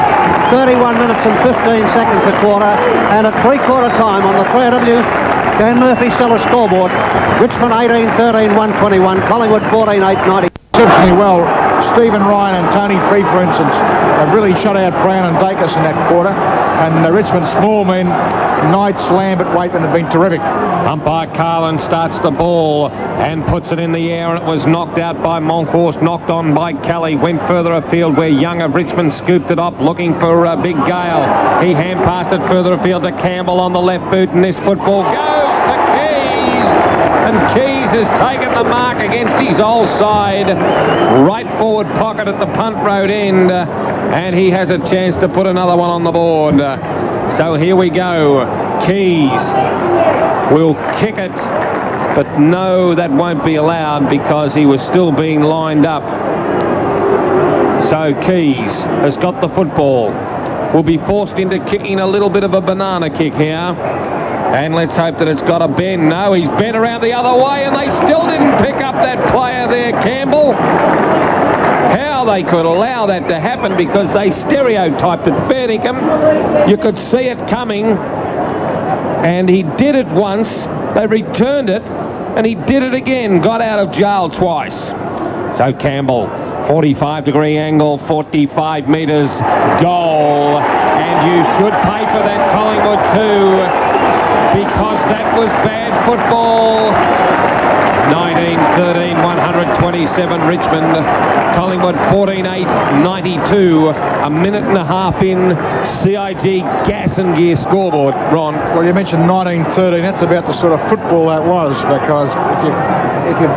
31 minutes and 15 seconds a quarter, and at three-quarter time on the 3W Dan Murphy Sellers scoreboard. Richmond 18-13, 121. Collingwood 14-8-90. Exceptionally well. Stephen Ryan and Tony Free, for instance, have really shut out Brown and Dacos in that quarter. And the Richmond small men, Knights, Lambert, Waitman have been terrific. Umpire Carlin starts the ball and puts it in the air, and it was knocked out by Monkhorst, knocked on by Kelly, went further afield where Young of Richmond scooped it up looking for Big Gale. He hand passed it further afield to Campbell on the left boot, and this football goes to Keys, and Keys has taken the mark against his old side, right forward pocket at the punt road end, and he has a chance to put another one on the board. So here we go. Keys will kick it, but no, that won't be allowed because he was still being lined up. So Keys has got the football. Will be forced into kicking a little bit of a banana kick here. And let's hope that it's got a bend. No, he's bent around the other way, and they still didn't pick up that player there, Campbell. How they could allow that to happen, because they stereotyped it fair dinkum. You could see it coming, and he did it once. They returned it, and he did it again. Got out of jail twice. So Campbell, 45-degree angle, 45 metres, goal. And you should pay for that, Collingwood, too, because that was bad football. 19-13, 127 Richmond. Collingwood 14-8, 92. A minute and a half in. CIG gas and gear scoreboard. Ron. Well, you mentioned 19-13. That's about the sort of football that was, because if you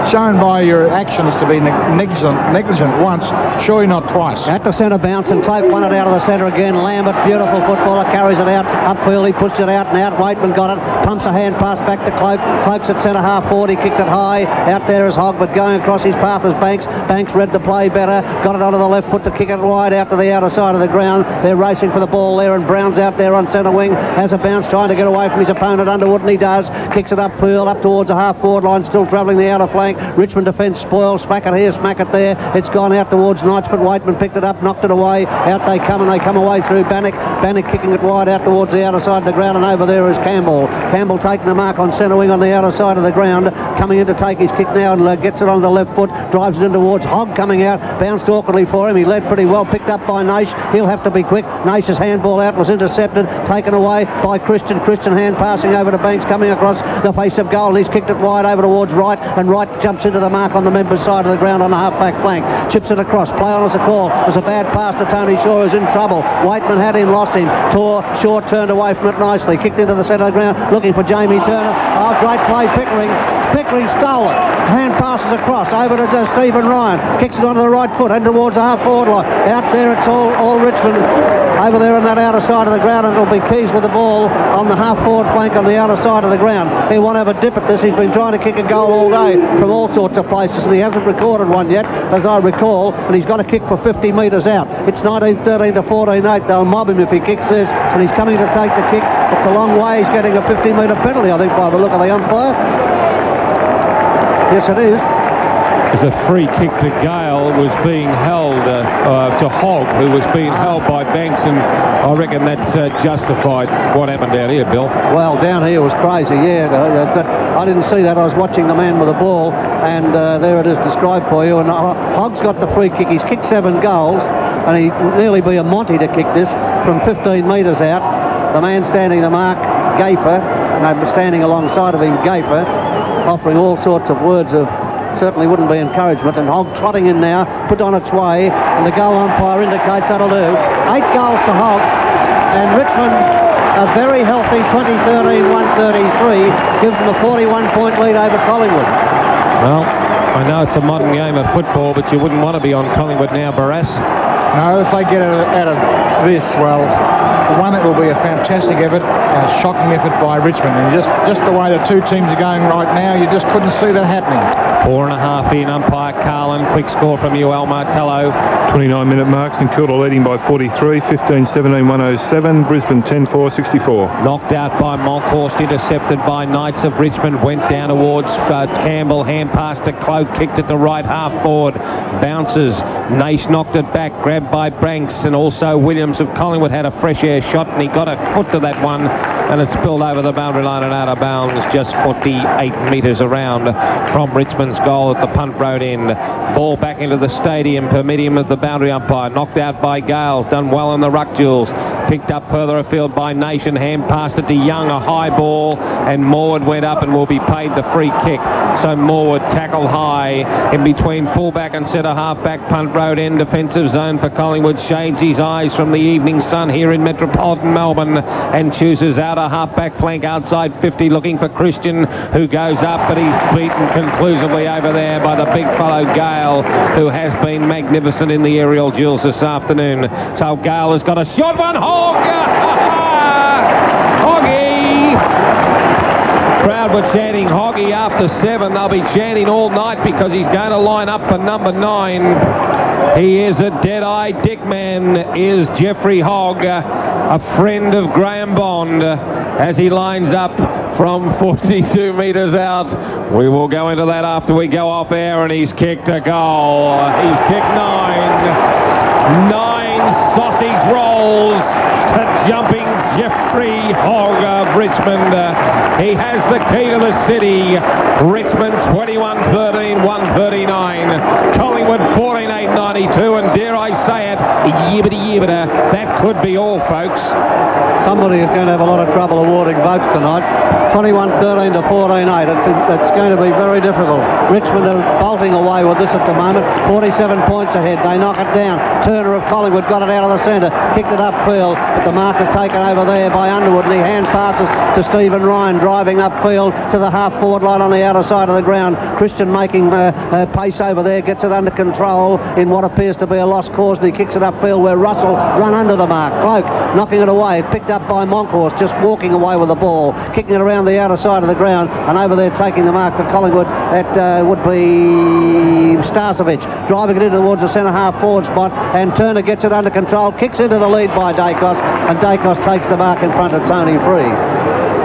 shown by your actions to be negligent once, surely not twice. At the centre bounce, and Cloak won it out of the centre again. Lambert, beautiful footballer, carries it out. Upfield, he puts it out and out. Waitman got it. Pumps a hand pass back to Cloak. Cloak's at centre half forward. He kicked it high. Out there is Hogg, but going across his path is Banks. Banks read the play better. Got it onto the left foot to kick it wide out to the outer side of the ground. They're racing for the ball there, and Brown's out there on centre wing. Has a bounce trying to get away from his opponent, Underwood, and he does. Kicks it upfield, up towards the half forward line, still travelling the outer flank. Richmond defence spoiled. Smack it here, smack it there. It's gone out towards Knights, but Waitman picked it up, knocked it away. Out they come, and they come away through Bannock. Bannock kicking it wide out towards the outer side of the ground, and over there is Campbell. Campbell taking the mark on centre wing on the outer side of the ground, coming in to take his kick now, and gets it on the left foot, drives it in towards Hogg coming out, bounced awkwardly for him. He led pretty well, picked up by Naish. He'll have to be quick. Naish's handball out was intercepted, taken away by Christian. Christian hand passing over to Banks, coming across the face of goal, and he's kicked it wide over towards Wright, and Wright jumps into the mark on the members' side of the ground on the half-back flank. Chips it across. Play on as a call. It was a bad pass to Tony Shaw, who's in trouble. Waitman had him, lost him. Shaw turned away from it nicely. Kicked into the centre of the ground, looking for Jamie Turner. Oh, great play, Pickering. Pickering stole it. Hand passes across over to Stephen Ryan. Kicks it onto the right foot and towards the half-forward line. Out there, it's all Richmond over there on that outer side of the ground, and it'll be Keys with the ball on the half-forward flank on the outer side of the ground. He won't have a dip at this. He's been trying to kick a goal all day from all sorts of places, and he hasn't recorded one yet, as I recall, and he's got to kick for 50 metres out. It's 19-13 to 14-8. They'll mob him if he kicks this, and he's coming to take the kick. It's a long way. He's getting a 50-metre penalty, I think, by the look of the umpire. Yes, it is. As a free kick to Gale was being held to Hogg, who was being held by Banks, and I reckon that's justified what happened down here, Bill. Well, down here was crazy, yeah, but I didn't see that. I was watching the man with the ball, and there it is described for you. And Hogg's got the free kick. He's kicked 7 goals, and he'd nearly be a Monty to kick this from 15 metres out. The man standing the mark, Gaffer, and standing alongside of him, Gaffer, offering all sorts of words of certainly wouldn't be encouragement, and Hogg trotting in now, put on its way, and the goal umpire indicates that'll do. 8 goals to Hogg, and Richmond, a very healthy 20-13-133, gives them a 41-point lead over Collingwood. Well, I know it's a modern game of football, but you wouldn't want to be on Collingwood now, Barassi. No, if they get out of this, well, for one, it will be a fantastic effort and a shocking effort by Richmond. And just the way the two teams are going right now, you just couldn't see that happening. 4.5 in, umpire Carlin. Quick score from you, Al Martello. 29-minute mark. St Kilda leading by 43, 15-17, 107. Brisbane 10-4, 64. Knocked out by Monkhorst, intercepted by Knights of Richmond. Went down towards Campbell. Hand pass to Cloak, kicked it to right half forward. Bounces. Naish knocked it back, grabbed by Banks, and also Williams of Collingwood had a fresh air shot, and he got a foot to that one, and it spilled over the boundary line and out of bounds, just 48 metres around from Richmond's goal at the Punt Road end. Ball back into the stadium per medium of the boundary umpire. Knocked out by Gales, done well in the ruck duels. Picked up further afield by Nation. Hand passed it to Young, a high ball, and Morwood went up and will be paid the free kick. So Morwood tackled high in between fullback and centre halfback. Punt Road end, defensive zone for Collingwood. Shades his eyes from the evening sun here in metropolitan Melbourne and chooses out a halfback flank outside 50, looking for Christian, who goes up, but he's beaten conclusively over there by the big fellow Gale, who has been magnificent in the aerial duels this afternoon. So Gale has got a short one. Hogg! Hoggy! Crowd were chanting Hoggy after 7. They'll be chanting all night because he's going to line up for number 9. He is a dead-eye dickman, is Jeffrey Hogg, a friend of Graeme Bond, as he lines up from 42 metres out. We will go into that after we go off air, and he's kicked a goal. He's kicked 9 sausage rolls to jumping Jeffrey Hogg of Richmond. He has the key to the city. Richmond 21-13, 139. Collingwood 14-8-92, and dare I say it, yibbity-yibbita, that could be all, folks. Somebody is going to have a lot of trouble awarding votes tonight. 21-13 to 14-8. It's going to be very difficult. Richmond are bolting away with this at the moment. 47 points ahead. They knock it down. Turner of Collingwood got it out of the centre, kicked it upfield, but the mark is taken over there by Underwood, and he hand passes to Stephen Ryan, driving upfield to the half-forward line on the outer side of the ground. Christian making pace over there, gets it under control in what appears to be a lost cause, and he kicks it upfield where Russell run under the mark. Cloak knocking it away, picked up by Monkhorst, just walking away with the ball, kicking it around the outer side of the ground, and over there taking the mark for Collingwood, that would be Starcevic, driving it in towards the centre half forward spot, and Turner gets it under control, kicks into the lead by Dacos, and Dacos takes the mark in front of Tony Free.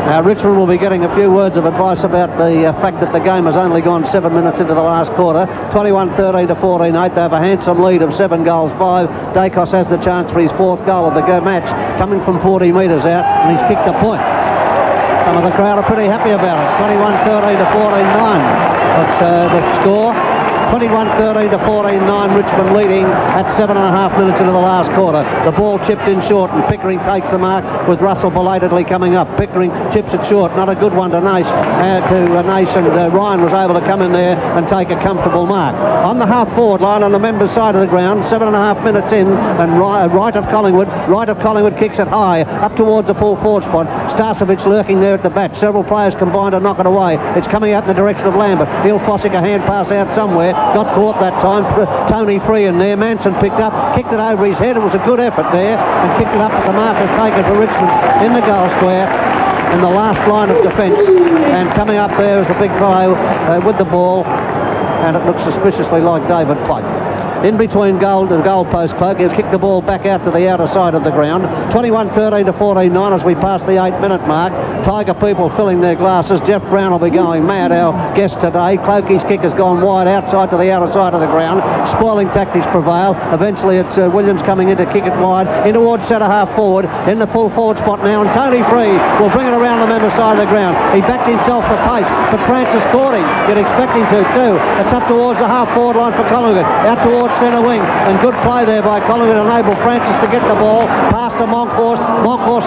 Now Richmond will be getting a few words of advice about the fact that the game has only gone 7 minutes into the last quarter. 21-13 to 14-8. They have a handsome lead of 7 goals 5. Dacos has the chance for his 4th goal of the match, coming from 40 metres out, and he's kicked a point. Some of the crowd are pretty happy about it. 21-13 to 14-9. That's the score. 21-13 to 14-9, Richmond leading at 7.5 minutes into the last quarter. The ball chipped in short, and Pickering takes the mark with Russell belatedly coming up. Pickering chips it short, not a good one to Nash, and Ryan was able to come in there and take a comfortable mark. On the half-forward line on the members' side of the ground, 7.5 minutes in, and right of Collingwood kicks it high, up towards the full forward spot. Starcevic lurking there at the bat. Several players combined to knock it away. It's coming out in the direction of Lambert. He'll Fossick a hand pass out somewhere. Got caught that time. Tony Free in there. Manson picked up, kicked it over his head. It was a good effort there, and kicked it up, but the mark is taken for Richmond in the goal square in the last line of defence. And coming up there is the big fellow with the ball, and it looks suspiciously like David Cloak. In between goal and goal post, Cloak. He'll kick the ball back out to the outer side of the ground. 21-13 to 14-9 as we pass the 8-minute mark. Tiger people filling their glasses. Jeff Brown will be going mad, our guest today. Cloakey's kick has gone wide outside to the outer side of the ground. Spoiling tactics prevail. Eventually it's Williams coming in to kick it wide in towards centre half forward, in the full forward spot now, and Tony Free will bring it around the member side of the ground. He backed himself for pace, but Francis caught him. You'd expect him to too. It's up towards the half forward line for Collingwood, out towards centre wing, and good play there by Collingwood enabled Francis to get the ball past to Monkhorst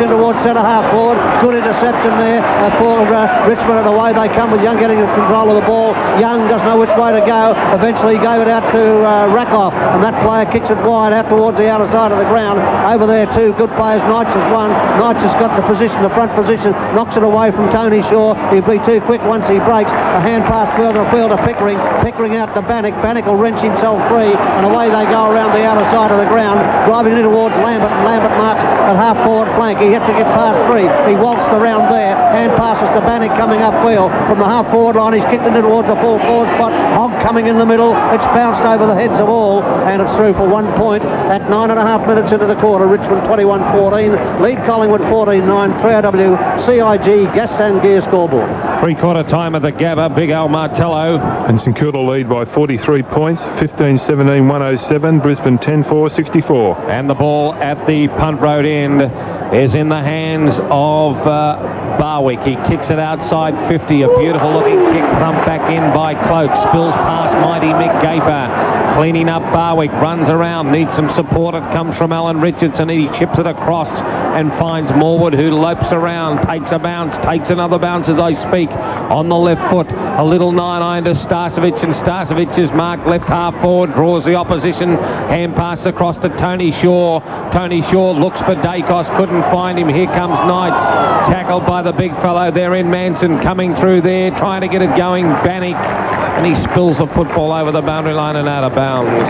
in towards centre half forward. Good interception there for Richmond, and away they come with Young getting the control of the ball. Young doesn't know which way to go. Eventually he gave it out to Rakoff, and that player kicks it wide out towards the outer side of the ground. Over there two good players. Knights has won. Knights has got the position, the front position, knocks it away from Tony Shaw. He'll be too quick once he breaks. A hand pass further afield to Pickering. Pickering out to Bannock. Bannock will wrench himself free, and away they go around the outer side of the ground, driving in towards Lambert, and Lambert marks at half forward flank. He had to get past Free. He waltzed around there. Hand passes to Bannock coming upfield from the half forward line. He's kicked it in towards the full forward spot. Hogg coming in the middle. It's bounced over the heads of all, and it's through for 1 point at 9.5 minutes into the quarter. Richmond 21-14, lead Collingwood 14-9. 3AW CIG Gas and Gear scoreboard. Three-quarter time of the Gabba, Big Al Martello. And St Kilda lead by 43 points, 15-17, 107, Brisbane 10-4, 64. And the ball at the punt road end is in the hands of Barwick. He kicks it outside 50, a beautiful looking kick, thumped back in by Cloak, spills past mighty Mick Gafer, cleaning up Barwick, runs around, needs some support. It comes from Alan Richardson. He chips it across and finds Morwood, who lopes around, takes a bounce, takes another bounce as I speak, on the left foot. A little 9-iron to Starcevic, and Starcevic's mark left half forward, draws the opposition, hand pass across to Tony Shaw. Tony Shaw looks for Dacos, couldn't find him. Here comes Knights, tackled by the big fellow there in Manson, coming through there, trying to get it going. Bannock and he spills the football over the boundary line and out of bounds.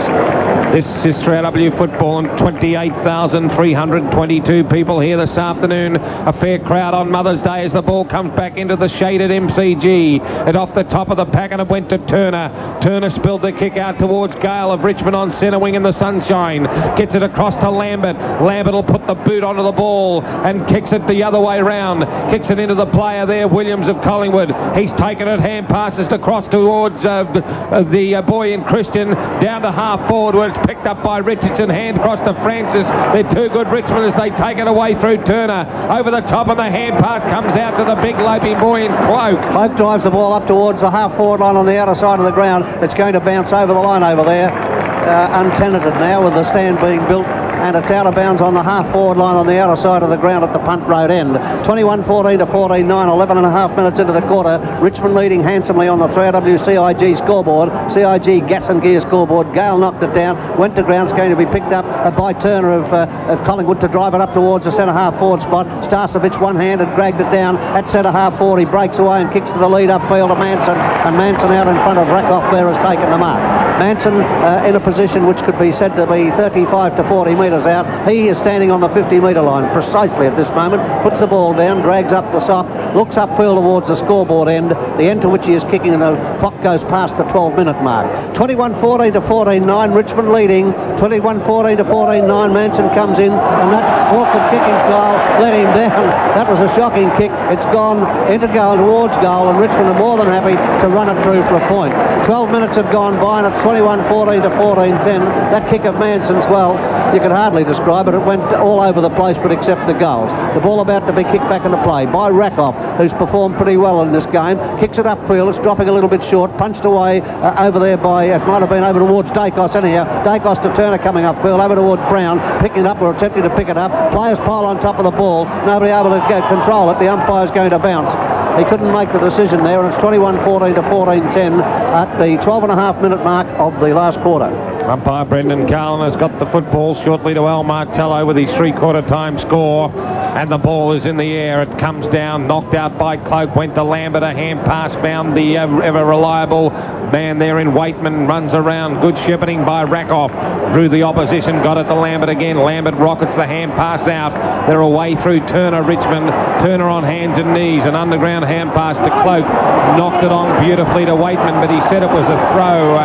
This is 3AW football, and 28,322 people here this afternoon. A fair crowd on Mother's Day as the ball comes back into the shaded MCG. And off the top of the pack, and it went to Turner. Turner spilled the kick out towards Gale of Richmond on centre wing in the sunshine. Gets it across to Lambert. Lambert will put the boot onto the ball and kicks it the other way round. Kicks it into the player there, Williams of Collingwood. He's taken it, hand passes across towards the boy in Christian, down to half forward where it's picked up by Richardson, hand across to Francis. They're too good, Richmond, as they take it away through Turner. Over the top, and the hand pass comes out to the big loping boy in Cloak. Cloak drives the ball up towards the half forward line on the outer side of the ground. It's going to bounce over the line over there. Untenanted now with the stand being built, and it's out of bounds on the half forward line on the outer side of the ground at the punt road end. 21-14 to 14-9, 11 and a half minutes into the quarter. Richmond leading handsomely on the 3AW CIG scoreboard, CIG gas and gear scoreboard. Gale knocked it down, went to ground. It's going to be picked up by Turner of Collingwood to drive it up towards the centre half forward spot. Starcevic one-handed dragged it down at centre half forward. He breaks away and kicks to the lead upfield to Manson, and Manson out in front of Rakoff there has taken the mark. Manson in a position which could be said to be 35 to 40 metres out. He is standing on the 50-metre line precisely at this moment, puts the ball down, drags up the sock, looks upfield towards the scoreboard end, the end to which he is kicking, and the clock goes past the 12-minute mark. 21-14 to 14-9, Richmond leading. 21-14 to 14-9, Manson comes in, and that awkward kicking style let him down. That was a shocking kick. It's gone into goal, towards goal, and Richmond are more than happy to run it through for a point. 12 minutes have gone by, and it's 21-14 to 14-10. That kick of Manson's, well, you could hardly describe it. It went all over the place, but except the goals. The ball about to be kicked back into play by Rakoff, who's performed pretty well in this game. Kicks it upfield. It's dropping a little bit short. Punched away over there by, it might have been over towards Dacos anyhow. Dacos to Turner coming upfield, over towards Brown, picking it up or attempting to pick it up. Players pile on top of the ball. Nobody able to control it. The umpire's going to bounce. He couldn't make the decision there, and it's 21-14 to 14-10 at the 12.5-minute mark of the last quarter. Umpire Brendan Carlin has got the football shortly to Al Martello with his three-quarter time score, and the ball is in the air. It comes down, knocked out by Cloak, went to Lambert, a hand pass, found the ever reliable man there in Waitman, runs around, good shepherding by Rakoff, drew the opposition, got it to Lambert again. Lambert rockets the hand pass out. They're away through Turner, Richmond. Turner on hands and knees, an underground hand pass to Cloak, knocked it on beautifully to Waitman, but he said it was a throw.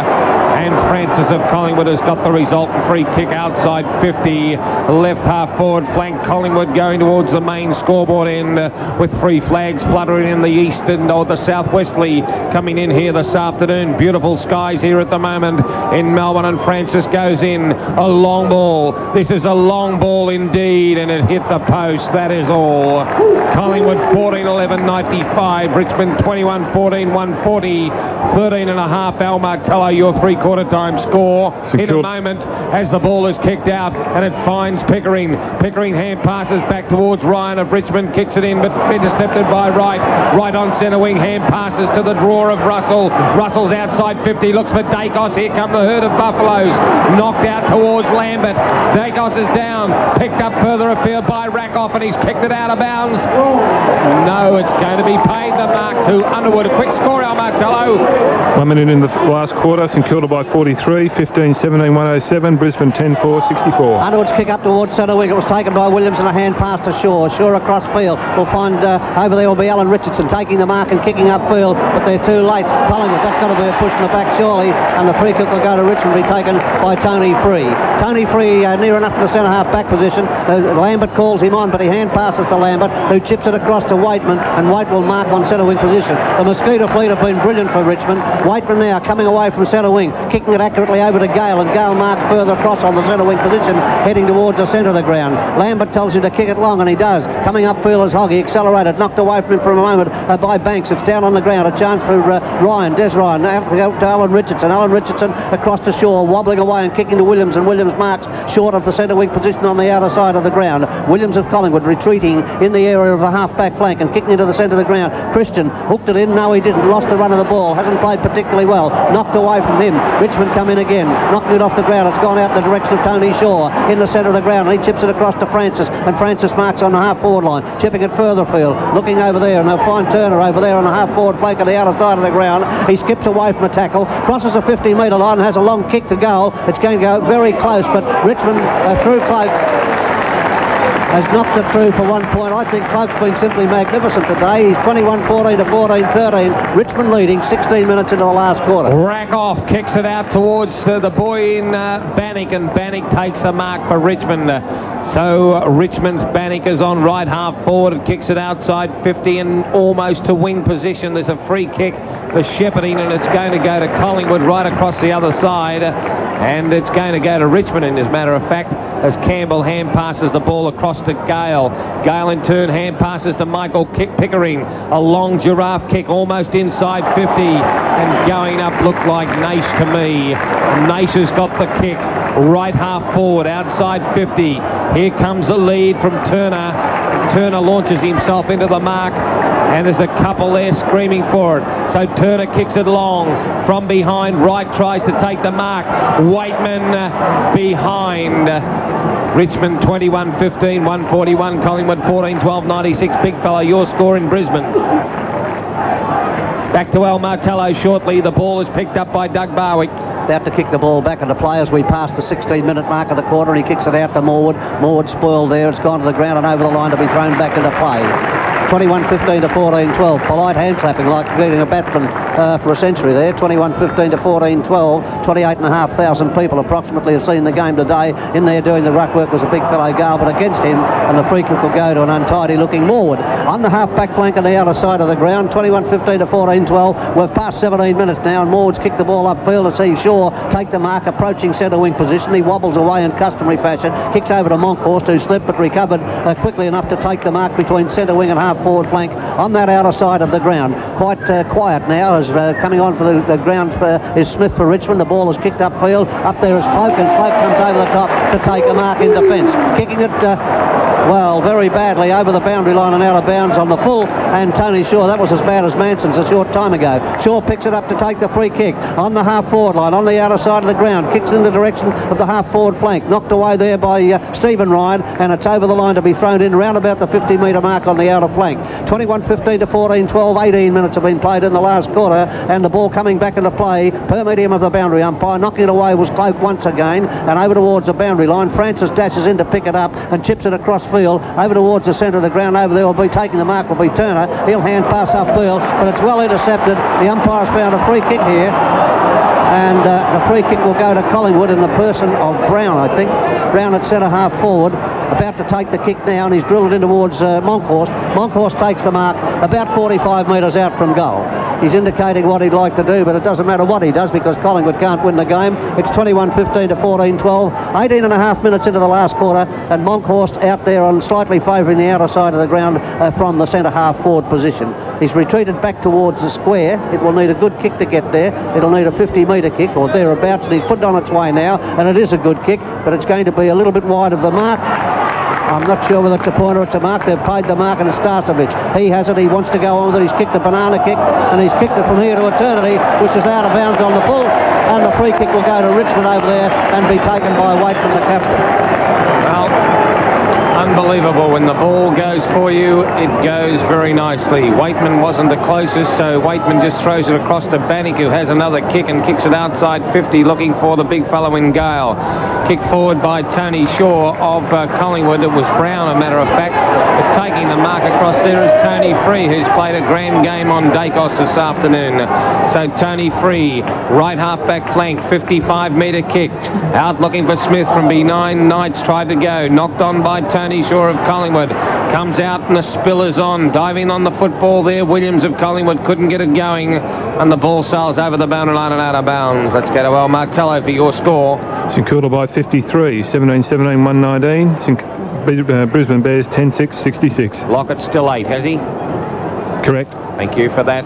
And Francis of Collingwood has got the resultant free kick outside 50. Left half forward flank, Collingwood going towards the main scoreboard end with three flags fluttering in the east and or the southwesterly coming in here this afternoon. Beautiful skies here at the moment in Melbourne, and Francis goes in. A long ball. This is a long ball indeed, and it hit the post. That is all. Collingwood 14-11-95. Richmond 21-14-140. 13 and a half. Al Martello, your three-quarter time score in a moment as the ball is kicked out and it finds Pickering. Pickering hand passes back towards Ryan of Richmond, kicks it in but intercepted by Wright. Right on centre wing, hand passes to the draw of Russell. Russell's outside 50, looks for Dacos. Here come the herd of Buffaloes. Knocked out towards Lambert. Dacos is down, picked up further afield by Rakoff, and he's kicked it out of bounds. No, it's going to be paid the mark to Underwood. A quick score, Al Martello. 1 minute in the last quarter. St Kilda by 43, 15-17-107, Brisbane 10-4-64. Underwood's kick up towards centre wing. It was taken by Williams and a hand pass to Shaw. Shaw across field. We'll find over there will be Alan Richardson taking the mark and kicking upfield, but they're too late. Collingwood, that's got to be a push in the back surely, and the free kick will go to Richmond, be taken by Tony Free. Tony Free near enough to the centre half back position. Lambert calls him on, but he hand passes to Lambert, who chips it across to Waitman, and White will mark on centre wing position. The Mosquito fleet have been brilliant for Richmond. Waitman now coming away from centre wing, kicking it accurately over to Gale, and Gale marked further across on the centre wing position, heading towards the centre of the ground. Lambert tells him to kick it long, and he does. Coming upfield is Hogg. He accelerated, knocked away from him for a moment by Banks. It's down on the ground. A chance for Ryan, Des Ryan, out to Alan Richardson. Alan Richardson across to Shaw, wobbling away and kicking to Williams, and Williams marks short of the centre wing position on the outer side of the ground. Williams of Collingwood retreating in the area of a half-back flank and kicking into the centre of the ground. Christian hooked it in. No, he didn't. Lost the run of the ball. Hasn't played particularly well. Knocked away from him. Richmond come in again, knocking it off the ground. It's gone out in the direction of Tony Shaw in the centre of the ground, and he chips it across to Francis, and Francis marks on the half-forward line, chipping it further afield, looking over there, and they'll find Turner over there on the half-forward flank on the outer side of the ground. He skips away from a tackle, crosses the 50-metre line, and has a long kick to goal. It's going to go very close, but Richmond through Cloak has knocked it through for 1 point. I think Cloak's been simply magnificent today. He's 21-14 to 14-13. Richmond leading 16 minutes into the last quarter. Rakoff kicks it out towards the boy in Bannock, and Bannock takes the mark for Richmond. So Richmond's Bannock is on right half forward and kicks it outside 50 and almost to wing position. There's a free kick for shepherding, and it's going to go to Collingwood right across the other side, and it's going to go to Richmond, and as a matter of fact, as Campbell hand passes the ball across to Gale. Gale in turn hand passes to Michael Pickering. A long giraffe kick almost inside 50, and going up looked like Naish to me. Naish has got the kick right half forward outside 50. Here comes the lead from Turner. Turner launches himself into the mark, and there's a couple there screaming for it. So Turner kicks it long from behind. Wright tries to take the mark. Waitman behind. Richmond 21-15, 141. Collingwood 14-12, 96. Big fella, your score in Brisbane. Back to Al Martello shortly. The ball is picked up by Doug Barwick. About to kick the ball back into play as we pass the 16-minute mark of the quarter, and he kicks it out to Morwood. Morwood spoiled there. It's gone to the ground and over the line to be thrown back into play. 21-15 to 14-12. Polite hand clapping like getting a batsman for a century there. 21-15 to 14-12. 28,500 people approximately have seen the game today. In there doing the ruck work was a big fellow Gale, but against him, and the free kick will go to an untidy looking Morwood. On the half-back flank on the outer side of the ground, 21-15 to 14-12. We've passed 17 minutes now, and Morwood's kicked the ball upfield to see Shaw take the mark, approaching centre wing position. He wobbles away in customary fashion, kicks over to Monkhorst, who slipped but recovered quickly enough to take the mark between centre wing and half forward flank on that outer side of the ground. Quite quiet now as coming on for the ground is Smith for Richmond. The ball is kicked upfield. Up there is Cloak, and Cloak comes over the top to take a mark in defence. Kicking it well, very badly over the boundary line and out of bounds on the full, and Tony Shaw. That was as bad as Manson's a short time ago. Shaw picks it up to take the free kick on the half forward line on the outer side of the ground, kicks in the direction of the half forward flank, knocked away there by Stephen Ryan, and it's over the line to be thrown in round about the 50-metre mark on the outer flank. 21-15 to 14-12. 18 minutes have been played in the last quarter, and the ball coming back into play per medium of the boundary umpire. Knocking it away was Cloak once again, and over towards the boundary line. Francis dashes in to pick it up and chips it across field over towards the centre of the ground. Over there will be taking the mark will be Turner. He'll hand pass upfield, but it's well intercepted. The umpire's found a free kick here, and the free kick will go to Collingwood in the person of Brown, I think. Brown at centre half forward, about to take the kick now, and he's drilled it in towards Monkhorst. Monkhorst takes the mark about 45 metres out from goal. He's indicating what he'd like to do, but it doesn't matter what he does because Collingwood can't win the game. It's 21-15 to 14-12. 18 and a half minutes into the last quarter, and Monkhorst out there on slightly favouring the outer side of the ground from the centre half forward position. He's retreated back towards the square. It will need a good kick to get there. It'll need a 50-metre kick or thereabouts, and he's put it on its way now, and it is a good kick, but it's going to be a little bit wide of the mark. I'm not sure whether it's a point or it's a mark. They've paid the mark, and it's Starcevic. He has it. He wants to go on with it. He's kicked a banana kick, and he's kicked it from here to eternity, which is out of bounds on the full, and the free kick will go to Richmond over there and be taken by Waitman, the captain. Well, unbelievable. When the ball goes for you, it goes very nicely. Waitman wasn't the closest, so Waitman just throws it across to Bannock, who has another kick and kicks it outside 50, looking for the big fellow in Gale. Kick forward by Tony Shaw of Collingwood. It was Brown, a matter of fact. But taking the mark across there is Tony Free, who's played a grand game on Dacos this afternoon. So Tony Free, right half-back flank, 55-metre kick. Out looking for Smith from behind. Knights tried to go. Knocked on by Tony Shaw of Collingwood. Comes out and the spill is on. Diving on the football there. Williams of Collingwood couldn't get it going. And the ball sails over the boundary line and out of bounds. Let's go to Al Martello for your score. St Kilda by 53, 17-17, 119. Brisbane Bears 10-6, 66. Lockett's still 8, has he? Correct. Thank you for that.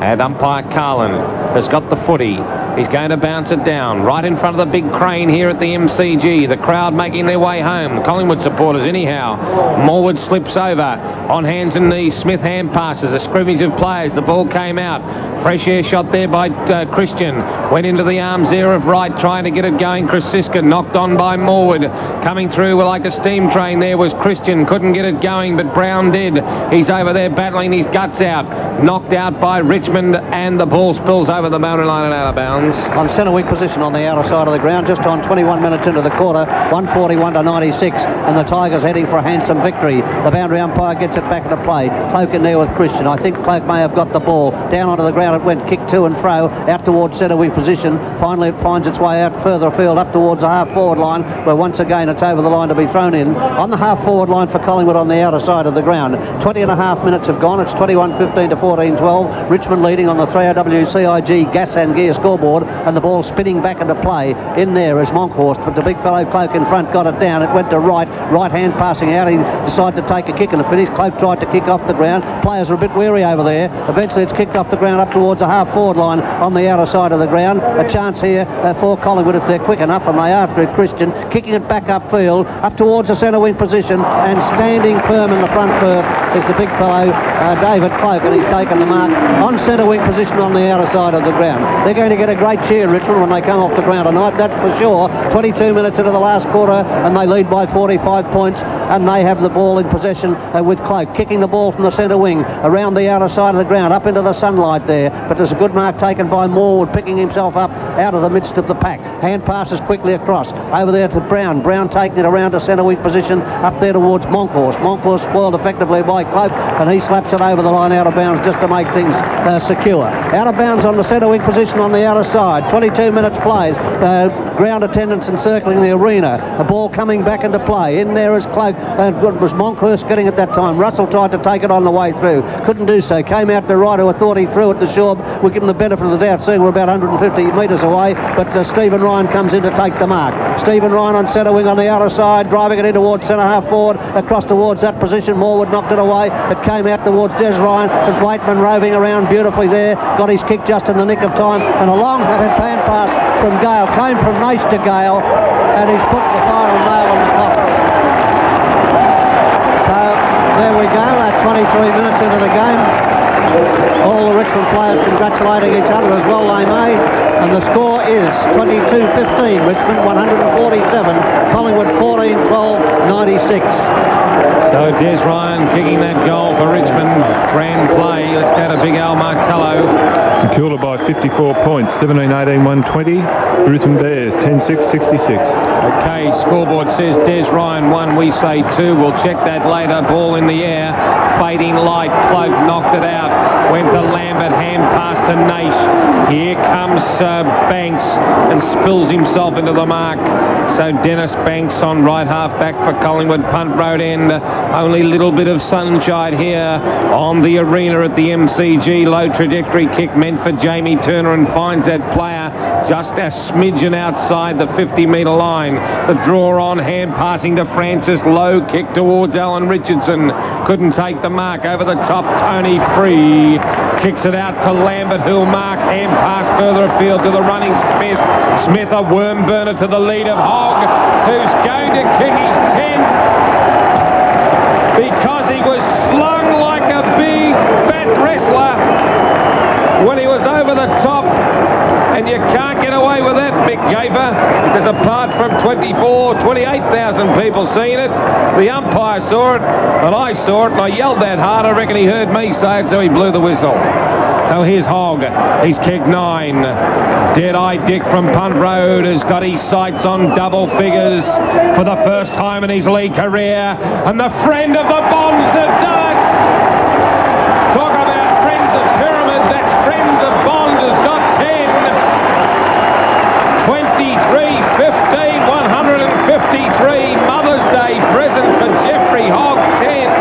And umpire Carlin has got the footy. He's going to bounce it down right in front of the big crane here at the MCG. The crowd making their way home. Collingwood supporters anyhow. Morwood slips over on hands and knees. Smith hand passes. A scrimmage of players. The ball came out. Fresh air shot there by Christian. Went into the arms there of Wright trying to get it going. Chris Siska knocked on by Morwood. Coming through like a steam train there was Christian. Couldn't get it going, but Brown did. He's over there battling his guts out. Knocked out by Richmond, and the ball spills over the boundary line and out of bounds. On centre wing position on the outer side of the ground, just on 21 minutes into the quarter, 141-96, and the Tigers heading for a handsome victory. The boundary umpire gets it back into play. Cloak in there with Christian. I think Cloak may have got the ball. Down onto the ground it went, kicked to and fro, out towards centre wing position. Finally it finds its way out further afield, up towards the half-forward line, where once again it's over the line to be thrown in. On the half-forward line for Collingwood on the outer side of the ground. 20 and a half minutes have gone. It's 21-15 to 14-12. Richmond leading on the 3RWCIG gas and gear scoreboard, and the ball spinning back into play. In there is Monkhorst, but the big fellow Cloak in front got it down. It went to right hand passing out. He decided to take a kick and a finish. Cloak tried to kick off the ground. Players are a bit weary over there. Eventually it's kicked off the ground up towards the half-forward line on the outer side of the ground. A chance here for Collingwood if they're quick enough, and they are through Christian, kicking it back upfield, up towards the centre wing position, and standing firm in the front berth is the big fellow David Cloak, and he's taken the mark on centre wing position on the outer side of the ground. They're going to get a great cheer, Richmond, when they come off the ground tonight, that's for sure. 22 minutes into the last quarter, and they lead by 45 points, and they have the ball in possession with Cloak, kicking the ball from the centre wing around the outer side of the ground, up into the sunlight there, but there's a good mark taken by Morwood, picking himself up out of the midst of the pack. Hand passes quickly across, over there to Brown. Brown taking it around to centre wing position, up there towards Monkhorst. Monkhorst spoiled effectively by Cloak, and he slaps it over the line out of bounds just to make things secure. Out of bounds on the centre wing position on the outer side. 22 minutes played. Ground attendance encircling the arena. The ball coming back into play. In there is Cloak. It was Monkhorst getting it that time. Russell tried to take it on the way through. Couldn't do so. Came out to right, who thought he threw it to Shaw. We'll give him the benefit of the doubt, seeing we're about 150 metres away. But Stephen Ryan comes in to take the mark. Stephen Ryan on centre wing on the outer side, driving it in towards centre half forward, across towards that position. Morwood knocked it away. It came out towards Des Ryan, and Waitman roving around beautifully there. Got his kick just in the nick of time, and a long hand pass from Gale. Came from Nace to Gale, and he's put the final nail on the coffin. So there we go, 23 minutes into the game. All the Richmond players congratulating each other as well they may. And the score is 22-15. Richmond 147. Collingwood 14-12-96. So Des Ryan kicking that goal for Richmond. Grand play. Let's go to Big Al Martello. St Kilda by 54 points. 17-18, 120. Brisbane Bears 10-6, 66. Okay, scoreboard says Des Ryan 1, we say 2. We'll check that later. Ball in the air, fading light. Cloak knocked it out. Went to Lambert, hand pass to Naish. Here comes Banks and spills himself into the mark. So Dennis Banks on right half back for Collingwood, punt road end. Only little bit of sunshine here on the arena at the MCG. Low trajectory kick meant for Jamie Turner, and finds that player just a smidgen outside the 50-metre line. The draw on, hand passing to Francis. Low kick towards Alan Richardson. Couldn't take the mark. Over the top, Tony Free kicks it out to Lambert, who'll mark. Hand pass further afield to the running Smith. Smith, a worm burner to the lead of Hogg, who's going to kick his 10th because he was slung like a big fat wrestler when he was over the top. And you can't get away with that, Mick Gaper, because apart from 28,000 people seeing it, the umpire saw it, and I saw it, and I yelled that hard. I reckon he heard me say it, so he blew the whistle. So here's Hogg. He's kicked 9. Dead-Eye Dick from Punt Road has got his sights on double figures for the first time in his league career. And the friend of the Bonds have done it! Talk about friends of Pyramid, that's friend of Bond has got 10. 23-15, 153. Mother's Day present for Jeffrey Hogg, 10.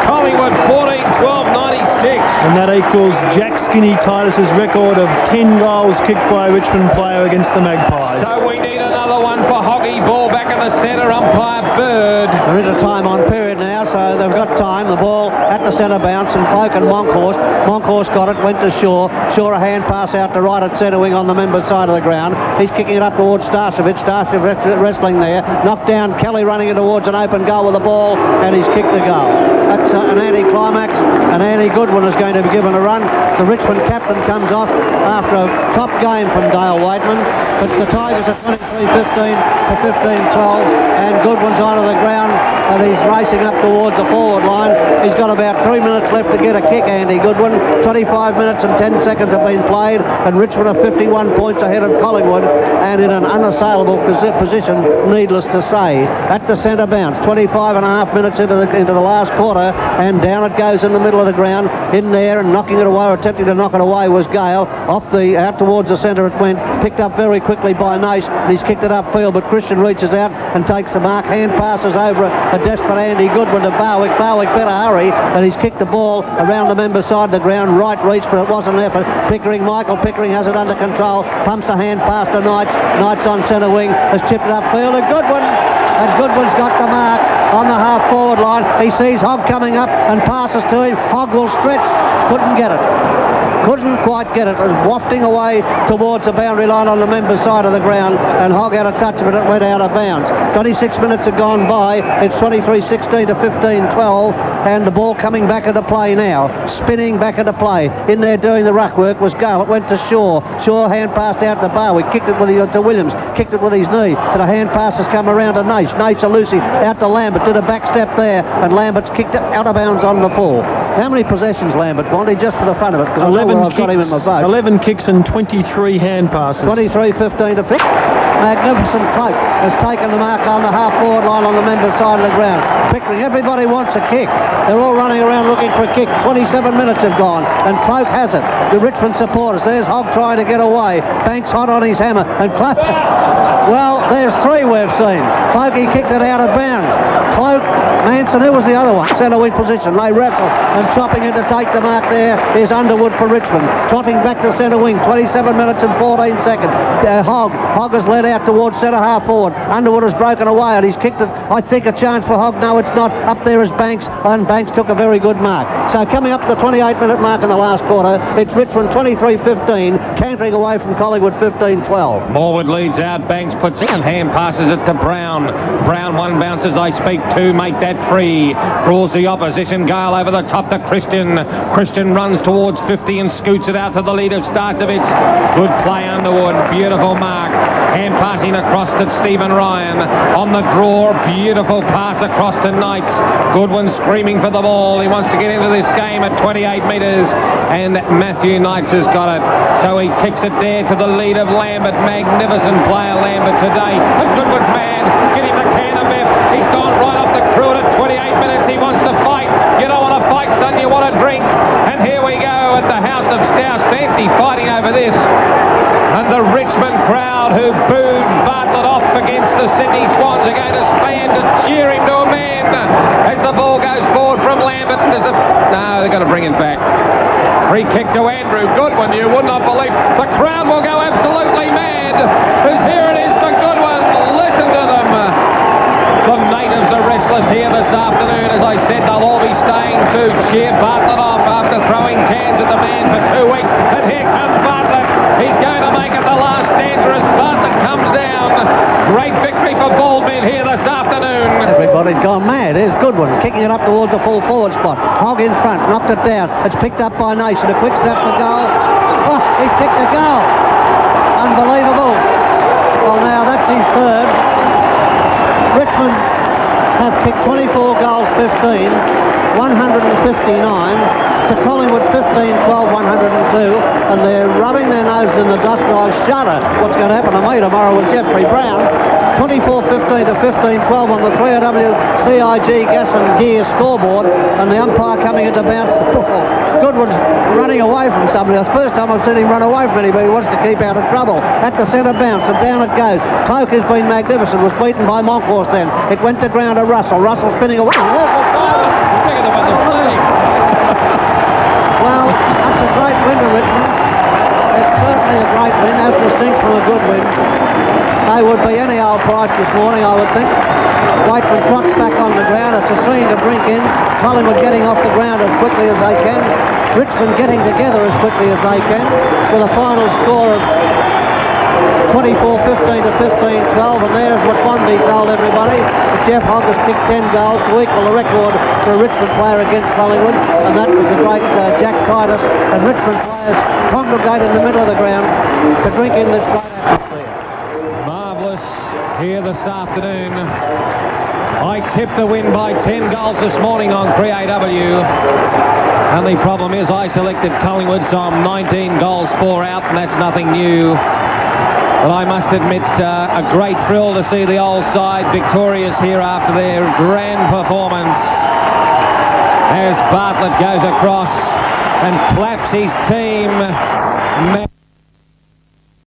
Collingwood 14-12-96. And that equals Jack Skinny Titus's record of 10 goals kicked by a Richmond player against the Magpies. So we need another one for Hogg free. Ball back in the centre. Umpire Bird. There is a time on period now, so they've got time. The ball at the centre bounce, and Cloak and Monkhorst. Monkhorst got it, went to Shaw. Shaw a hand pass out to right at centre wing on the member's side of the ground. He's kicking it up towards Starcevic. Starcevic wrestling there. Knocked down. Kelly running in towards an open goal with the ball, and he's kicked the goal. That's an anti-climax, and Andy Goodwin is going to be given a run. The Richmond captain comes off after a top game from Dale Waitman, but the Tigers are 23-15 to 15-12, and Goodwin's onto the ground, and he's racing up towards the forward line. He's got about 3 minutes left to get a kick, Andy Goodwin. 25 minutes and 10 seconds have been played, and Richmond are 51 points ahead of Collingwood, and in an unassailable position, needless to say. At the centre bounce, 25 and a half minutes into the last quarter, and down it goes in the middle of the ground, in there, and knocking it away, or attempting to knock it away was Gale. Out towards the centre it went, picked up very quickly by Nace, and he's kicked it upfield, but Christian reaches out and takes the mark. Hand passes over a desperate Andy Goodwin to Barwick. Barwick better hurry, and he's kicked the ball around the member's side of the ground, right reach, but it wasn't an effort. Michael Pickering has it under control, pumps a hand pass to Knights. Knights on centre wing, has chipped it upfield, and Goodwin's got the mark on the half forward line. He sees Hogg coming up and passes to him. Hogg will stretch, couldn't get it. Couldn't quite get it. It was wafting away towards the boundary line on the member's side of the ground, and Hogg had a touch of it. It went out of bounds. 26 minutes have gone by. It's 23-16 to 15-12, and the ball coming back into play now. Spinning back into play. In there doing the ruck work was Gale. It went to Shaw. Shaw hand passed out to Barwick. Kicked it to Williams. Kicked it with his knee. And a hand pass has come around to Nace. Nace to Lucy. Out to Lambert. Did a back step there, and Lambert's kicked it out of bounds on the full. How many possessions Lambert wanted? Just for the fun of it, because 11 kicks and 23 hand passes. 23-15 to 15. Magnificent Cloak has taken the mark on the half forward line on the member's side of the ground. Pickering, everybody wants a kick. They're all running around looking for a kick. 27 minutes have gone, and Cloak has it. The Richmond supporters. There's Hogg trying to get away. Banks hot on his hammer, and Cloak. Well, there's three we've seen. Cloak, he kicked it out of bounds. Cloak, Manson, who was the other one? Centre wing position. They wrestle, and chopping in to take the mark there is Underwood for Richmond. Trotting back to centre wing. 27 minutes and 14 seconds. Hogg has led out towards centre half forward. Underwood has broken away, and he's kicked it. I think a chance for Hogg. No, it's not. Up there is Banks, and Banks took a very good mark. So coming up to the 28-minute mark in the last quarter, it's Richmond 23-15, cantering away from Collingwood 15-12. Morwood leads out. Banks puts in, hand passes it to Brown. Brown one bounces. I speak two, make that free. Draws the opposition. Gale over the top to Christian. Christian runs towards 50 and scoots it out to the lead of Starcevic. Good play, Underwood. Beautiful mark. Hand passing across to Stephen Ryan. On the draw, beautiful pass across to Knights. Goodwin screaming for the ball. He wants to get into this game at 28 metres, and Matthew Knights has got it. So he kicks it there to the lead of Lambert. Magnificent player, Lambert, today. And Goodwin's man. Get him the can of F. He's gone right off the crew at 28 minutes. He wants to fight. You don't want to fight, son. You want to drink. And here we go at the House of Stouse. Fancy fighting over this. And the Richmond crowd who booed Bartlett off against the Sydney Swans are going to stand and cheer him to a man as the ball goes forward from Lambert. No, they've got to bring it back. Free kick to Andrew Goodwin. You would not believe. The crowd will go absolutely mad as here it is for Goodwin. Listen to them. The natives are restless here this afternoon. As I said, they'll all be staying to cheer Bartlett off after throwing cans at the man for 2 weeks. And here comes Bartlett. He's going to make it the last stanza as Bartlett comes down. Great victory for Baldwin here this afternoon. Everybody's gone mad. There's Goodwin kicking it up towards the full forward spot. Hogg in front, knocked it down. It's picked up by Nation. A quick snap for goal. Oh, he's kicked a goal. Unbelievable. Well, now that's his third. Richmond have kicked 24 goals, 15, 159. To Collingwood 15-12, 102, and they're rubbing their noses in the dust. And I shudder what's going to happen to me tomorrow with Jeffrey Brown. 24-15 to 15-12 on the 3AW CIG gas and gear scoreboard, and the umpire coming into bounce the ball. Goodwin's running away from somebody. It's the first time I've seen him run away from anybody. He wants to keep out of trouble. At the centre bounce, and down it goes. Cloak has been magnificent. Was beaten by Monkhorst then. It went to ground to Russell. Russell spinning away. Well, that's a great win to Richmond. It's certainly a great win, as distinct from a good win. They would be any old price this morning, I would think. Waitman trots back on the ground. It's a scene to drink in. Collingwood getting off the ground as quickly as they can. Richmond getting together as quickly as they can, with a final score of 24-15 to 15-12, and there's what Bondi told everybody, that Jeff Hogg has kicked 10 goals to equal the record for a Richmond player against Collingwood, and that was the great Jack Titus, and Richmond players congregate in the middle of the ground to drink in this great atmosphere. Marvellous here this afternoon. I tipped the win by 10 goals this morning on 3AW. Only problem is I selected Collingwood, so I'm 19 goals 4 out, and that's nothing new. But I must admit, a great thrill to see the old side victorious here after their grand performance, as Bartlett goes across and claps his team.